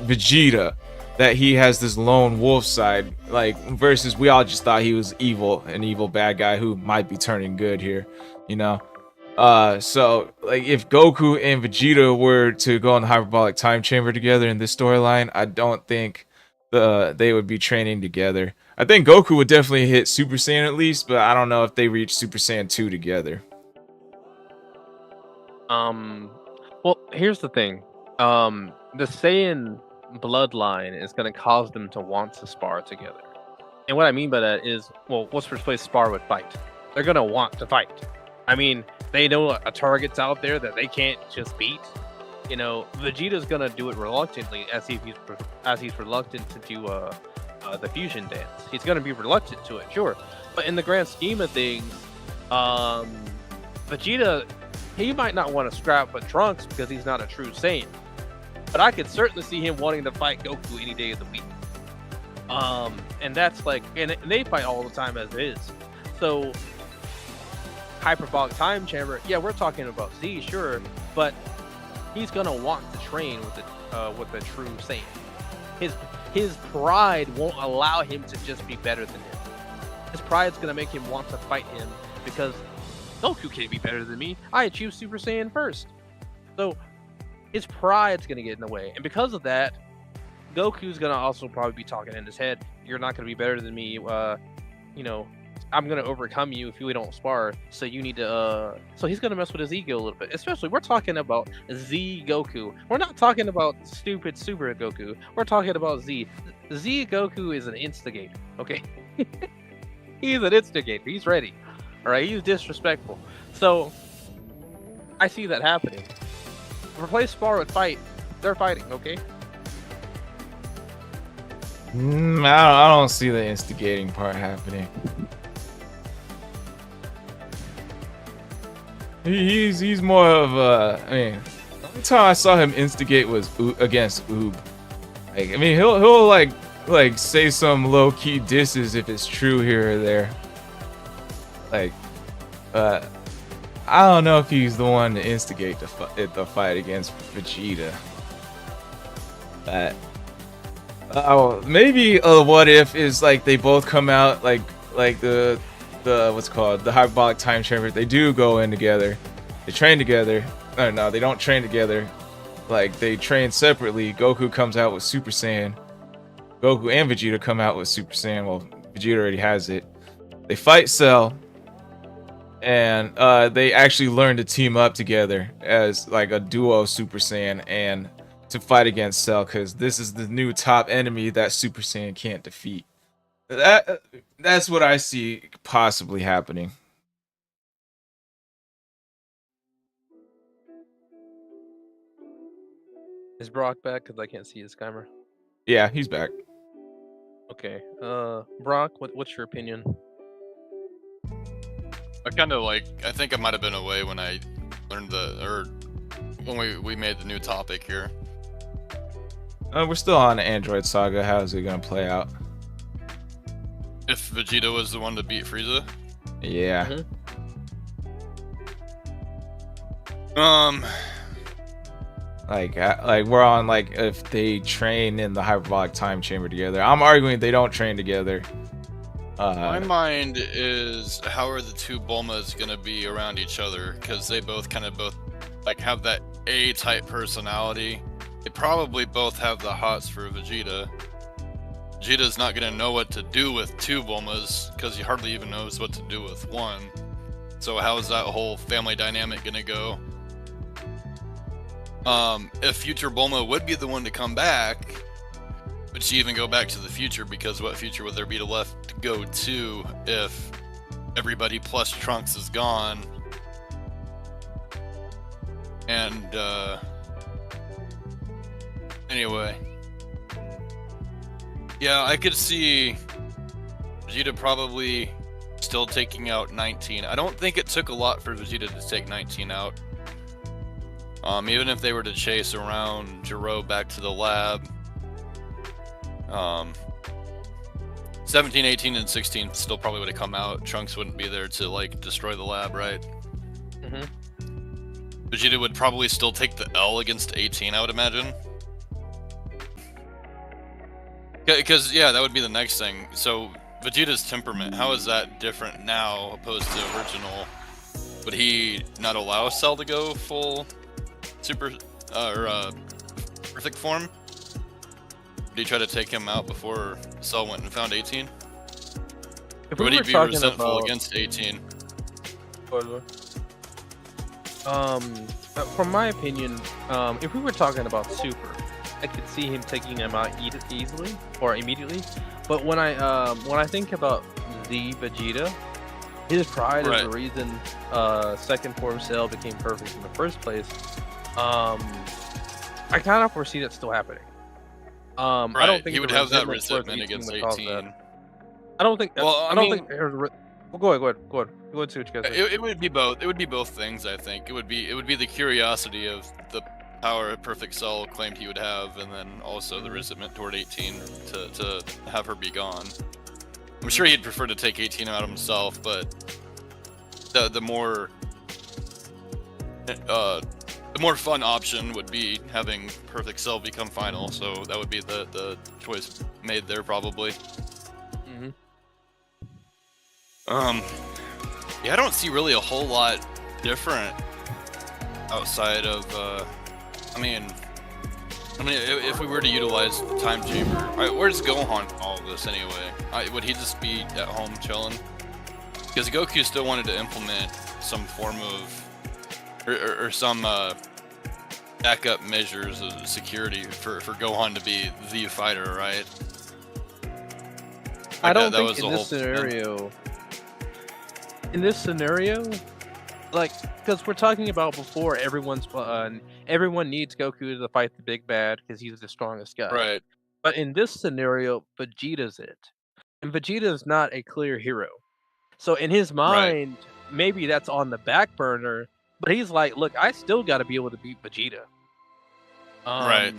Vegeta, that he has this lone wolf side, like versus we all just thought he was evil, an evil bad guy who might be turning good here, you know. So like if Goku and Vegeta were to go in the hyperbolic time chamber together in this storyline, I don't think they would be training together. I think Goku would definitely hit Super Saiyan at least, but I don't know if they reach Super Saiyan 2 together. Well, here's the thing. The Saiyan bloodline is going to cause them to want to spar together. And what I mean by that is, well, what's first place spar with fight? They're going to want to fight. I mean, they know a target's out there that they can't just beat. You know, Vegeta's going to do it reluctantly as he's reluctant to do the fusion dance. He's going to be reluctant to it, sure. But in the grand scheme of things, Vegeta, he might not want to scrap with Trunks because he's not a true Saiyan. But I could certainly see him wanting to fight Goku any day of the week. And that's like, and they fight all the time as it is. So, hyperbolic time chamber, yeah, we're talking about Z, sure, but he's gonna want to train with the true Saiyan. His pride won't allow him to just be better than him. His pride's gonna make him want to fight him because Goku can't be better than me. I achieved Super Saiyan first. So his pride's gonna get in the way, and because of that, Goku's gonna also probably be talking in his head, "You're not gonna be better than me. You know, I'm gonna overcome you if we don't spar. So you need to." So he's gonna mess with his ego a little bit. Especially, we're talking about Z Goku. We're not talking about stupid Super Goku. We're talking about Z. Z Goku is an instigator. Okay, he's an instigator. He's ready. All right, he's disrespectful. So I see that happening. Replace spar with fight. They're fighting, okay? I don't see the instigating part happening. He's more of a. I mean, the only time I saw him instigate was against Oob. Like, I mean, he'll like say some low key disses if it's true here or there. Like, I don't know if he's the one to instigate the fight against Vegeta. Maybe what if is like they both come out like the what's called the hyperbolic time chamber. They do go in together. They train together. No, they don't train together. Like they train separately. Goku comes out with Super Saiyan, Goku and Vegeta come out with Super Saiyan. Well, Vegeta already has it. They fight Cell, and they actually learn to team up together as like a duo Super Saiyan and to fight against Cell, because this is the new top enemy that Super Saiyan can't defeat. That's what I see possibly happening. Is Brock back? Because I can't see his camera. Yeah, he's back. Okay. Brock, what's your opinion? I kind of like. I think I might have been away when I learned when we made the new topic here. We're still on Android Saga. How's it gonna play out? If Vegeta was the one to beat Frieza. Yeah. Like we're on like if they train in the hyperbolic time chamber together. I'm arguing they don't train together. My mind is, how are the two Bulmas gonna be around each other? Because they both like have that A-type personality. They probably both have the hots for Vegeta. Vegeta's not gonna know what to do with two Bulmas because he hardly even knows what to do with one. So how is that whole family dynamic gonna go? If future Bulma would be the one to come back, would she even go back to the future? Because what future would there be left to go to if everybody plus Trunks is gone? And anyway, yeah, I could see Vegeta probably still taking out 19. I don't think it took a lot for Vegeta to take 19 out. Even if they were to chase around Gero back to the lab, 17, 18, and 16 still probably would have come out. Trunks wouldn't be there to like destroy the lab, right? Vegeta would probably still take the L against 18, I would imagine. Because yeah, that would be the next thing. So Vegeta's temperament, how is that different now opposed to original? Would he not allow Cell to go full super perfect form? Did he try to take him out before Cell went and found 18? If Or would we he were be talking resentful about, against 18? From my opinion, if we were talking about Super, I could see him taking him out easily or immediately. But when I think about the Vegeta, his pride is the reason second form Cell became perfect in the first place. I kind of foresee that still happening. I don't think he would have that resentment against 18. I don't think. Well, I don't think. Go ahead. Go ahead. See what you guys say. It would be both. It would be both things. I think it would be the curiosity of the power Perfect Cell claimed he would have, and then also the resentment toward 18 to have her be gone. I'm sure he'd prefer to take 18 out himself, but the more fun option would be having Perfect Cell become final. So that would be the choice made there probably. Yeah, I don't see really a whole lot different outside of, I mean, if we were to utilize Time Chamber, where's Gohan in all of this anyway? Would he just be at home chilling? Because Goku still wanted to implement some form of, or some backup measures of security for Gohan to be the fighter, right? Like I don't think in this scenario. In this scenario, like, because we're talking about before, everyone needs Goku to fight the big bad because he's the strongest guy. Right. But in this scenario, Vegeta's it, and Vegeta's not a clear hero. So in his mind, maybe that's on the back burner. But he's like, look, I still got to be able to beat Vegeta. Right.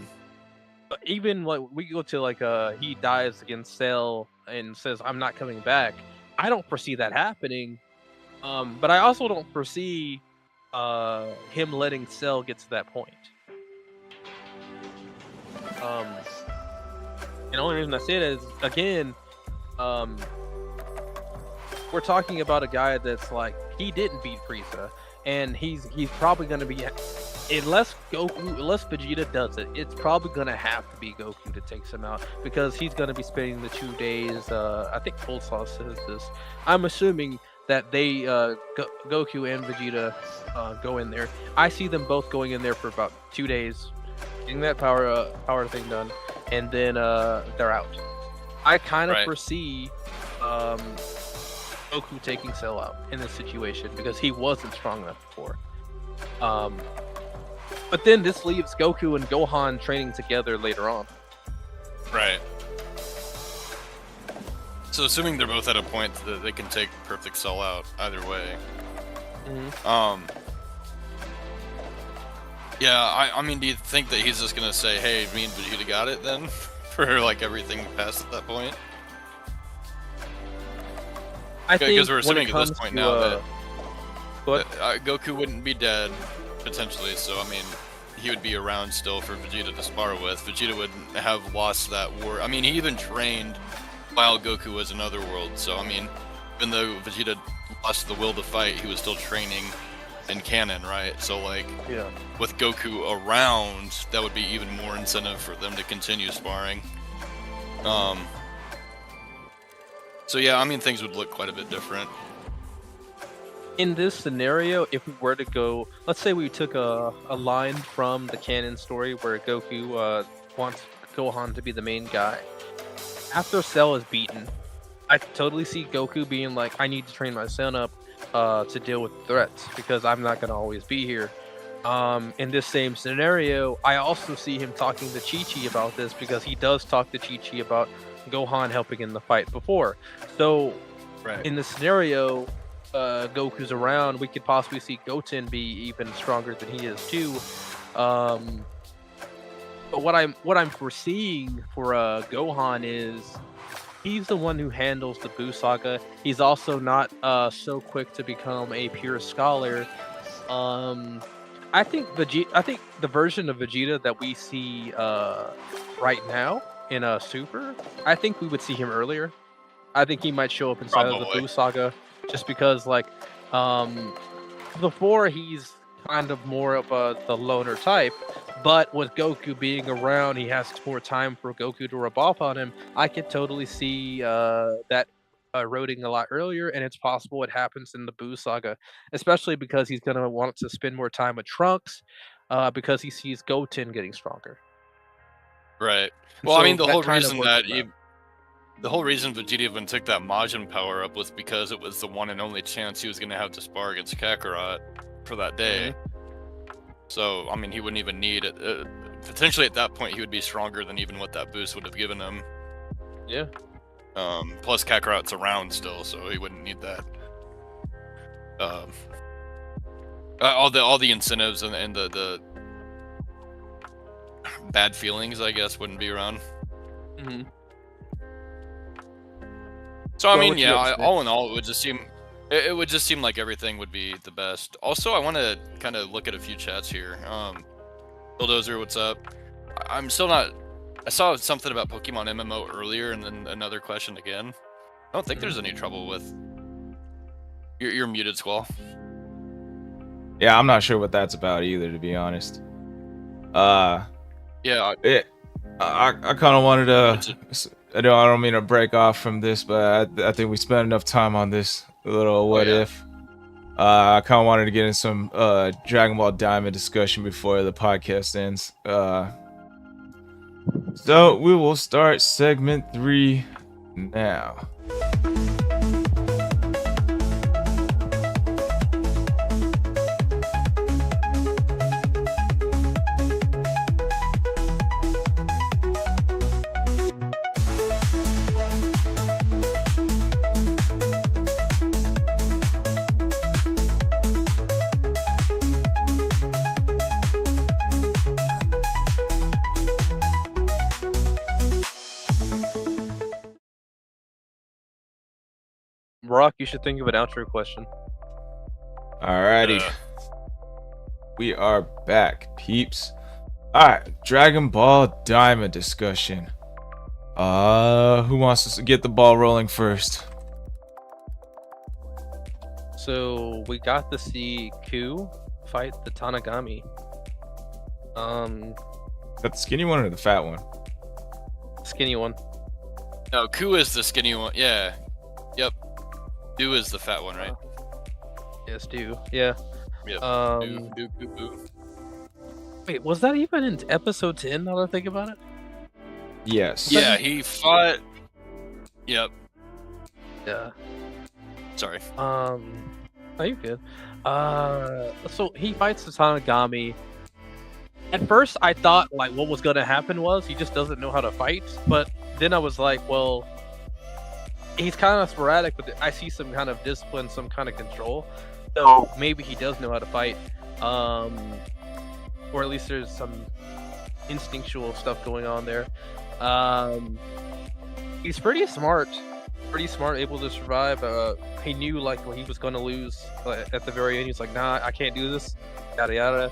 Even like we go to like he dies against Cell and says, "I'm not coming back." I don't foresee that happening. But I also don't foresee him letting Cell get to that point. And the only reason I say that is, again, we're talking about a guy that's like, he didn't beat Frieza, and he's probably going to be unless Vegeta does it, it's probably gonna have to be Goku that takes him out because he's gonna be spending the 2 days. I think Cold Sauce says this. I'm assuming that they Goku and Vegeta go in there. I see them both going in there for about 2 days, getting that power thing done, and then they're out. I kind of foresee Goku taking Cell out in this situation because he wasn't strong enough before. But then this leaves Goku and Gohan training together later on. Right. So assuming they're both at a point that they can take Perfect Cell out either way. Mm-hmm. Yeah, I mean, do you think that he's just gonna say, "Hey, me and Vegeta got it," then, for like everything past that point? I think because we're assuming at this point now that Goku wouldn't be dead potentially, so I mean, he would be around still for Vegeta to spar with. Vegeta wouldn't have lost that war. I mean, he even trained while Goku was in Otherworld, so I mean, even though Vegeta lost the will to fight, he was still training in canon, right? So like, yeah, with Goku around, that would be even more incentive for them to continue sparring. So yeah, I mean, things would look quite a bit different. In this scenario, if we were to go, let's say we took a line from the canon story where Goku wants Gohan to be the main guy. After Cell is beaten, I totally see Goku being like, I need to train my son up to deal with threats because I'm not going to always be here. In this same scenario, I also see him talking to Chi-Chi about this because he does talk to Chi-Chi about Gohan helping in the fight before. So in the scenario, Goku's around, we could possibly see Goten be even stronger than he is too. But what I'm foreseeing for Gohan is he's the one who handles the Buu saga. He's also not so quick to become a pure scholar. I think the version of Vegeta that we see right now in Super, I think we would see him earlier. I think he might show up inside of the Buu saga. Just because, like, before he's kind of more of the loner type, but with Goku being around, he has more time for Goku to rub off on him. I could totally see that eroding a lot earlier, and it's possible it happens in the Buu saga, especially because he's gonna want to spend more time with Trunks, because he sees Goten getting stronger. Right. Well, I mean, the whole reason Vegeta even took that Majin power up was because it was the one and only chance he was going to have to spar against Kakarot for that day. So, I mean, he wouldn't even need it. Potentially at that point, he would be stronger than even what that boost would have given him. Yeah. Plus, Kakarot's around still, so he wouldn't need that. All the incentives and the bad feelings, I guess, wouldn't be around. Mm-hmm. So I mean, yeah, all in all, it would just seem like everything would be the best. Also, I want to kind of look at a few chats here. Bulldozer, what's up? I'm still not. I saw something about Pokemon MMO earlier, and then another question again. I don't think there's any trouble with. You're muted, Squall. Yeah, I'm not sure what that's about either, to be honest. Yeah. I kind of wanted to. I don't mean to break off from this, but I think we spent enough time on this little what if. I kind of wanted to get in some Dragon Ball Diamond discussion before the podcast ends. So we will start segment 3 now. Rock, you should think of an outro question. Alrighty. We are back, peeps. Alright, Dragon Ball Diamond discussion. Who wants to get the ball rolling first? So we got to see Ku fight the Tanagami. Is that the skinny one or the fat one? Skinny one. No, Ku is the skinny one. Yeah. Yep. Du is the fat one, right? Yes, do. Yeah. Yep. Du. Wait, was that even in episode 10? Now that I think about it. Yes. Yeah, he fought. Yep. Yeah. Sorry. Oh, you're good. So he fights the Tanagami. At first, I thought like what was gonna happen was he just doesn't know how to fight. But then I was like, well, he's kind of sporadic, but I see some kind of discipline, some kind of control. So maybe he does know how to fight. Or at least there's some instinctual stuff going on there. He's pretty smart, able to survive. He knew like when he was going to lose at the very end. He's like, nah, I can't do this, yada yada.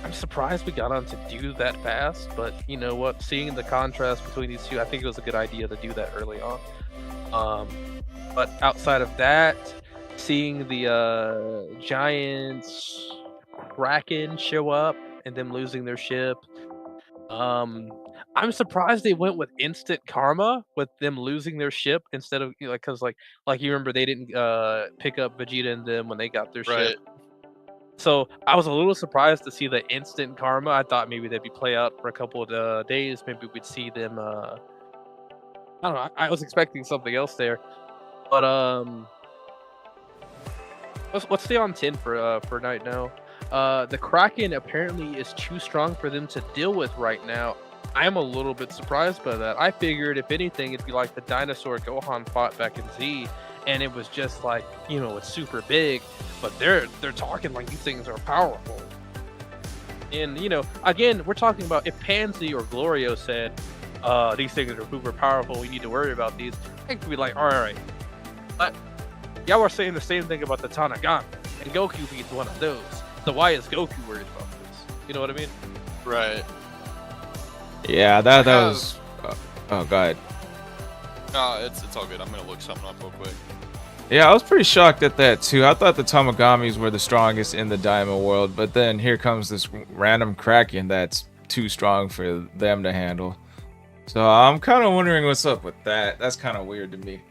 I'm surprised we got on to do that fast, but you know what, seeing the contrast between these two, I think it was a good idea to do that early on. But outside of that, seeing the giant Kraken show up and them losing their ship, I'm surprised they went with instant karma with them losing their ship instead of because like you remember they didn't pick up Vegeta and them when they got their ship. So I was a little surprised to see the instant karma. I thought maybe they'd be play out for a couple of days. Maybe we'd see them. I don't know. I was expecting something else there, but let's stay on 10 for night now. The Kraken apparently is too strong for them to deal with right now. I'm a little bit surprised by that. I figured if anything, it'd be like the dinosaur Gohan fought back in Z, and it was just like, you know, it's super big, but they're talking like these things are powerful. And you know, again, we're talking about if Pansy or Glorio said these things are super powerful, we need to worry about these, I could be like, all right. But y'all are saying the same thing about the Tanagami, and Goku beats one of those. So why is Goku worried about this? You know what I mean? Right. Yeah, that was. Oh, go ahead. No, it's all good. I'm gonna look something up real quick. Yeah, I was pretty shocked at that too. I thought the Tamagamis were the strongest in the Diamond world, but then here comes this random Kraken that's too strong for them to handle. So I'm kind of wondering what's up with that. That's kind of weird to me.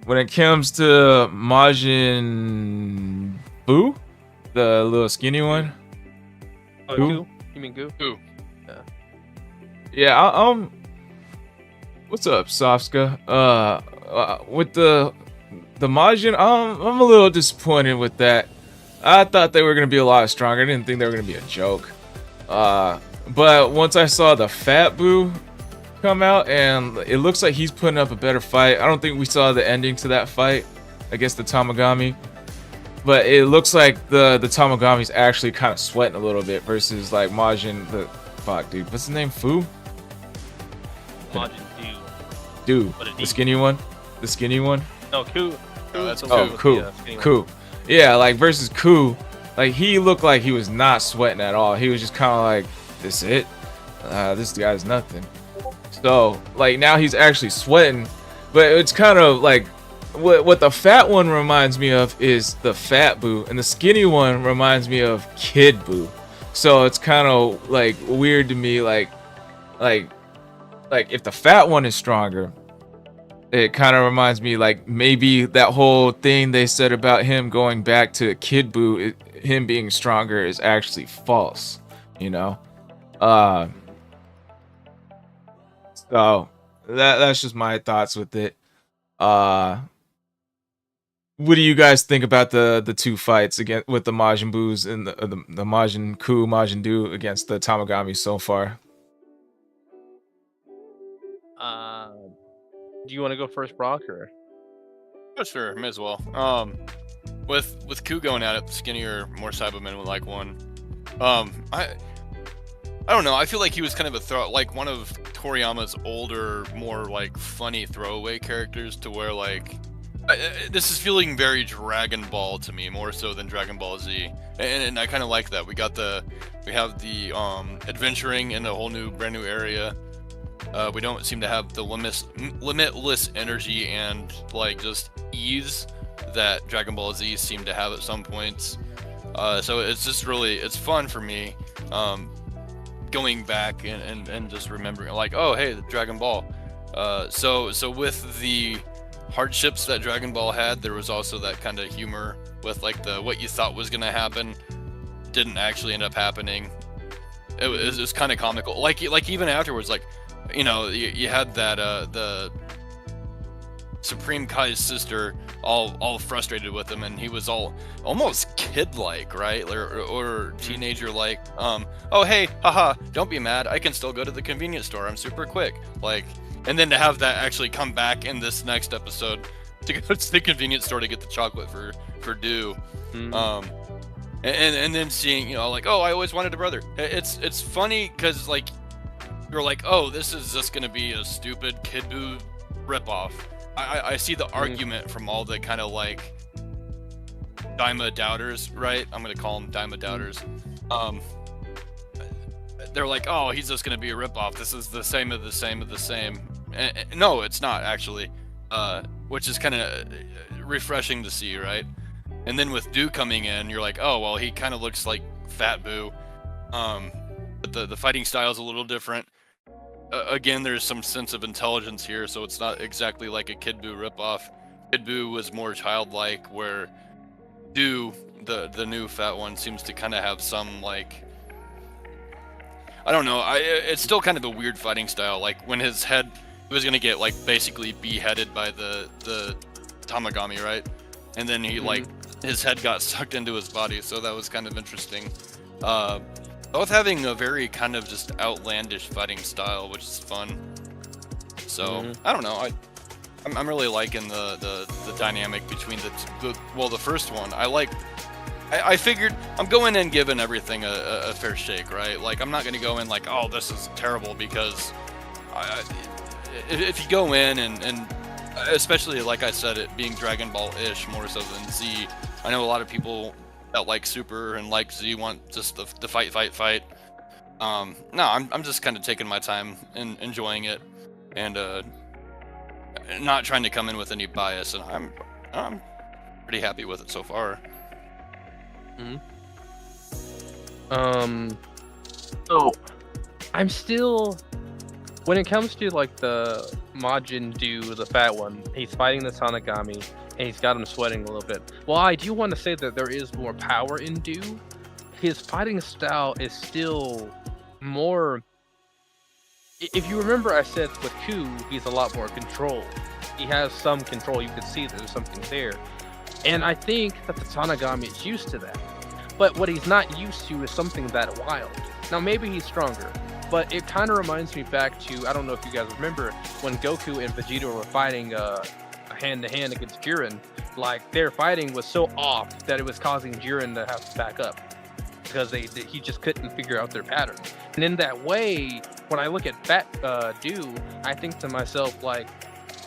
When it comes to Majin Buu, the little skinny one. Oh, Goo? You mean Goo? Goo. Yeah, what's up, Sofska? With the Majin, I'm a little disappointed with that. I thought they were gonna be a lot stronger. I didn't think they were gonna be a joke. But once I saw the Fat Buu come out, and it looks like he's putting up a better fight. I don't think we saw the ending to that fight against the Tamagami, but it looks like the Tamagami's actually kind of sweating a little bit versus like Majin. Fuck, dude, what's his name? Fu? Majin Dude, the skinny one. The skinny one. No, Ku. Oh, that's Ku. Ku. Yeah, like versus Ku, like he looked like he was not sweating at all. He was just kind of like, this it? This guy's nothing. So like now he's actually sweating, but it's kind of like what the fat one reminds me of is the Fat Buu, and the skinny one reminds me of Kid Buu. So it's kind of like weird to me, like if the fat one is stronger, it kind of reminds me like maybe that whole thing they said about him going back to Kid Buu, him being stronger, is actually false, you know. So that's just my thoughts with it. What do you guys think about the two fights again with the Majin Buus and the Majin Ku, Majin Du against the Tamagami so far? Do you want to go first, Brock, or? Oh, sure, may as well. With Ku going at it, the skinnier, more Cyberman would like one. I don't know. I feel like he was kind of like one of Toriyama's older, more like funny throwaway characters, to where like this is feeling very Dragon Ball to me, more so than Dragon Ball Z, and I kind of like that. We have the adventuring in a whole brand new area. We don't seem to have the limitless energy and like just ease that Dragon Ball Z seemed to have at some points. So it's just really, it's fun for me going back and just remembering, like, oh, hey, the Dragon Ball. So with the hardships that Dragon Ball had, there was also that kind of humor with like the what you thought was gonna happen didn't actually end up happening. It was kind of comical. Like even afterwards, like, you know, you had that the Supreme Kai's sister all frustrated with him, and he was almost kid-like, right, or teenager-like. Oh hey, haha, don't be mad, I can still go to the convenience store, I'm super quick, like. And then to have that actually come back in this next episode to go to the convenience store to get the chocolate for Do. And then seeing, you know, like, oh, I always wanted a brother. It's funny because, like, you're like, oh, this is just gonna be a stupid Kid Buu ripoff. I see the argument from all the kind of like Daima doubters, right? I'm gonna call them Daima doubters. They're like, oh, he's just gonna be a ripoff. This is the same of the same of the same. And no, it's not actually, which is kind of refreshing to see, right? And then with Do coming in, you're like, oh, well, he kind of looks like Fat Buu, but the fighting style is a little different. Again, there's some sense of intelligence here, so it's not exactly like a Kid Buu ripoff. Kid Buu was more childlike, where Do, the new fat one, seems to kind of have some, like, I don't know, it's still kind of a weird fighting style. Like when his head, he was gonna get like basically beheaded by the Tamagami, right? And then he like his head got sucked into his body, so that was kind of interesting. Both having a very kind of just outlandish fighting style, which is fun. So I don't know, I'm really liking the dynamic between the first one. I figured I'm going in giving everything a fair shake, right? Like, I'm not going to go in like, oh, this is terrible, because if you go in and especially, like I said, it being Dragon Ball-ish more so than Z, I know a lot of people that like Super and like Z want just the fight. No, I'm just kind of taking my time and enjoying it, and not trying to come in with any bias, and I'm pretty happy with it so far. So I'm still, when it comes to like the Majin Do, the fat one, he's fighting the Tanagami and he's got him sweating a little bit. Well, I do want to say that there is more power in Do. His fighting style is still more, if you remember, I said with Ku, he's a lot more controlled. He has some control, you can see that there's something there. And I think that the Tanagami is used to that. But what he's not used to is something that wild. Now, maybe he's stronger, but it kind of reminds me back to, I don't know if you guys remember, when Goku and Vegeta were fighting hand-to-hand against Jiren. Like, their fighting was so off that it was causing Jiren to have to back up, because he just couldn't figure out their pattern. And in that way, when I look at Fat Do, I think to myself, like,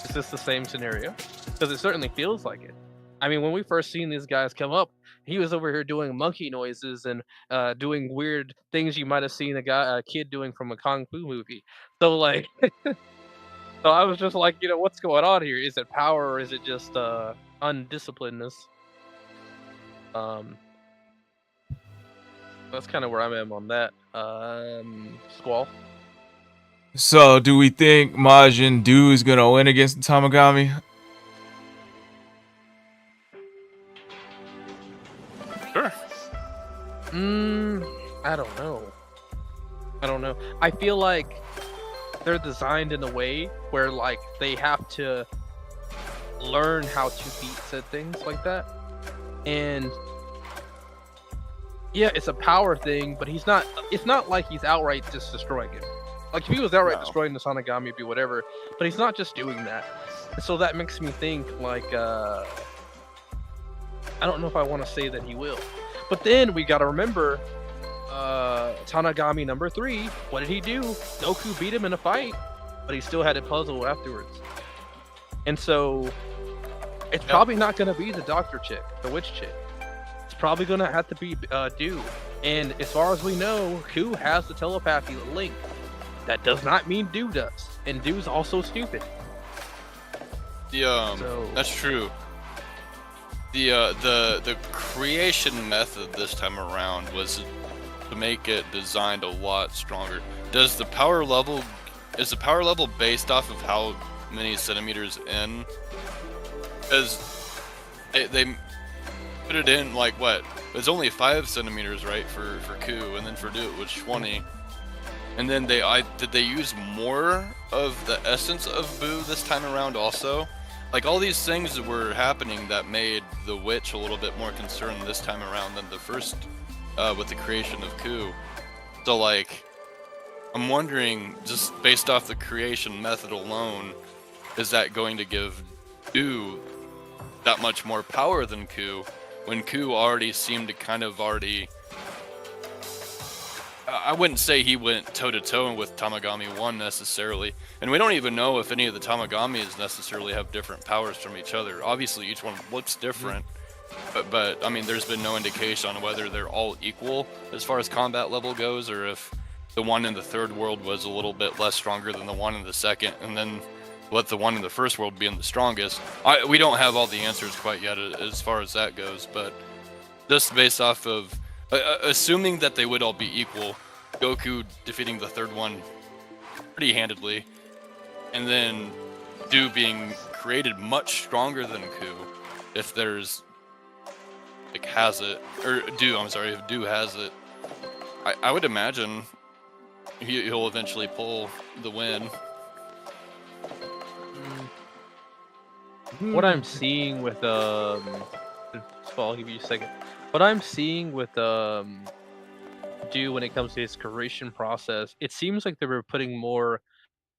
is this the same scenario? Because it certainly feels like it. I mean, when we first seen these guys come up, he was over here doing monkey noises and doing weird things you might have seen a kid doing from a Kung Fu movie. So, like, so I was just like, you know, what's going on here? Is it power, or is it just undisciplinedness? That's kind of where I am on that. Squall? So, do we think Majin Do is gonna win against the Tamagami? Sure. I don't know. I feel like they're designed in a way where, like, they have to learn how to beat said things like that. And yeah, it's a power thing, but it's not like he's outright just destroying him. Like, if he was outright destroying the Sanagami, it'd be whatever, but he's not just doing that. So that makes me think, like, I don't know if I want to say that he will. But then we gotta remember, Tanagami number 3, what did he do? Goku beat him in a fight, but he still had a puzzle afterwards. And so, it's probably not gonna be the doctor chick, the witch chick. It's probably gonna have to be Do. And as far as we know, Ku has the telepathy link. That does not mean Do does. And Do's also stupid. That's true. The creation method this time around was to make it designed a lot stronger. Is the power level based off of how many centimeters in? Because they put it in like what? It's only 5 centimeters, right, for Ku, and then for Du it was 20. And then did they use more of the essence of Boo this time around also? Like all these things that were happening that made the witch a little bit more concerned this time around than the first with the creation of Ku. So like, I'm wondering, just based off the creation method alone, is that going to give Du that much more power than Ku, when Ku already seemed to kind of already... I wouldn't say he went toe-to-toe with Tamagami 1 necessarily, and we don't even know if any of the Tamagamis necessarily have different powers from each other. Obviously each one looks different, but I mean there's been no indication on whether they're all equal as far as combat level goes, or if the one in the third world was a little bit less stronger than the one in the second, and then let the one in the first world being the strongest. We don't have all the answers quite yet as far as that goes, but just based off of assuming that they would all be equal, Goku defeating the third one pretty handedly, and then Du being created much stronger than Ku, if there's like has it, or Du, I'm sorry, if Du has it, I would imagine he'll eventually pull the win. What I'm seeing with I'll give you a second. What I'm seeing with Do when it comes to his creation process, it seems like they were putting more.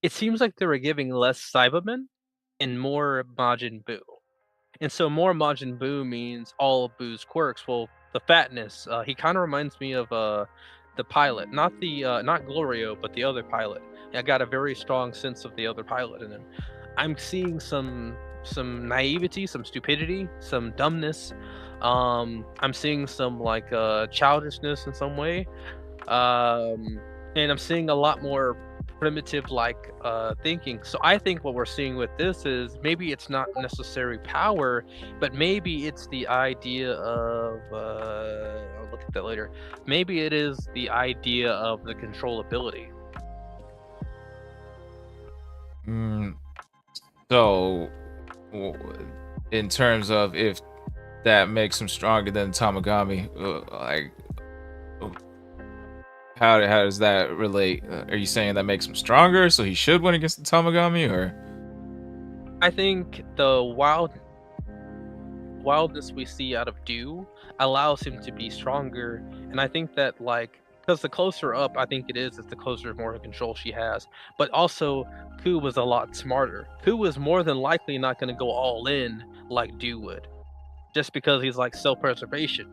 It seems like they were giving less Cybermen and more Majin Buu. And so more Majin Buu means all of Buu's quirks. Well, the fatness. He kind of reminds me of the pilot, not Glorio, but the other pilot. I got a very strong sense of the other pilot in him. I'm seeing some naivety, some stupidity, some dumbness. I'm seeing some like childishness in some way, and I'm seeing a lot more primitive like thinking. So I think what we're seeing with this is maybe it's not necessary power, but maybe it's the idea of I'll look at that later. Maybe it is the idea of the controllability. So, in terms of if that makes him stronger than Tamagami, like, how does that relate? Are you saying that makes him stronger, so he should win against the Tamagami, or? I think the wildness we see out of Du allows him to be stronger, and I think that like, because the closer up I think it is the closer more control she has. But also Ku was a lot smarter. Ku was more than likely not going to go all in like Du would, just because he's like self-preservation.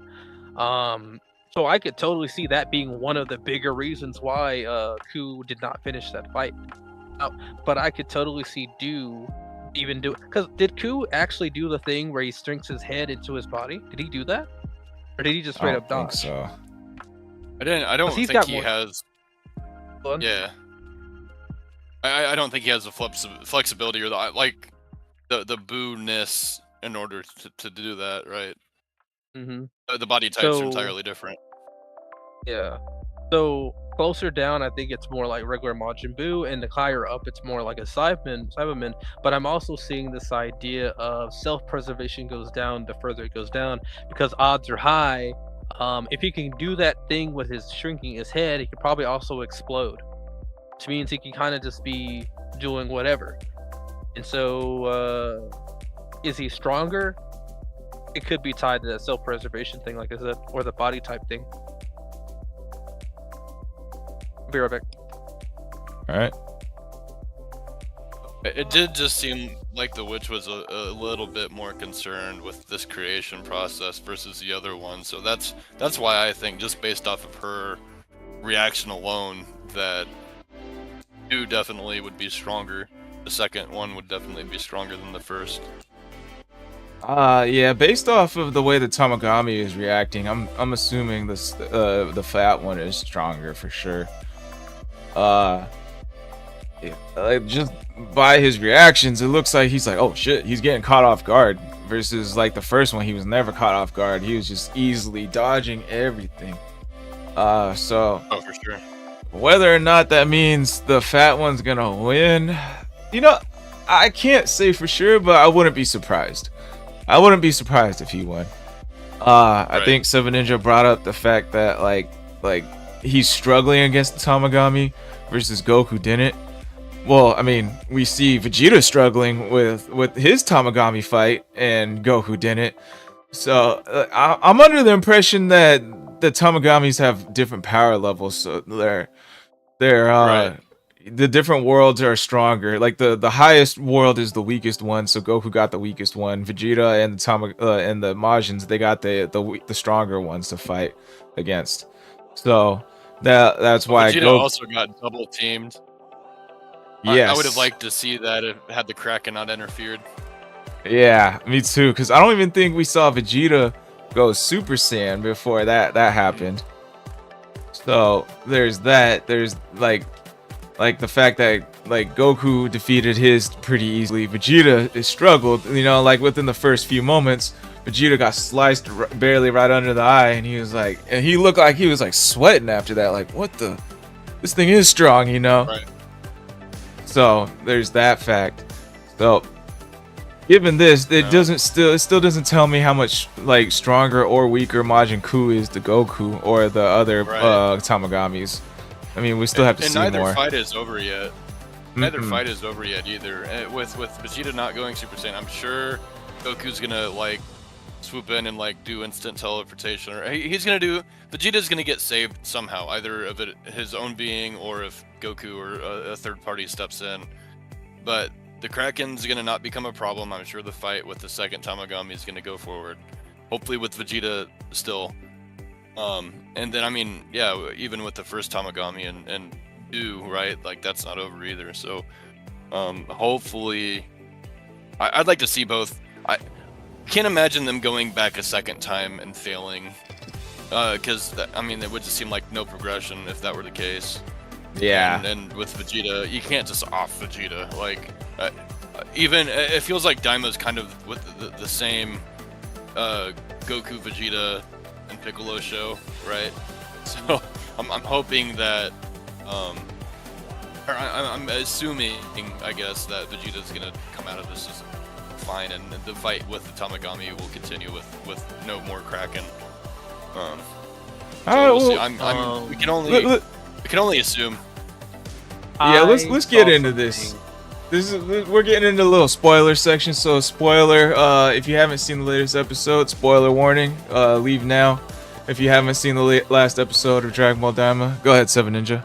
So I could totally see that being one of the bigger reasons why Ku did not finish that fight. But I could totally see Du even do, because did Ku actually do the thing where he sinks his head into his body? Did he do that, or did he just straight up dodge? So. I don't think he has. Yeah. I don't think he has the flexibility or the boo-ness in order to do that, right? Mm-hmm. The body types are entirely different. Yeah. So closer down, I think it's more like regular Majin Buu, and the higher up, it's more like a Cyberman. But I'm also seeing this idea of self-preservation goes down the further it goes down, because odds are high. If he can do that thing with his shrinking his head, he could probably also explode, which means he can kind of just be doing whatever. And so, is he stronger? It could be tied to that self-preservation thing, like I said, or the body type thing. Be right back. All right. It did just seem like the witch was a little bit more concerned with this creation process versus the other one. So that's why I think, just based off of her reaction alone, that Du definitely would be stronger. The second one would definitely be stronger than the first. Yeah, based off of the way the Tamagami is reacting, I'm assuming this the fat one is stronger for sure. Like, just by his reactions, it looks like he's like, oh shit, he's getting caught off guard. versus like the first one, he was never caught off guard. He was just easily dodging everything. So Oh, for sure. whether or not that means the fat one's gonna win, I can't say for sure, but I wouldn't be surprised. I wouldn't be surprised if he won. I Right. think Seven Ninja brought up the fact that like he's struggling against the Tamagami versus Goku didn't. Well, I mean, we see Vegeta struggling with his Tamagami fight, and Goku didn't. So I'm under the impression that the Tamagamis have different power levels, so they're Right. the different worlds are stronger. Like the highest world is the weakest one, so Goku got the weakest one. Vegeta and the Majins, they got the stronger ones to fight against. So that's why Vegeta also got double teamed. yes. I would have liked to see that if had the Kraken not interfered. Yeah, me too. Because I don't even think we saw Vegeta go Super Saiyan before that happened. So there's that. There's like the fact that like Goku defeated his pretty easily. Vegeta struggled. Like within the first few moments, Vegeta got sliced barely right under the eye, and he looked like he was like sweating after that. Like, what the? This thing is strong, Right. So there's that fact. So given this, it still doesn't tell me how much like stronger or weaker Majin Buu is to Goku or the other Right. Tamagamis. I mean, we still have to And see neither more. fight is over yet. Neither Mm-mm. fight is over yet either. With Vegeta not going Super Saiyan, I'm sure Goku's gonna like swoop in and like do instant teleportation, or Vegeta's gonna get saved somehow, either of it his own being or if Goku or a third party steps in. But the Kraken's gonna not become a problem. I'm sure the fight with the second Tamagami is gonna go forward. Hopefully with Vegeta still. And then I mean, yeah, even with the first Tamagami and do right, like that's not over either. So hopefully I'd like to see both. I can't imagine them going back a second time and failing, because I mean it would just seem like no progression if that were the case. Yeah. And with Vegeta, you can't just off Vegeta. Like even it feels like Daima's kind of with the same Goku, Vegeta, and Piccolo show, right? So I'm hoping that or I'm assuming, I guess, that Vegeta's gonna come out of this just fine, and the fight with the Tamagami will continue with no more Kraken. So we'll see. We can only assume. Yeah, let's I get saw into this. something- We're getting into a little spoiler section. So spoiler, if you haven't seen the latest episode, spoiler warning. Leave now. If you haven't seen the last episode of Dragon Ball Daima, go ahead, Seven Ninja.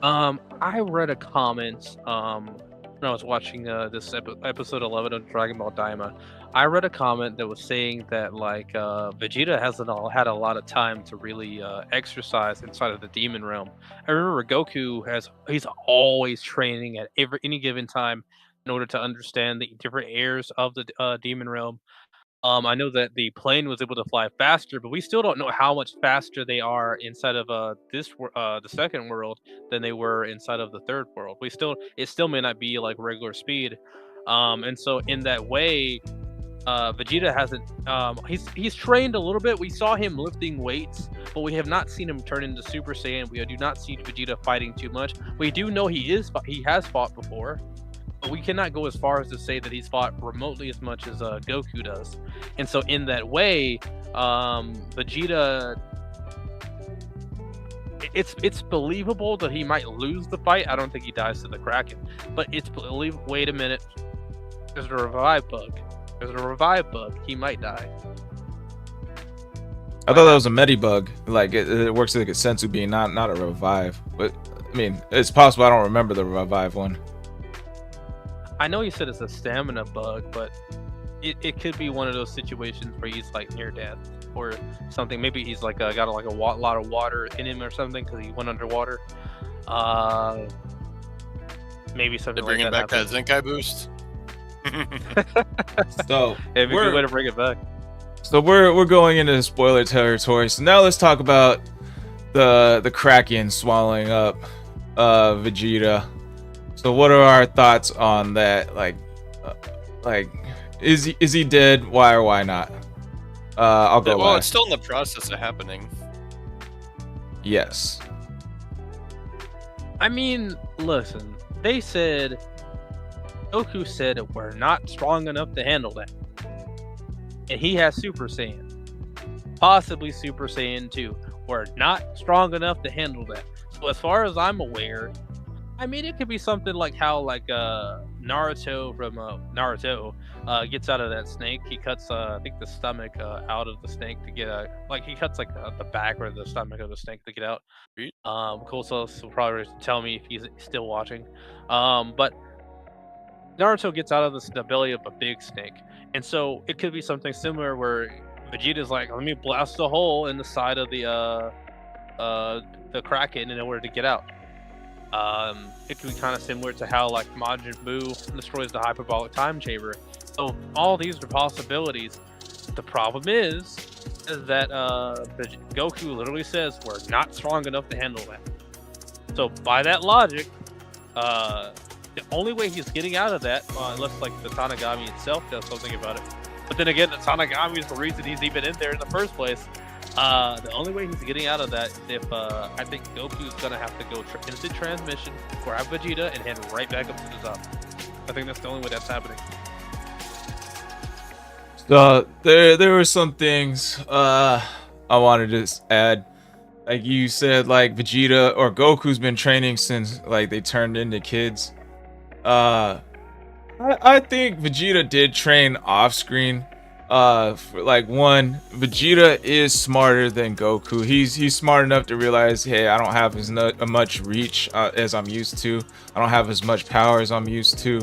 I read a comment when I was watching this episode 11 of Dragon Ball Daima. I read a comment that was saying that like Vegeta hasn't had a lot of time to really exercise inside of the demon realm. I remember he's always training at any given time in order to understand the different airs of the demon realm. I know that the plane was able to fly faster, but we still don't know how much faster they are inside of the second world than they were inside of the third world. It still may not be like regular speed, and so in that way, Vegeta hasn't. He's trained a little bit. We saw him lifting weights, but we have not seen him turn into Super Saiyan. We do not see Vegeta fighting too much. We do know he has fought before. But we cannot go as far as to say that he's fought remotely as much as Goku does. And so in that way, Vegeta, it's believable that he might lose the fight. I don't think he dies to the Kraken, but it's believable. Wait a minute, there's a revive bug. He might die. I thought that was a Medibug. Like it works like a sensu being, not a revive. But I mean, it's possible I don't remember the revive one. I know you said it's a stamina bug, but it could be one of those situations where he's like near death or something. Maybe he's like got like a lot of water in him or something because he went underwater. Maybe something. They're bringing like back that Zenkai boost. So It'd be a good way to bring it back. So we're going into spoiler territory. So now let's talk about the Kraken swallowing up Vegeta. So what are our thoughts on that? Like Is he dead? Why or why not? I'll go. Well, why. it's still in the process of happening. Yes. I mean, listen. They said Goku said we're not strong enough to handle that, and he has Super Saiyan, possibly Super Saiyan 2. We're not strong enough to handle that. So as far as I'm aware, I mean, it could be something like how Naruto from Naruto gets out of that snake. He cuts I think the stomach out of the snake to get he cuts the back or the stomach of the snake to get out. Cool Sauce will probably tell me if he's still watching. But Naruto gets out of the belly of a big snake, and so it could be something similar where Vegeta's like, let me blast a hole in the side of the Kraken in order to get out. It could be kind of similar to how Majin Buu destroys the hyperbolic time chamber. So all these are possibilities. The problem is that Goku literally says we're not strong enough to handle that. So by that logic, the only way he's getting out of that, unless the Tanagami itself does something about it. But then again, the Tanagami is the reason he's even in there in the first place. The only way he's getting out of that is if I think Goku's gonna have to go instant transmission, grab Vegeta, and head right back up to the top. I think that's the only way that's happening. So there were some things I wanted to add. Like you said, Vegeta or Goku's been training since they turned into kids. I think Vegeta did train off screen. One, Vegeta is smarter than Goku. He's smart enough to realize, hey, I don't have as much reach as I'm used to. I don't have as much power as I'm used to.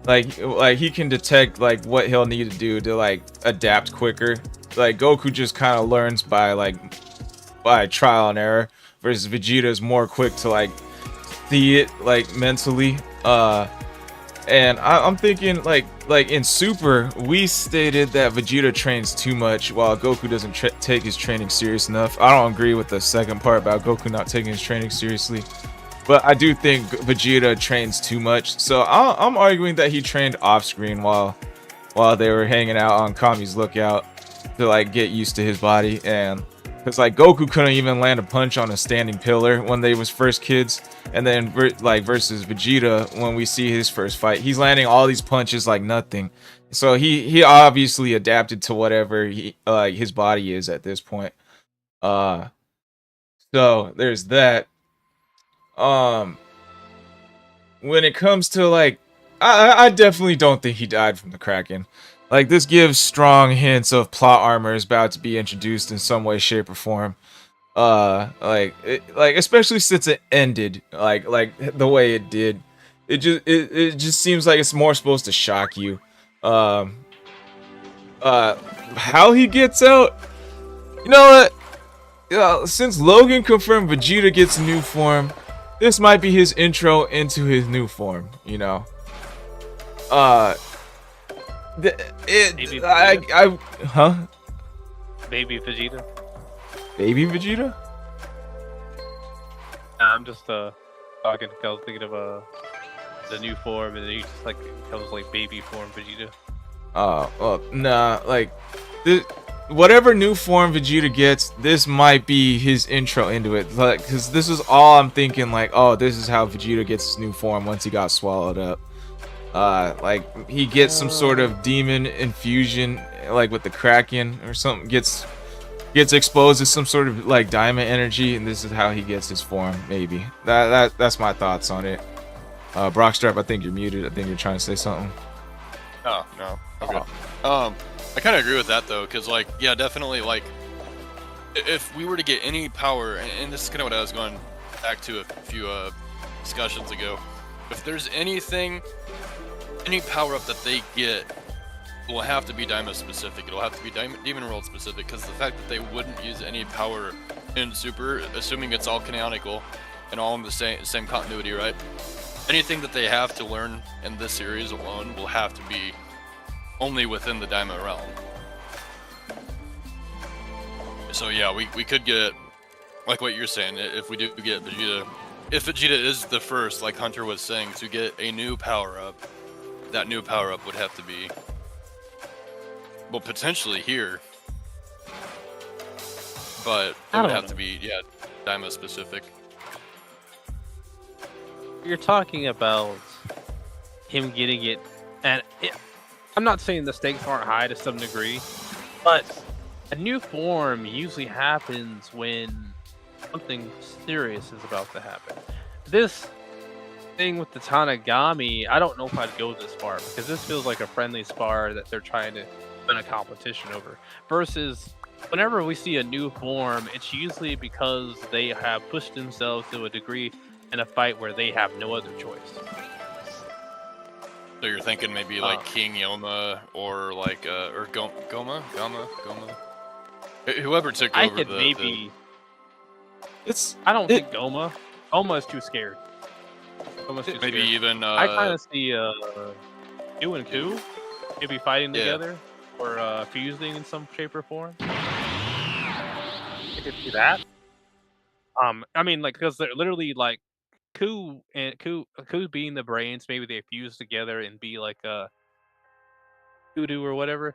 He can detect what he'll need to do to adapt quicker. Goku just kind of learns by trial and error, versus Vegeta is more quick to see it mentally. And I'm thinking in Super, we stated that Vegeta trains too much while Goku doesn't take his training serious enough. I don't agree with the second part about Goku not taking his training seriously, but I do think Vegeta trains too much. So I'm arguing that he trained off screen while they were hanging out on Kami's lookout to get used to his body. And because Goku couldn't even land a punch on a standing pillar when they was first kids, and then versus Vegeta, when we see his first fight, he's landing all these punches like nothing. So he obviously adapted to whatever his body is at this point. So there's that. When it comes to I definitely don't think he died from the Kraken. This gives strong hints of plot armor is about to be introduced in some way, shape, or form. Especially since it ended the way it did. It just seems like it's more supposed to shock you. How he gets out, you know what? Since Logan confirmed Vegeta gets a new form, this might be his intro into his new form. Baby Vegeta. Baby Vegeta? I'm just talking. I was thinking of the new form, and then he just comes baby form Vegeta. Oh well, nah. Whatever new form Vegeta gets, this might be his intro into it. Because this is all I'm thinking. Oh, this is how Vegeta gets his new form once he got swallowed up. He gets some sort of demon infusion, with the Kraken or something, gets exposed to some sort of diamond energy, and this is how he gets his form. Maybe that's my thoughts on it. Brockstrap, I think you're muted. I think you're trying to say something. Oh no, okay. I kind of agree with that though, because yeah, definitely if we were to get any power, and this is kind of what I was going back to a few discussions ago. If there's any power up that they get, will have to be Daima specific. It'll have to be Demon World specific, because the fact that they wouldn't use any power in Super, assuming it's all canonical and all in the same continuity, right? Anything that they have to learn in this series alone will have to be only within the Daima realm. So yeah, we could get, like what you're saying, if we do get Vegeta, if Vegeta is the first, like Hunter was saying, to get a new power up, that new power up would have to be well, potentially here, but it I would don't have to know. be Daima specific. You're talking about him getting it, and I'm not saying the stakes aren't high to some degree, but a new form usually happens when something serious is about to happen. This thing with the Tanagami, I don't know if I'd go this far because this feels like a friendly spar that they're trying to win a competition over. Versus, whenever we see a new form, it's usually because they have pushed themselves to a degree in a fight where they have no other choice. So you're thinking maybe like King Yoma or like or Goma. Whoever took I over could the maybe. It's I don't it, think Goma. Goma is too scared. Goma's too maybe scared. even I kind of see Q and Ku maybe fighting Yeah. together or fusing in some shape or form. I could see that. I mean, like, because they're literally like Ku being the brains. Maybe they fuse together and be like a Kudu or whatever.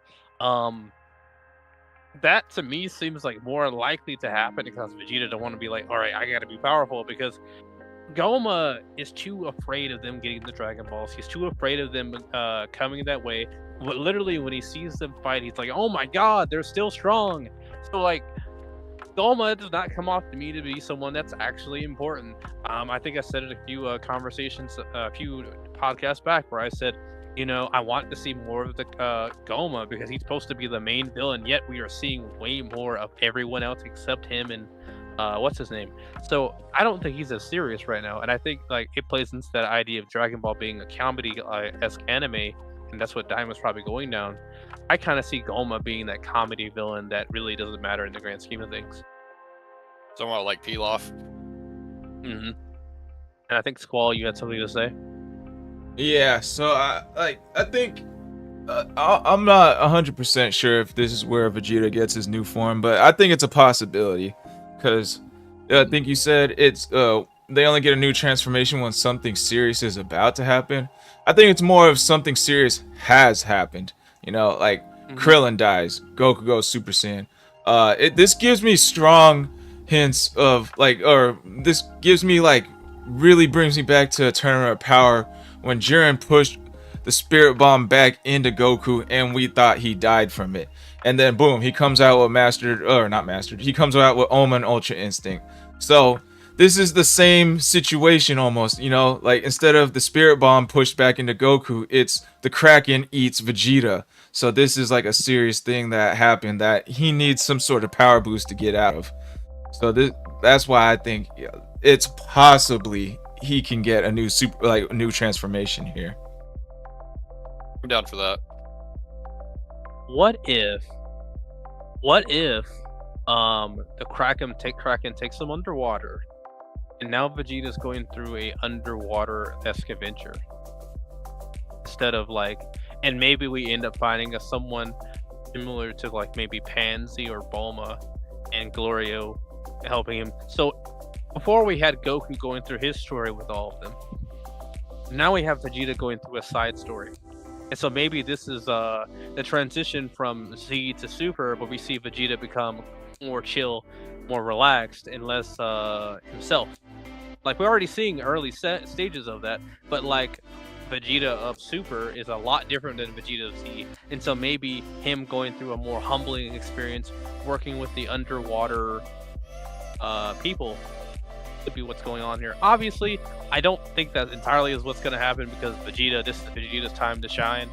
That to me seems like more likely to happen because Vegeta don't want to be like, all right, I gotta be powerful because Goma is too afraid of them getting the Dragon Balls. He's too afraid of them coming that way. But literally, when he sees them fight, he's like, "Oh my God, they're still strong." So like, Goma does not come off to me to be someone that's actually important. I think I said it a few a few podcasts back, where I said, I want to see more of the Goma because he's supposed to be the main villain. Yet we are seeing way more of everyone else except him and what's his name. So I don't think he's as serious right now, and I think like it plays into that idea of Dragon Ball being a comedy-esque anime, and that's what Daima's probably going down. I kind of see Goma being that comedy villain that really doesn't matter in the grand scheme of things. somewhat like Pilaf. And I think Squall, you had something to say. yeah. So I think I'm not 100% sure if this is where Vegeta gets his new form, but I think it's a possibility because I think you said it's they only get a new transformation when something serious is about to happen. I think it's more of something serious has happened. Like Krillin dies, Goku goes Super Saiyan. This gives me strong hints of this gives me really brings me back to a Tournament of Power when Jiren pushed the Spirit Bomb back into Goku and we thought he died from it. And then boom, he comes out with he comes out with Oma and Ultra Instinct. So this is the same situation almost, like instead of the Spirit Bomb pushed back into Goku, it's the Kraken eats Vegeta. So this is like a serious thing that happened that he needs some sort of power boost to get out of. So that's why I think it's possibly he can get a new transformation here. I'm down for that. What if the Kraken takes them underwater, and now Vegeta's going through a underwater-esque adventure instead of and maybe we end up finding someone similar to maybe Pansy or Bulma and Glorio helping him. So before we had Goku going through his story with all of them, now we have Vegeta going through a side story. And so maybe this is the transition from Z to Super, where we see Vegeta become more chill, more relaxed, and less himself. We're already seeing early stages of that, but Vegeta of Super is a lot different than Vegeta of Z. And so maybe him going through a more humbling experience, working with the underwater people, could be what's going on here. Obviously, I don't think that entirely is what's going to happen because this is Vegeta's time to shine.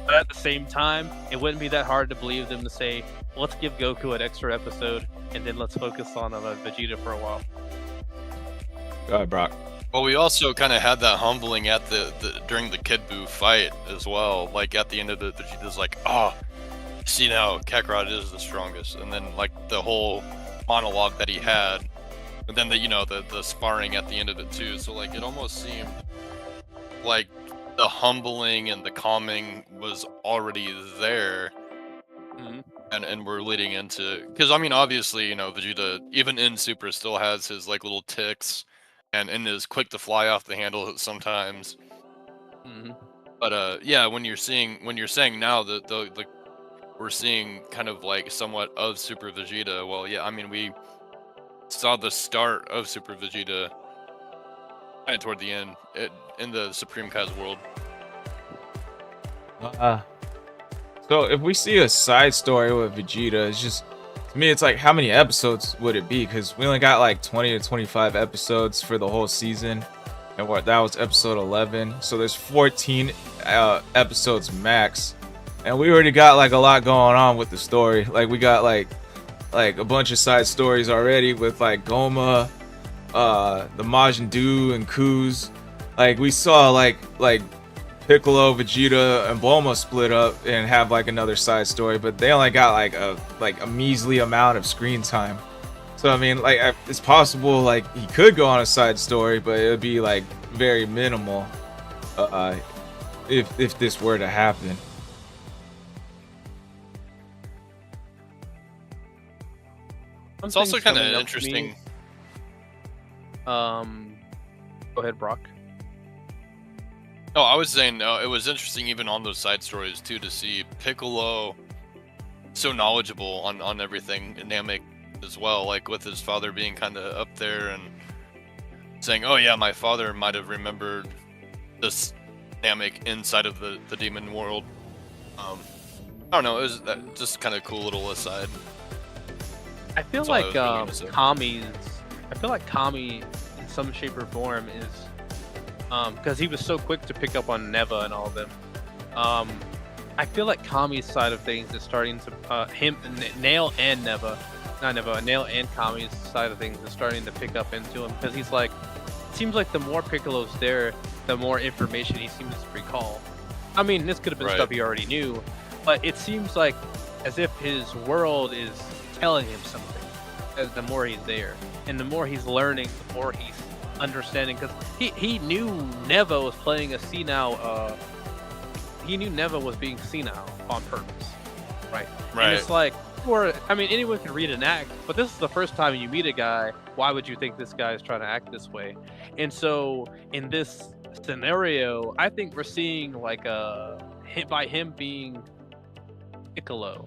But at the same time, it wouldn't be that hard to believe them to say, let's give Goku an extra episode and then let's focus on Vegeta for a while. Go ahead, Brock. Well, we also kind of had that humbling at the during the Kid Buu fight as well. Like at the end of it, Vegeta's like, "Oh, see now, Kakarot is the strongest," and then the whole monologue that he had. But then the sparring at the end of it too. So it almost seemed like the humbling and the calming was already there. And we're leading into, because I mean obviously Vegeta even in Super still has his little ticks and is quick to fly off the handle sometimes. But yeah, when you're saying now that the we're seeing kind of like somewhat of Super Vegeta. Well, yeah, I mean, we saw the start of Super Vegeta and toward the end in the Supreme Kai's world. So if we see a side story with Vegeta, it's just, to me, it's like, how many episodes would it be? Because we only got like 20 to 25 episodes for the whole season, and that was episode 11. So there's 14 episodes max, and we already got like a lot going on with the story. Like we got like a bunch of side stories already with like Goma, the Majin Buu and Kuz. Like we saw like Piccolo, Vegeta, and Bulma split up and have like another side story, but they only got like a measly amount of screen time. So I mean, like, it's possible like he could go on a side story, but it would be like very minimal if this were to happen. It's also Something's kind of coming up to interesting. me. Go ahead, Brock. Oh, I was saying it was interesting even on those side stories too to see Piccolo so knowledgeable on everything, and Namek as well, like with his father being kind of up there and saying, "Oh yeah, my father might have remembered this Namek inside of the demon world." I don't know, it was just kind of cool little aside. I feel That's all I like was really gonna say. Kami in some shape or form is because he was so quick to pick up on Neva and all of them. I feel like Kami's side of things is starting to Nail and Neva, not Neva, Nail and Kami's side of things is starting to pick up into him, because he's like, it seems like the more Piccolo's there, the more information he seems to recall. I mean, this could have been Right. stuff he already knew, but it seems like as if his world is telling him something as the more he's there, and the more he's learning, the more he's understanding, because he knew Neva was playing a senile he knew Neva was being senile on purpose, right? Right. And it's like, or I mean, anyone can read an act, but this is the first time you meet a guy. Why would you think this guy is trying to act this way? And so in this scenario, I think we're seeing like a hit by him being Piccolo,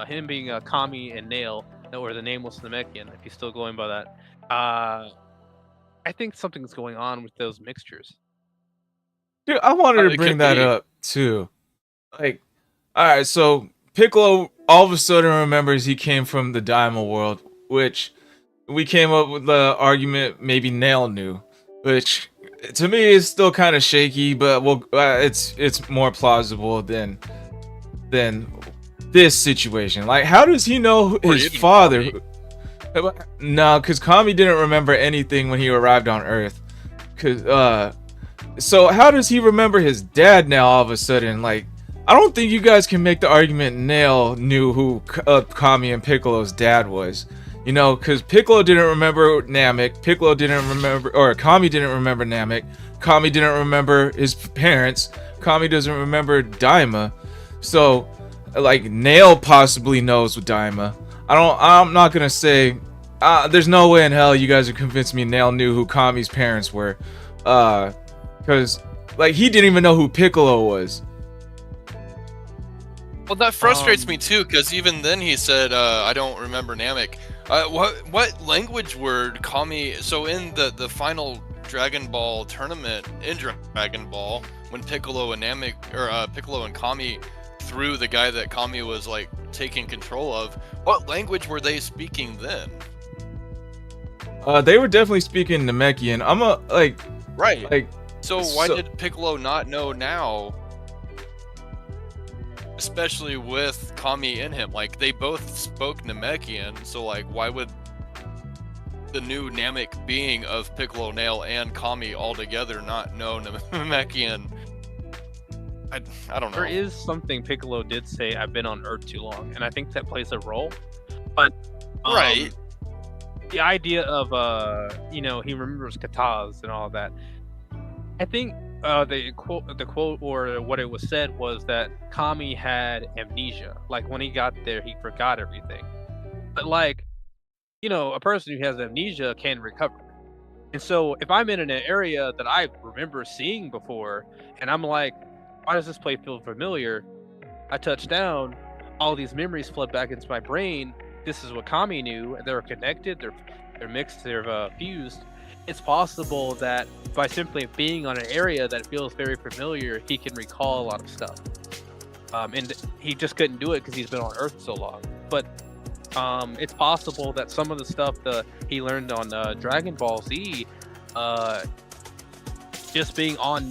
him being Kami and Nail, or the nameless Namekian, if he's still going by that. I think something's going on with those mixtures. Dude, I wanted to It bring could that be. up too. Like, all right, so Piccolo all of a sudden remembers he came from the Daima world, which we came up with the argument maybe Nail knew, which to me is still kind of shaky, but it's more plausible than this situation. Like, how does he know Or his even father? Kami. No, because Kami didn't remember anything when he arrived on Earth. So how does he remember his dad now all of a sudden? Like, I don't think you guys can make the argument Nail knew who Kami and Piccolo's dad was. You know, because Piccolo didn't remember Namek, Piccolo didn't remember, or Kami didn't remember Namek, Kami didn't remember his parents, Kami doesn't remember Daima. So, like, Nail possibly knows with Daima. I'm not gonna say, there's no way in hell you guys are convincing me Nail knew who Kami's parents were. Because, like, he didn't even know who Piccolo was. Well, that frustrates me too, because even then he said, "I don't remember Namek." What language word Kami? So in the final Dragon Ball tournament in Dragon Ball, when Piccolo and Namek, or Piccolo and Kami threw the guy that Kami was like taking control of, what language were they speaking then? They were definitely speaking Namekian. Right. So why so- did Piccolo not know now? Especially with Kami in him, like they both spoke Namekian, so like why would the new Namek being of Piccolo, Nail, and Kami all together not know Namekian? I don't know. There is something Piccolo did say, "I've been on Earth too long," and I think that plays a role. But Right. the idea of he remembers katas and all that. I think the quote or what it was said was that Kami had amnesia. Like when he got there, he forgot everything. But like, a person who has amnesia can recover. And so if I'm in an area that I remember seeing before, and I'm like, why does this place feel familiar? I touch down. all these memories flood back into my brain. This is what Kami knew, and they're connected. They're mixed. They're fused. It's possible that by simply being on an area that feels very familiar, he can recall a lot of stuff. And he just couldn't do it because he's been on Earth so long. But it's possible that some of the stuff that he learned on Dragon Ball Z, just being on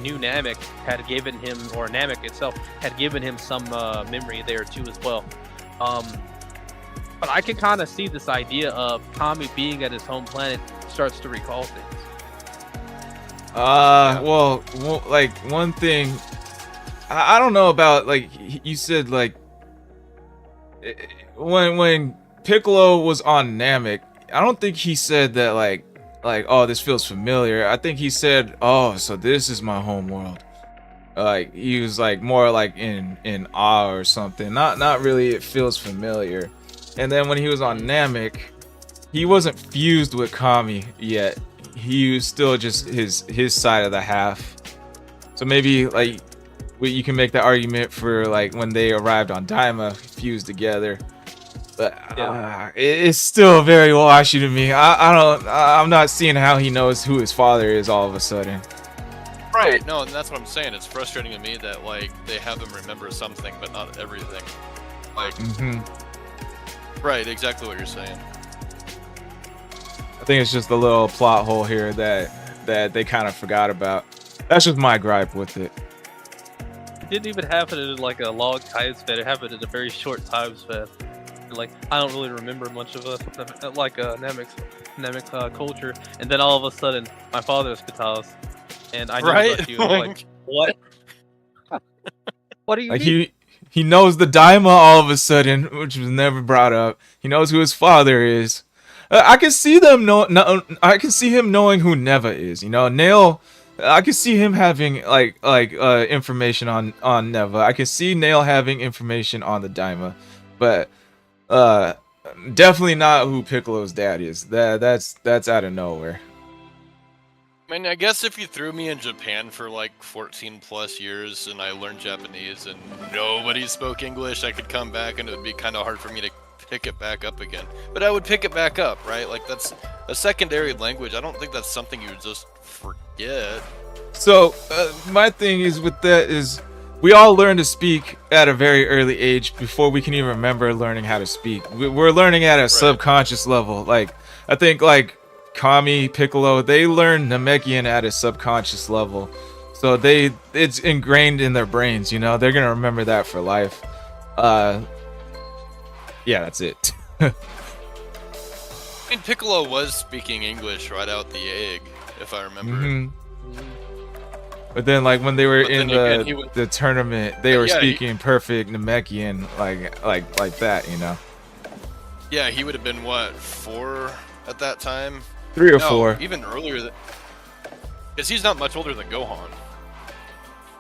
New Namek had given him, or Namek itself had given him some memory there too as well. But I can kind of see this idea of Kami being at his home planet starts to recall things. Well, like one thing, I don't know about, like you said, like when Piccolo was on Namek, I don't think he said that like oh, this feels familiar. I think he said, oh, so this is my home world. Like he was like more like in awe or something. Not really. It feels familiar. And then when he was on Namek, he wasn't fused with Kami yet. He was still just his side of the half. So maybe like you can make the argument for like when they arrived on Daima, fused together. But it's still very washy to me. I'm not seeing how he knows who his father is all of a sudden. Right. No, and that's what I'm saying. It's frustrating to me that like they have him remember something, but not everything. Like. Right. Exactly what you're saying. I think it's just a little plot hole here that they kind of forgot about. That's just my gripe with it. It didn't even happen in like a long time span. It happened in a very short time span. Like I don't really remember much of Namek culture, and then all of a sudden my father's Kata's, and I know about you. Like what? What do you mean? He knows the Daima all of a sudden, which was never brought up. He knows who his father is. I can see I can see him knowing who Neva is. You know, Nail. I can see him having like information on Neva. I can see Nail having information on the Daima, but definitely not who Piccolo's dad is. That's out of nowhere. I mean, I guess if you threw me in Japan for like 14 plus years and I learned Japanese and nobody spoke English, I could come back and it would be kind of hard for me to pick it back up again. But I would pick it back up, right? Like that's a secondary language. I don't think that's something you would just forget. So my thing is with that is we all learn to speak at a very early age before we can even remember learning how to speak. We're learning at a subconscious level. Like I think like Kami, Piccolo, they learn Namekian at a subconscious level. So it's ingrained in their brains, you know. They're going to remember that for life. Yeah, that's it. I mean, Piccolo was speaking English right out the egg, if I remember. But then, like when they were in the tournament, they were speaking perfect Namekian, like that, you know. Yeah, he would have been what, 4 at that time? 3 or 4, even earlier. Because he's not much older than Gohan.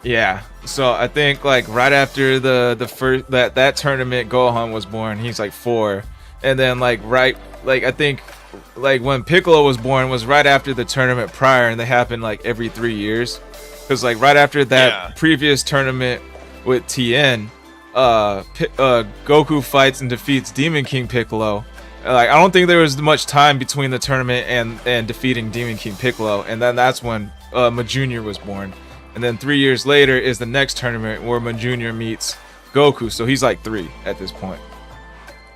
Yeah, so I think like right after the first that tournament, Gohan was born. He's like 4, and then like I think like when Piccolo was born was right after the tournament prior, and they happened like every 3 years. Because like right after that previous tournament with Tien, Goku fights and defeats Demon King Piccolo. Like I don't think there was much time between the tournament and defeating Demon King Piccolo, and then that's when Ma Junior was born. And then 3 years later is the next tournament where Ma Junior meets Goku, so he's like 3 at this point,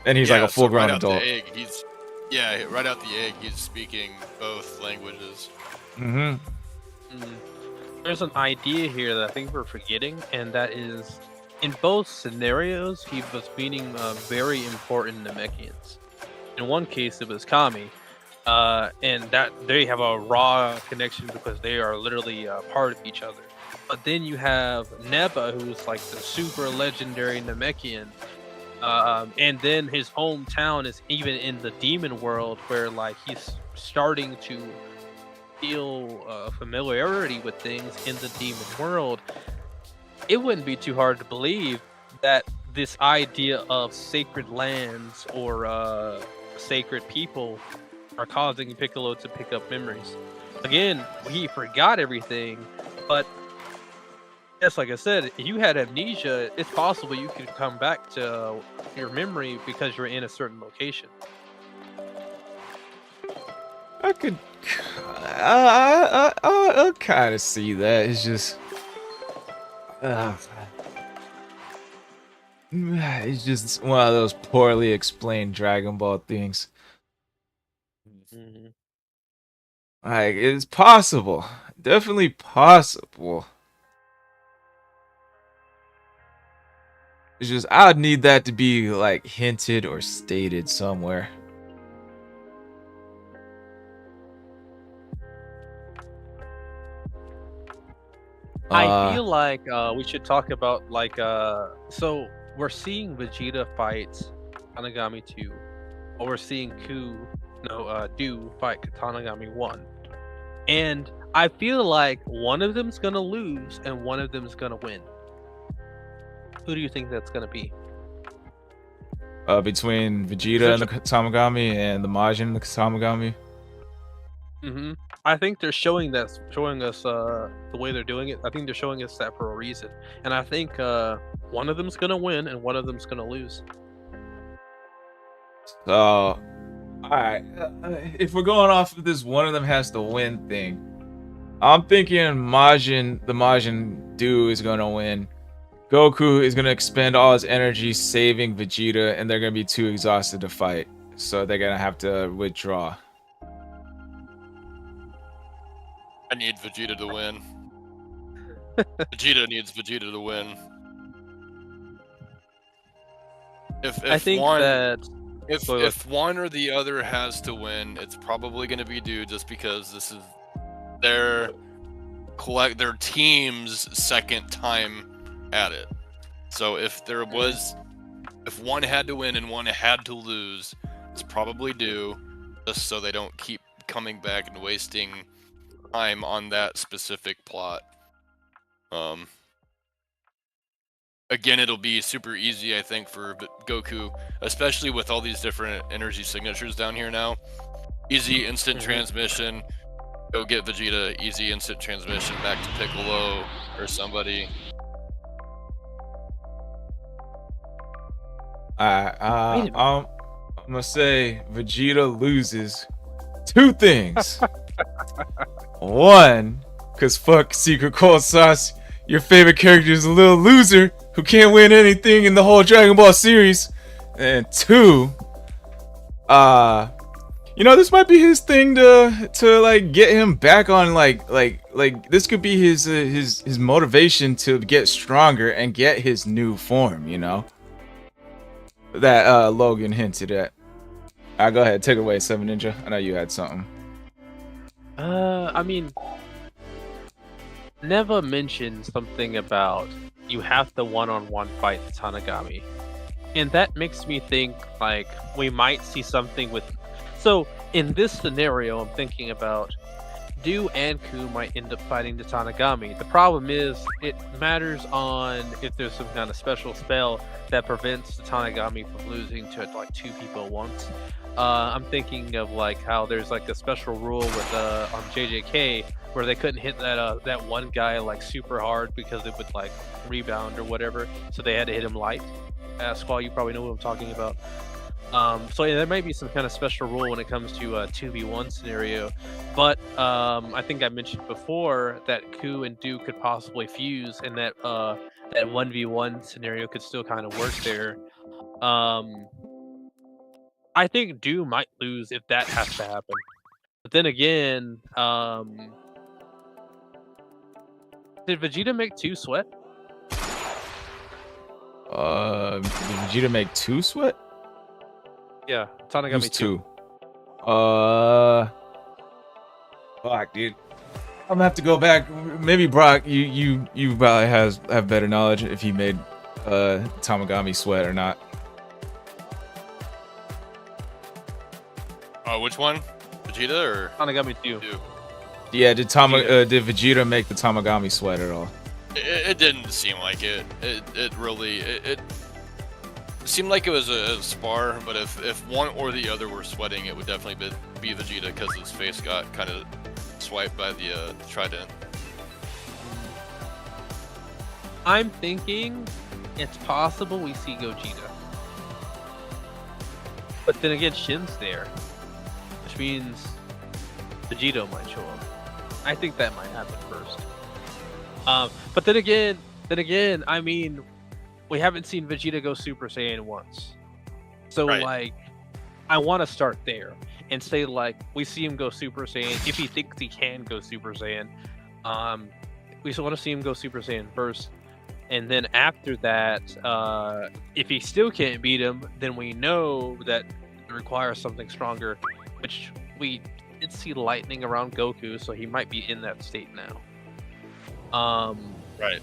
and he's like a full-grown adult. Right out the egg, he's speaking both languages. There's an idea here that I think we're forgetting, and that is, in both scenarios, he was meeting very important Namekians. In one case, it was Kami, and that they have a raw connection because they are literally part of each other. But then you have Neba, who's like the super legendary Namekian, and then his hometown is even in the demon world, where like he's starting to feel familiarity with things in the demon world. It wouldn't be too hard to believe that this idea of sacred lands or sacred people are causing Piccolo to pick up memories. Again, he forgot everything, but Yes, like I said, if you had amnesia, it's possible you could come back to your memory because you're in a certain location. I could, I kind of see that. It's just, it's just one of those poorly explained Dragon Ball things. Mhm. Like, it's possible, definitely possible. It's just I'd need that to be like hinted or stated somewhere. I feel like we should talk about like so we're seeing Vegeta fight Tanagami 2, or we're seeing Do fight Tanagami 1. And I feel like one of them's gonna lose and one of them's gonna win. Who do you think that's gonna be? Between Vegeta and the Tamagami and the Majin and the Tamagami. Mm-hmm. I think they're showing us the way they're doing it. I think they're showing us that for a reason, and I think one of them's gonna win and one of them's gonna lose. So, all right, if we're going off of this, one of them has to win thing. I'm thinking the Majin Do is gonna win. Goku is gonna expend all his energy saving Vegeta, and they're gonna be too exhausted to fight, so they're gonna have to withdraw. I need Vegeta to win. Vegeta needs Vegeta to win. If one or the other has to win, it's probably going to be Do, just because this is their team's second time at it. So if one had to win and one had to lose, it's probably Do, just so they don't keep coming back and wasting time on that specific plot. Again, it'll be super easy, I think, for Goku, especially with all these different energy signatures down here now. Easy instant transmission. Go get Vegeta. Easy instant transmission back to Piccolo or somebody. I'm gonna say Vegeta loses two things. One, because fuck Secret Cold Sauce, your favorite character is a little loser who can't win anything in the whole Dragon Ball series. And two, this might be his thing to like get him back on like this could be his motivation to get stronger and get his new form, that Logan hinted at. Alright, go ahead, take it away, 7 Ninja. I know you had something. I mean, Neva mentioned something about you have to one-on-one fight Tanagami, and that makes me think like we might see something with. So in this scenario, I'm thinking about Do and Ku might end up fighting the Tanagami. The problem is it matters on if there's some kind of special spell that prevents the Tanagami from losing to like 2 people at once. I'm thinking of like how there's like a special rule with on JJK where they couldn't hit that one guy like super hard because it would like rebound or whatever, so they had to hit him light. Squall, you probably know what I'm talking about. So yeah, there might be some kind of special rule when it comes to a 2v1 scenario, but I think I mentioned before that Ku and Do could possibly fuse, and that 1v1 scenario could still kind of work there. I think Do might lose if that has to happen. But then again, did Vegeta make 2 sweat? Did Vegeta make 2 sweat? Yeah, Tanagami 2. Fuck, dude. I'm gonna have to go back. Maybe Brock, you probably have better knowledge if he made Tamagami sweat or not. Which one? Vegeta or Tanagami 2? Yeah, did Vegeta make the Tamagami sweat at all? It didn't seem like it. It really seemed like it was a spar, but if one or the other were sweating, it would definitely be Vegeta because his face got kind of swiped by the trident. I'm thinking it's possible we see Gogeta. But then again, Shin's there, which means Vegito might show up. I think that might happen first. But then again, I mean, we haven't seen Vegeta go Super Saiyan once. So Right. like, I want to start there and say like, we see him go Super Saiyan if he thinks he can go Super Saiyan. We still want to see him go Super Saiyan first, and then after that, if he still can't beat him, then we know that it requires something stronger, which we did see lightning around Goku, so he might be in that state now. Right.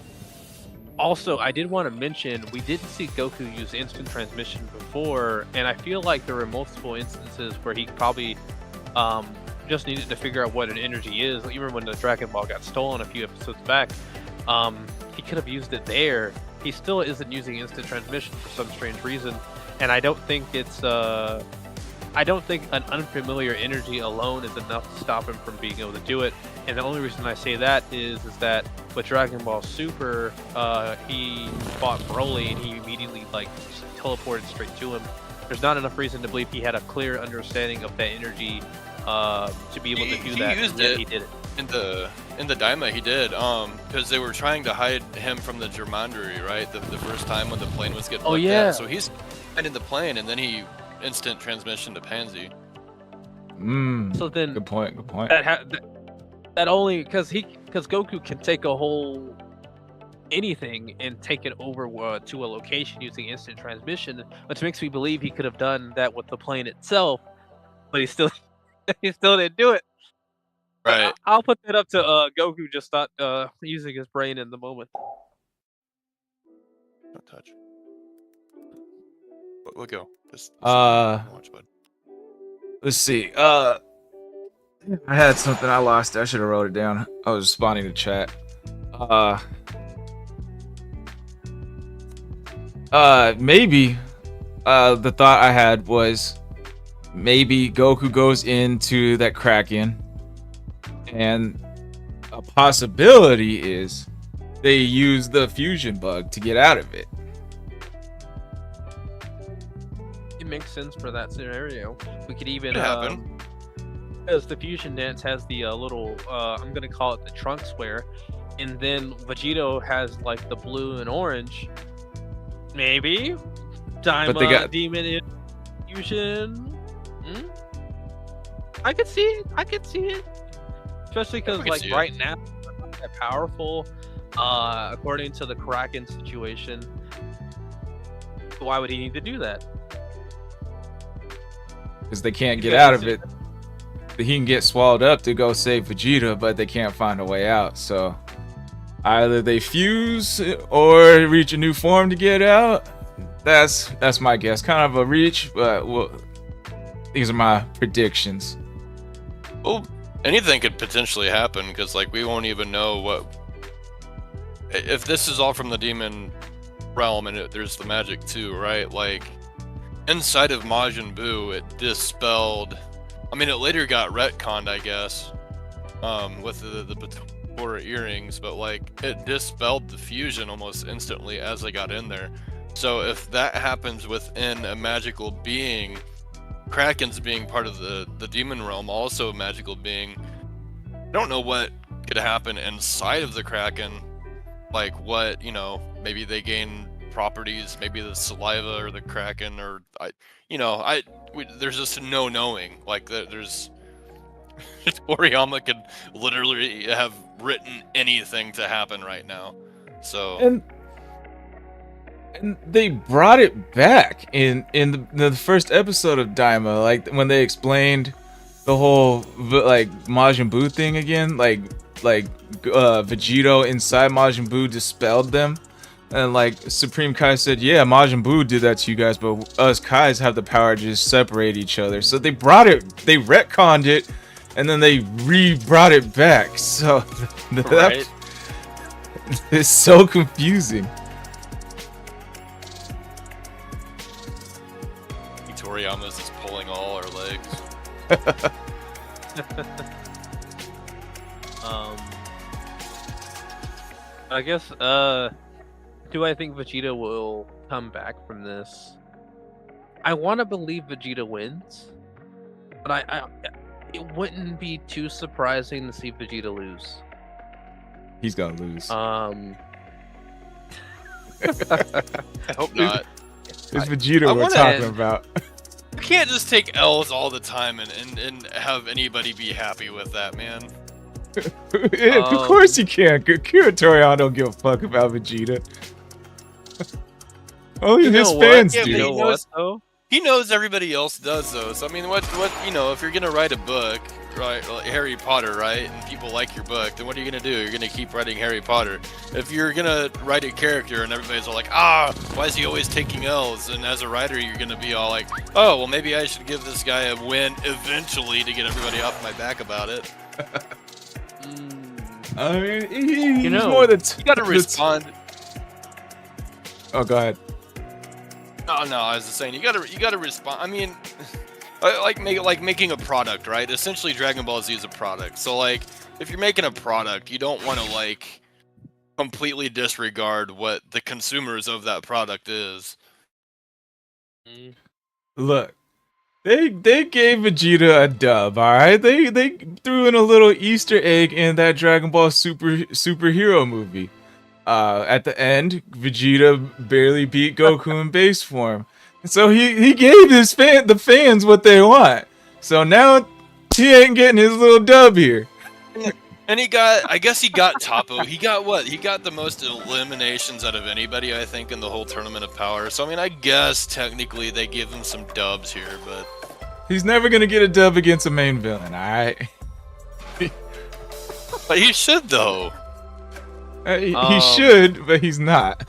Also, I did want to mention we didn't see Goku use instant transmission before, and I feel like there were multiple instances where he probably just needed to figure out what an energy is. Even when the Dragon Ball got stolen a few episodes back, he could have used it there. He still isn't using instant transmission for some strange reason, and I don't think it's I don't think an unfamiliar energy alone is enough to stop him from being able to do it. And the only reason I say that is that with Dragon Ball Super, he fought Broly and he immediately like teleported straight to him. There's not enough reason to believe he had a clear understanding of that energy to be able to do He that. used and yet it. He did it. In the Daima, he did, because they were trying to hide him from the Germandery, right? The first time when the plane was getting looked yeah. at. So he's in the plane, and then he instant transmission to Pansy. So then Good point. Good point. that only because Goku can take a whole anything and take it over to a location using instant transmission, which makes me believe he could have done that with the plane itself, but he still didn't do it. Right. I'll put that up to Goku just not using his brain in the moment. Don't touch. We'll go. Just watch, bud. Let's see. I had something I lost. I should have wrote it down. I was responding to chat. Maybe the thought I had was maybe Goku goes into that Kraken, and a possibility is they use the fusion bug to get out of it. It makes sense for that scenario. We could even Could happen. because the fusion dance has the little I'm gonna call it the trunk square, and then Vegito has like the blue and orange. Maybe Daima they got- demon fusion. I could see it. Especially because could like see it. right now they're not that powerful according to the Kraken situation. Why would he need to do that? Because they can't get Because out of it. He can get swallowed up to go save Vegeta, but they can't find a way out. So either they fuse or reach a new form to get out. That's my guess. Kind of a reach, but these are my predictions. Well, anything could potentially happen because, like, we won't even know what. If this is all from the demon realm and there's the magic too, right? Like, inside of Majin Buu, it dispelled. I mean, it later got retconned, I guess, with the Batora earrings, but like, it dispelled the fusion almost instantly as I got in there. So if that happens within a magical being, Kraken's being part of the demon realm, also a magical being. I don't know what could happen inside of the Kraken, like what, maybe they gain properties, maybe the saliva or the Kraken, or there's just no knowing. Like there's Toriyama could literally have written anything to happen right now. So And they brought it back in the first episode of Daima, like when they explained the whole like Majin Buu thing again, like Vegito inside Majin Buu dispelled them, and like Supreme Kai said, yeah, Majin Buu did that to you guys, but us Kais have the power to just separate each other. So they brought it, they retconned it, and then they brought it back. So Right. it's so confusing. Toriyama's just pulling all our legs. I guess do I think Vegeta will come back from this? I want to believe Vegeta wins, but it wouldn't be too surprising to see Vegeta lose. He's gonna lose. I hope not. It's Vegeta we're talking about. You can't just take L's all the time and have anybody be happy with that, man. Of course you can. Kira Toriyama don't give a fuck about Vegeta. Only his fans do. You know what, though? He knows everybody else does, though. So I mean, what if you're gonna write a book, right, like Harry Potter, right, and people like your book, then what are you gonna do? You're gonna keep writing Harry Potter. If you're gonna write a character and everybody's all like, why is he always taking L's? And as a writer, you're gonna be all like, oh, well, maybe I should give this guy a win eventually to get everybody off my back about it. I mean, he's more than you gotta respond. Oh, go ahead. Oh no, I was just saying you gotta respond. I mean, like making a product, right? Essentially, Dragon Ball Z is a product. So like, if you're making a product, you don't want to like completely disregard what the consumers of that product is. Look, they gave Vegeta a dub, all right? They threw in a little Easter egg in that Dragon Ball superhero movie. At the end, Vegeta barely beat Goku in base form. So he gave the fans what they want. So now he ain't getting his little dub here. And I guess he got Toppo. He got what? He got the most eliminations out of anybody, I think, in the whole Tournament of Power. So I mean, I guess technically they give him some dubs here, but he's never gonna get a dub against a main villain, alright? But he should, though. He should, but he's not.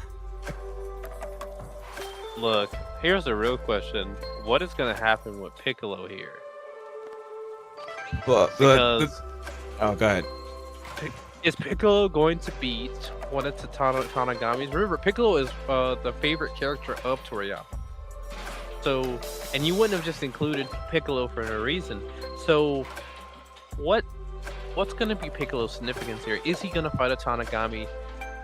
Look, here's the real question. What is going to happen with Piccolo here? Well, go ahead. Is Piccolo going to beat one of Tanagami's? Remember, Piccolo is the favorite character of Toriyama. So, and you wouldn't have just included Piccolo for no reason. So, what's going to be Piccolo's significance here? Is he going to fight a Tanagami?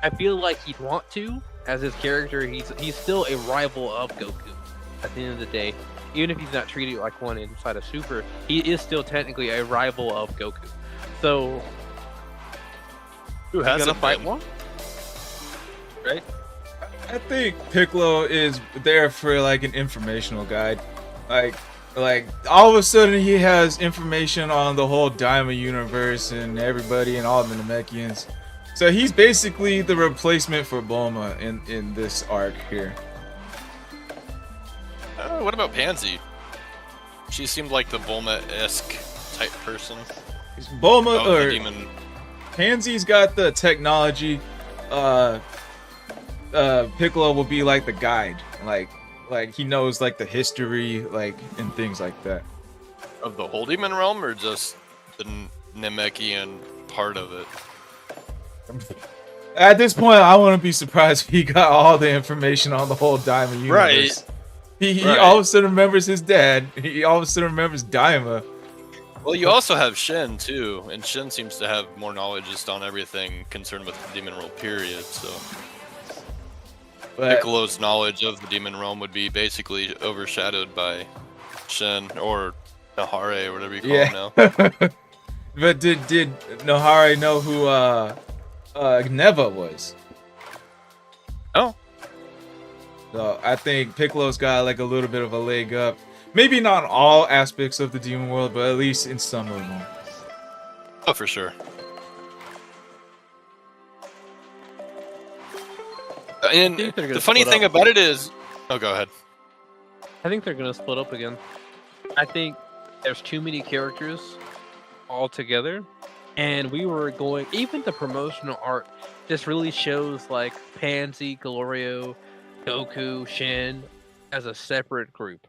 I feel like he'd want to. As his character, he's still a rival of Goku. At the end of the day, even if he's not treated like one inside of Super, he is still technically a rival of Goku. So, who has going to fight one? Right? I think Piccolo is there for like an informational guide. Like all of a sudden he has information on the whole Daima universe and everybody and all the Namekians. So he's basically the replacement for Bulma in this arc here. What about Pansy? She seemed like the Bulma-esque type person. Bulma or demon. Pansy's got the technology. Piccolo will be like the guide, like he knows like the history, like and things like that. Of the whole demon realm, or just the Namekian part of it? At this point, I wouldn't be surprised if he got all the information on the whole Daima universe. Right. He all of a sudden remembers his dad. He all of a sudden remembers Daima. Well, you also have Shen too, and Shen seems to have more knowledge just on everything concerned with the demon realm. Period. So. But Piccolo's knowledge of the demon realm would be basically overshadowed by Shen or Nahare or whatever you call him now. But did Nahare know who Neva was? Oh. So I think Piccolo's got like a little bit of a leg up. Maybe not all aspects of the demon world, but at least in some of them. Oh, for sure. And the funny thing about it is... Oh, go ahead. I think they're going to split up again. I think there's too many characters all together. And we were going... Even the promotional art just really shows like Pansy, Glorio, Goku, Shen as a separate group.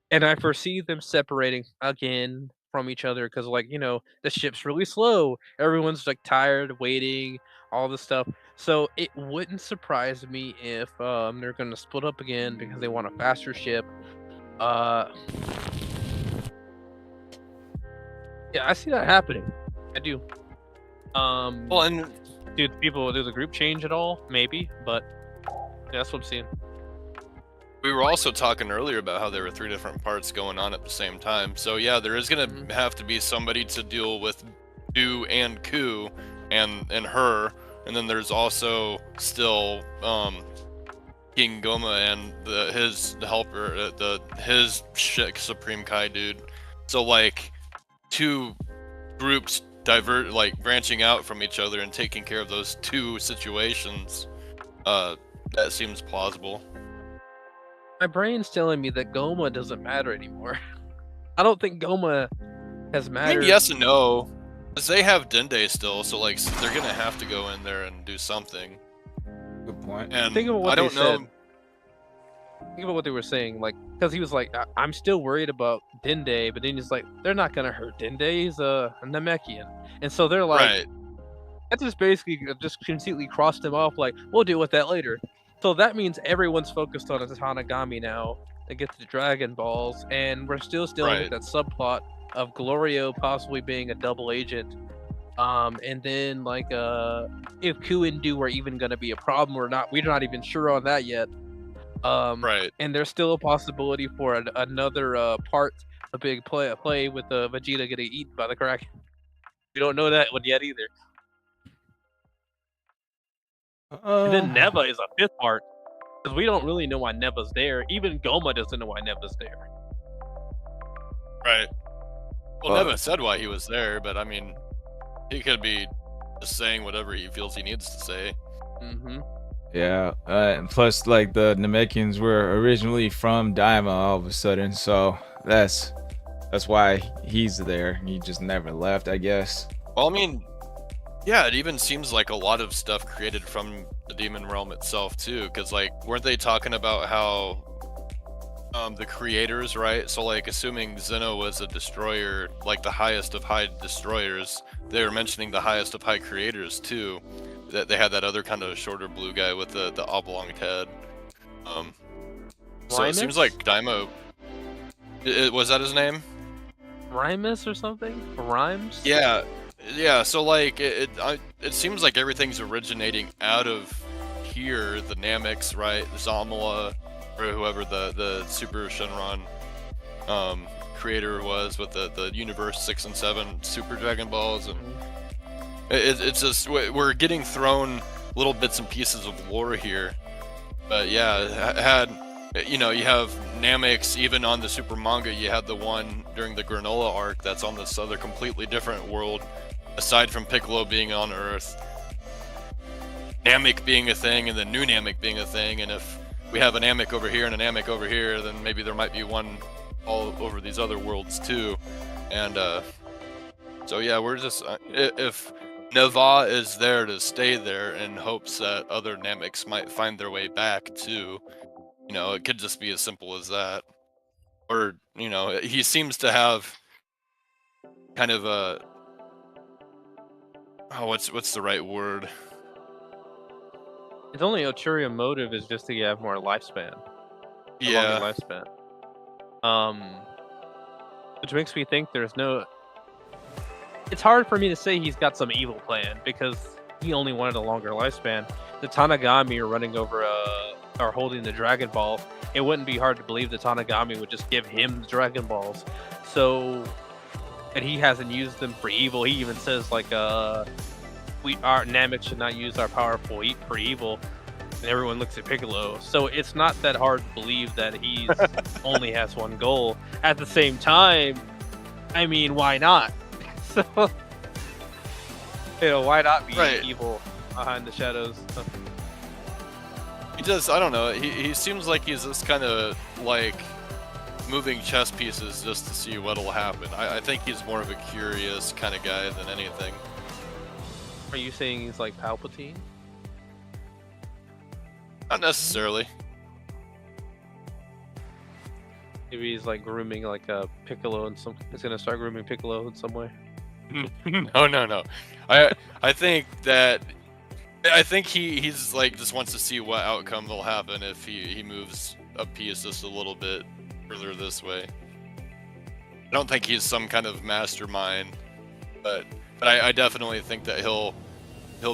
And I foresee them separating again from each other because, like, you know, the ship's really slow. Everyone's like tired, waiting, all this stuff. So it wouldn't surprise me if they're going to split up again because they want a faster ship. Yeah, I see that happening. I do. Well, and do the group change at all? Maybe, but that's what I'm seeing. We were also talking earlier about how there were 3 different parts going on at the same time. So yeah, there is gonna have to be somebody to deal with Do and Ku and her, and then there's also still King Goma and his helper, his shit Supreme Kai dude. So like 2 groups branching out from each other and taking care of those 2 situations. That seems plausible. My brain's telling me that Goma doesn't matter anymore. I don't think Goma has I mattered. mean, yes and no, because they have Dende still, so like they're gonna have to go in there and do something. Good point. And Think about what I don't they know. said. Think about what they were saying, like, because he was like, I'm still worried about Dende, but then he's like, they're not gonna hurt Dende. He's a Namekian, and so they're like, Right. that just basically just completely crossed him off. Like, we'll deal with that later. So that means everyone's focused on a Tanagami now to get the Dragon Balls, and we're still dealing with Right. that subplot of Glorio possibly being a double agent. And then like if Ku and Do are even gonna be a problem or not, we're not even sure on that yet. Right. And there's still a possibility for another part, a big play with Vegeta getting eaten by the Kraken. We don't know that one yet either. And then Neva is a 5th part, because we don't really know why Neva's there. Even Goma doesn't know why Neva's there. Right. Well, Neva said why he was there, but I mean, he could be just saying whatever he feels he needs to say. Mm-hmm. Yeah, and plus, like, the Namekians were originally from Daima all of a sudden, so that's why he's there. He just never left, I guess. Well, I mean, yeah, it even seems like a lot of stuff created from the Demon Realm itself too, because like, weren't they talking about how the creators, right? So like, assuming Zeno was a destroyer, like the highest of high destroyers, they were mentioning the highest of high creators too. That they had that other kind of shorter blue guy with the oblong head. So it seems like Daima. Was that his name? Rhymus or something? Rhymes? Yeah. Yeah, so like it seems like everything's originating out of here, the Namex, right? Zamala, or whoever the Super Shenron creator was with the Universe 6 and 7 Super Dragon Balls, and it's just we're getting thrown little bits and pieces of lore here. But yeah, you have Namex even on the Super manga. You had the one during the Granola arc that's on this other completely different world. Aside from Piccolo being on Earth, Namek being a thing, and then New Namek being a thing, and if we have a Namek over here and a Namek over here, then maybe there might be one all over these other worlds too. And so yeah, we're just if Neva is there to stay there in hopes that other Nameks might find their way back too, it could just be as simple as that. Or he seems to have kind of a what's the right word? It's only ulterior motive is just to have more lifespan. Yeah. Longer lifespan. Which makes me think there's no. It's hard for me to say he's got some evil plan because he only wanted a longer lifespan. The Tanagami are running over are holding the Dragon Ball. It wouldn't be hard to believe the Tanagami would just give him the Dragon Balls. So. And he hasn't used them for evil. He even says like, our Namek should not use our power for evil. And everyone looks at Piccolo. So it's not that hard to believe that he only has one goal. At the same time, I mean, why not? So, why not be evil behind the shadows? He does. I don't know. He seems like he's this kind of like moving chess pieces just to see what'll happen. I think he's more of a curious kind of guy than anything. Are you saying he's like Palpatine? Not necessarily. Maybe he's like grooming like a Piccolo and he's gonna start grooming Piccolo in some way. No. I think he's like just wants to see what outcome will happen if he moves a piece just a little bit further this way. I don't think he's some kind of mastermind, but I definitely think that he'll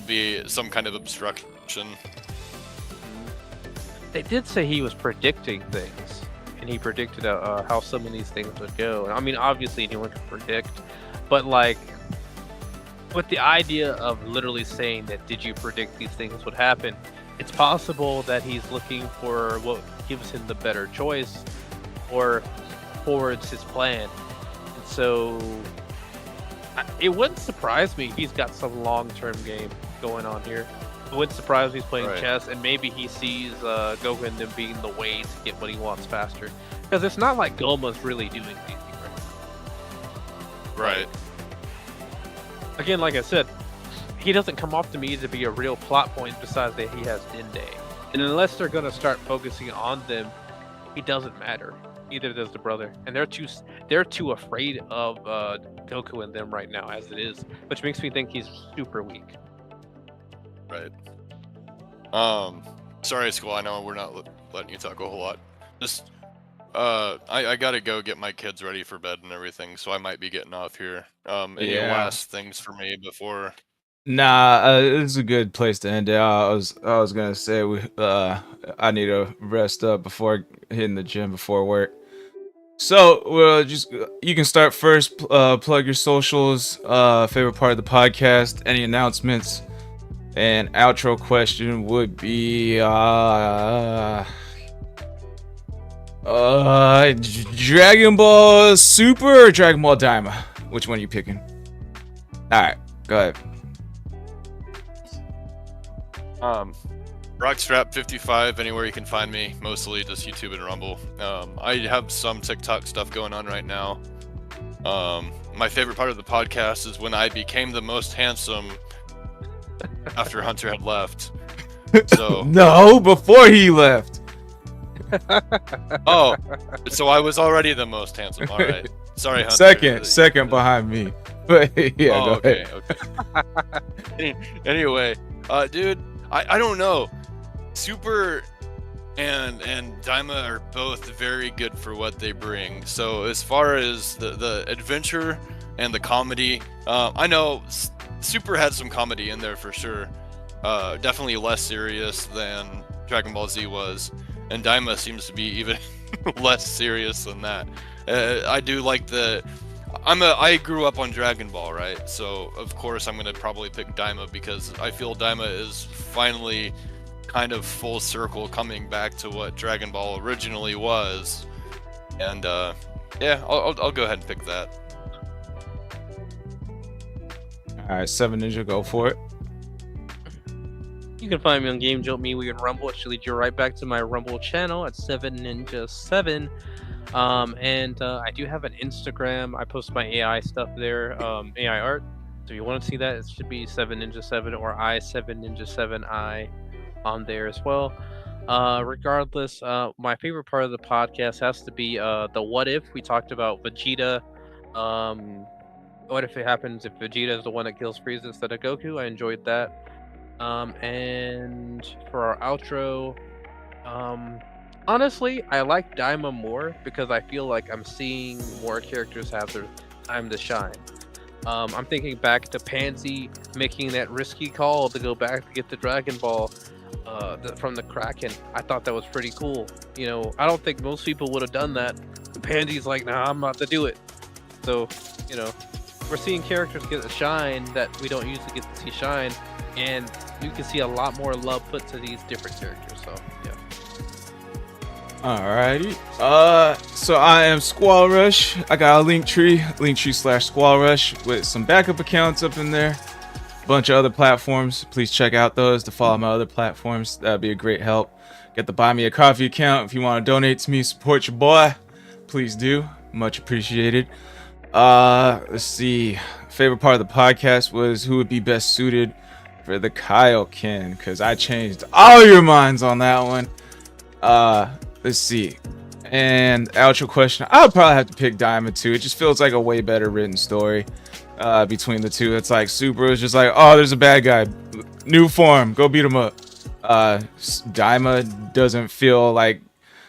be some kind of obstruction. they did say he was predicting things, and he predicted how some of these things would go. I mean, obviously anyone can predict, but like with the idea of literally saying that, did you predict these things would happen? It's possible that he's looking for what gives him the better choice or forwards his plan. And so it wouldn't surprise me if he's got some long-term game going on here. It wouldn't surprise me if he's playing chess, and maybe he sees Goku and them being the way to get what he wants faster. Because it's not like Goma's really doing anything right now. Right. Again, like I said, he doesn't come off to me to be a real plot point besides that he has Dende. And unless they're going to start focusing on them, he doesn't matter. Neither does the brother. And they're too afraid of Goku and them right now as it is, which makes me think he's super weak. Right. Sorry, Squall. I know we're not letting you talk a whole lot. Just, I gotta go get my kids ready for bed and everything, so I might be getting off here. Any last things for me before? Nah, this is a good place to end it. I was gonna say I need to rest up before hitting the gym before work. So you can start first. Plug your socials. Favorite part of the podcast. Any announcements? And outro question would be Dragon Ball Super or Dragon Ball Daima? Which one are you picking? All right, go ahead. Rockstrap55, anywhere you can find me, mostly just YouTube and Rumble. I have some TikTok stuff going on right now. My favorite part of the podcast is when I became the most handsome after Hunter had left. So no, before he left. Oh, so I was already the most handsome. All right, sorry, Hunter. Second behind me. But yeah, go ahead. Okay. Anyway, dude, I don't know. Super and Daima are both very good for what they bring. So as far as the adventure and the comedy, I know Super had some comedy in there for sure. Definitely less serious than Dragon Ball Z was, and Daima seems to be even less serious than that. I do like I grew up on Dragon Ball, right? So of course I'm gonna probably pick Daima because I feel Daima is finally kind of full circle coming back to what Dragon Ball originally was. And yeah, I'll go ahead and pick that. Alright, 7 Ninja, go for it. You can find me on Game Jolt Me and Rumble. It should lead you right back to my Rumble channel at 7ninja7. And I do have an Instagram. I post my AI stuff there, AI art. So if you want to see that, it should be 7ninja7 or I7ninja7i on there as well. Regardless, my favorite part of the podcast has to be the what if. We talked about Vegeta. What if it happens if Vegeta is the one that kills Frieza instead of Goku? I enjoyed that. And for our outro, honestly, I like Daima more because I feel like I'm seeing more characters have their time to shine. I'm thinking back to Pansy making that risky call to go back to get the Dragon Ball from the Kraken. I thought that was pretty cool. You know, I don't think most people would have done that. Pansy's like, nah, I'm about to do it. So, you know, we're seeing characters get a shine that we don't usually get to see shine, and you can see a lot more love put to these different characters. So, yeah. Alrighty. So I am SquallRush. I got a linktree/SquallRush with some backup accounts up in there. A bunch of other platforms. Please check out those to follow my other platforms. That'd be a great help. Get the Buy Me a Coffee account if you want to donate to me, support your boy. Please do. Much appreciated. Let's see. Favorite part of the podcast was who would be best suited for the Kaioken, because I changed all your minds on that one. Let's see. And outro question, I would probably have to pick Daima too. It just feels like a way better written story between the two. It's like Super is just like, oh, there's a bad guy, new form, go beat him up. Daima doesn't feel like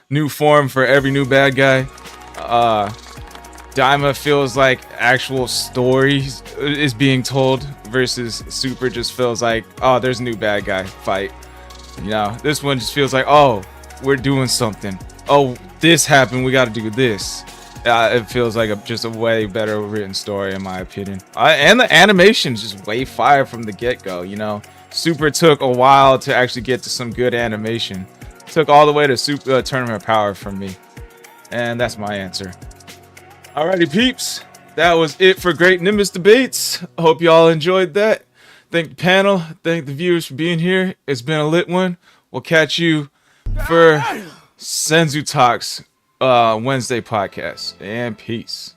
new form for every new bad guy. Daima feels like actual stories is being told versus Super just feels like, oh, there's a new bad guy, fight. You know, this one just feels like, oh, we're doing something. Oh, this happened. We got to do this. It feels like just a way better written story, in my opinion. And the animation is just way fire from the get-go. You know, Super took a while to actually get to some good animation. Took all the way to Super Tournament of Power from me, and that's my answer. Alrighty, peeps. That was it for Great Nimbus Debates. I hope y'all enjoyed that. Thank the panel. Thank the viewers for being here. It's been a lit one. We'll catch you for Senzu Talks Wednesday podcast. And peace.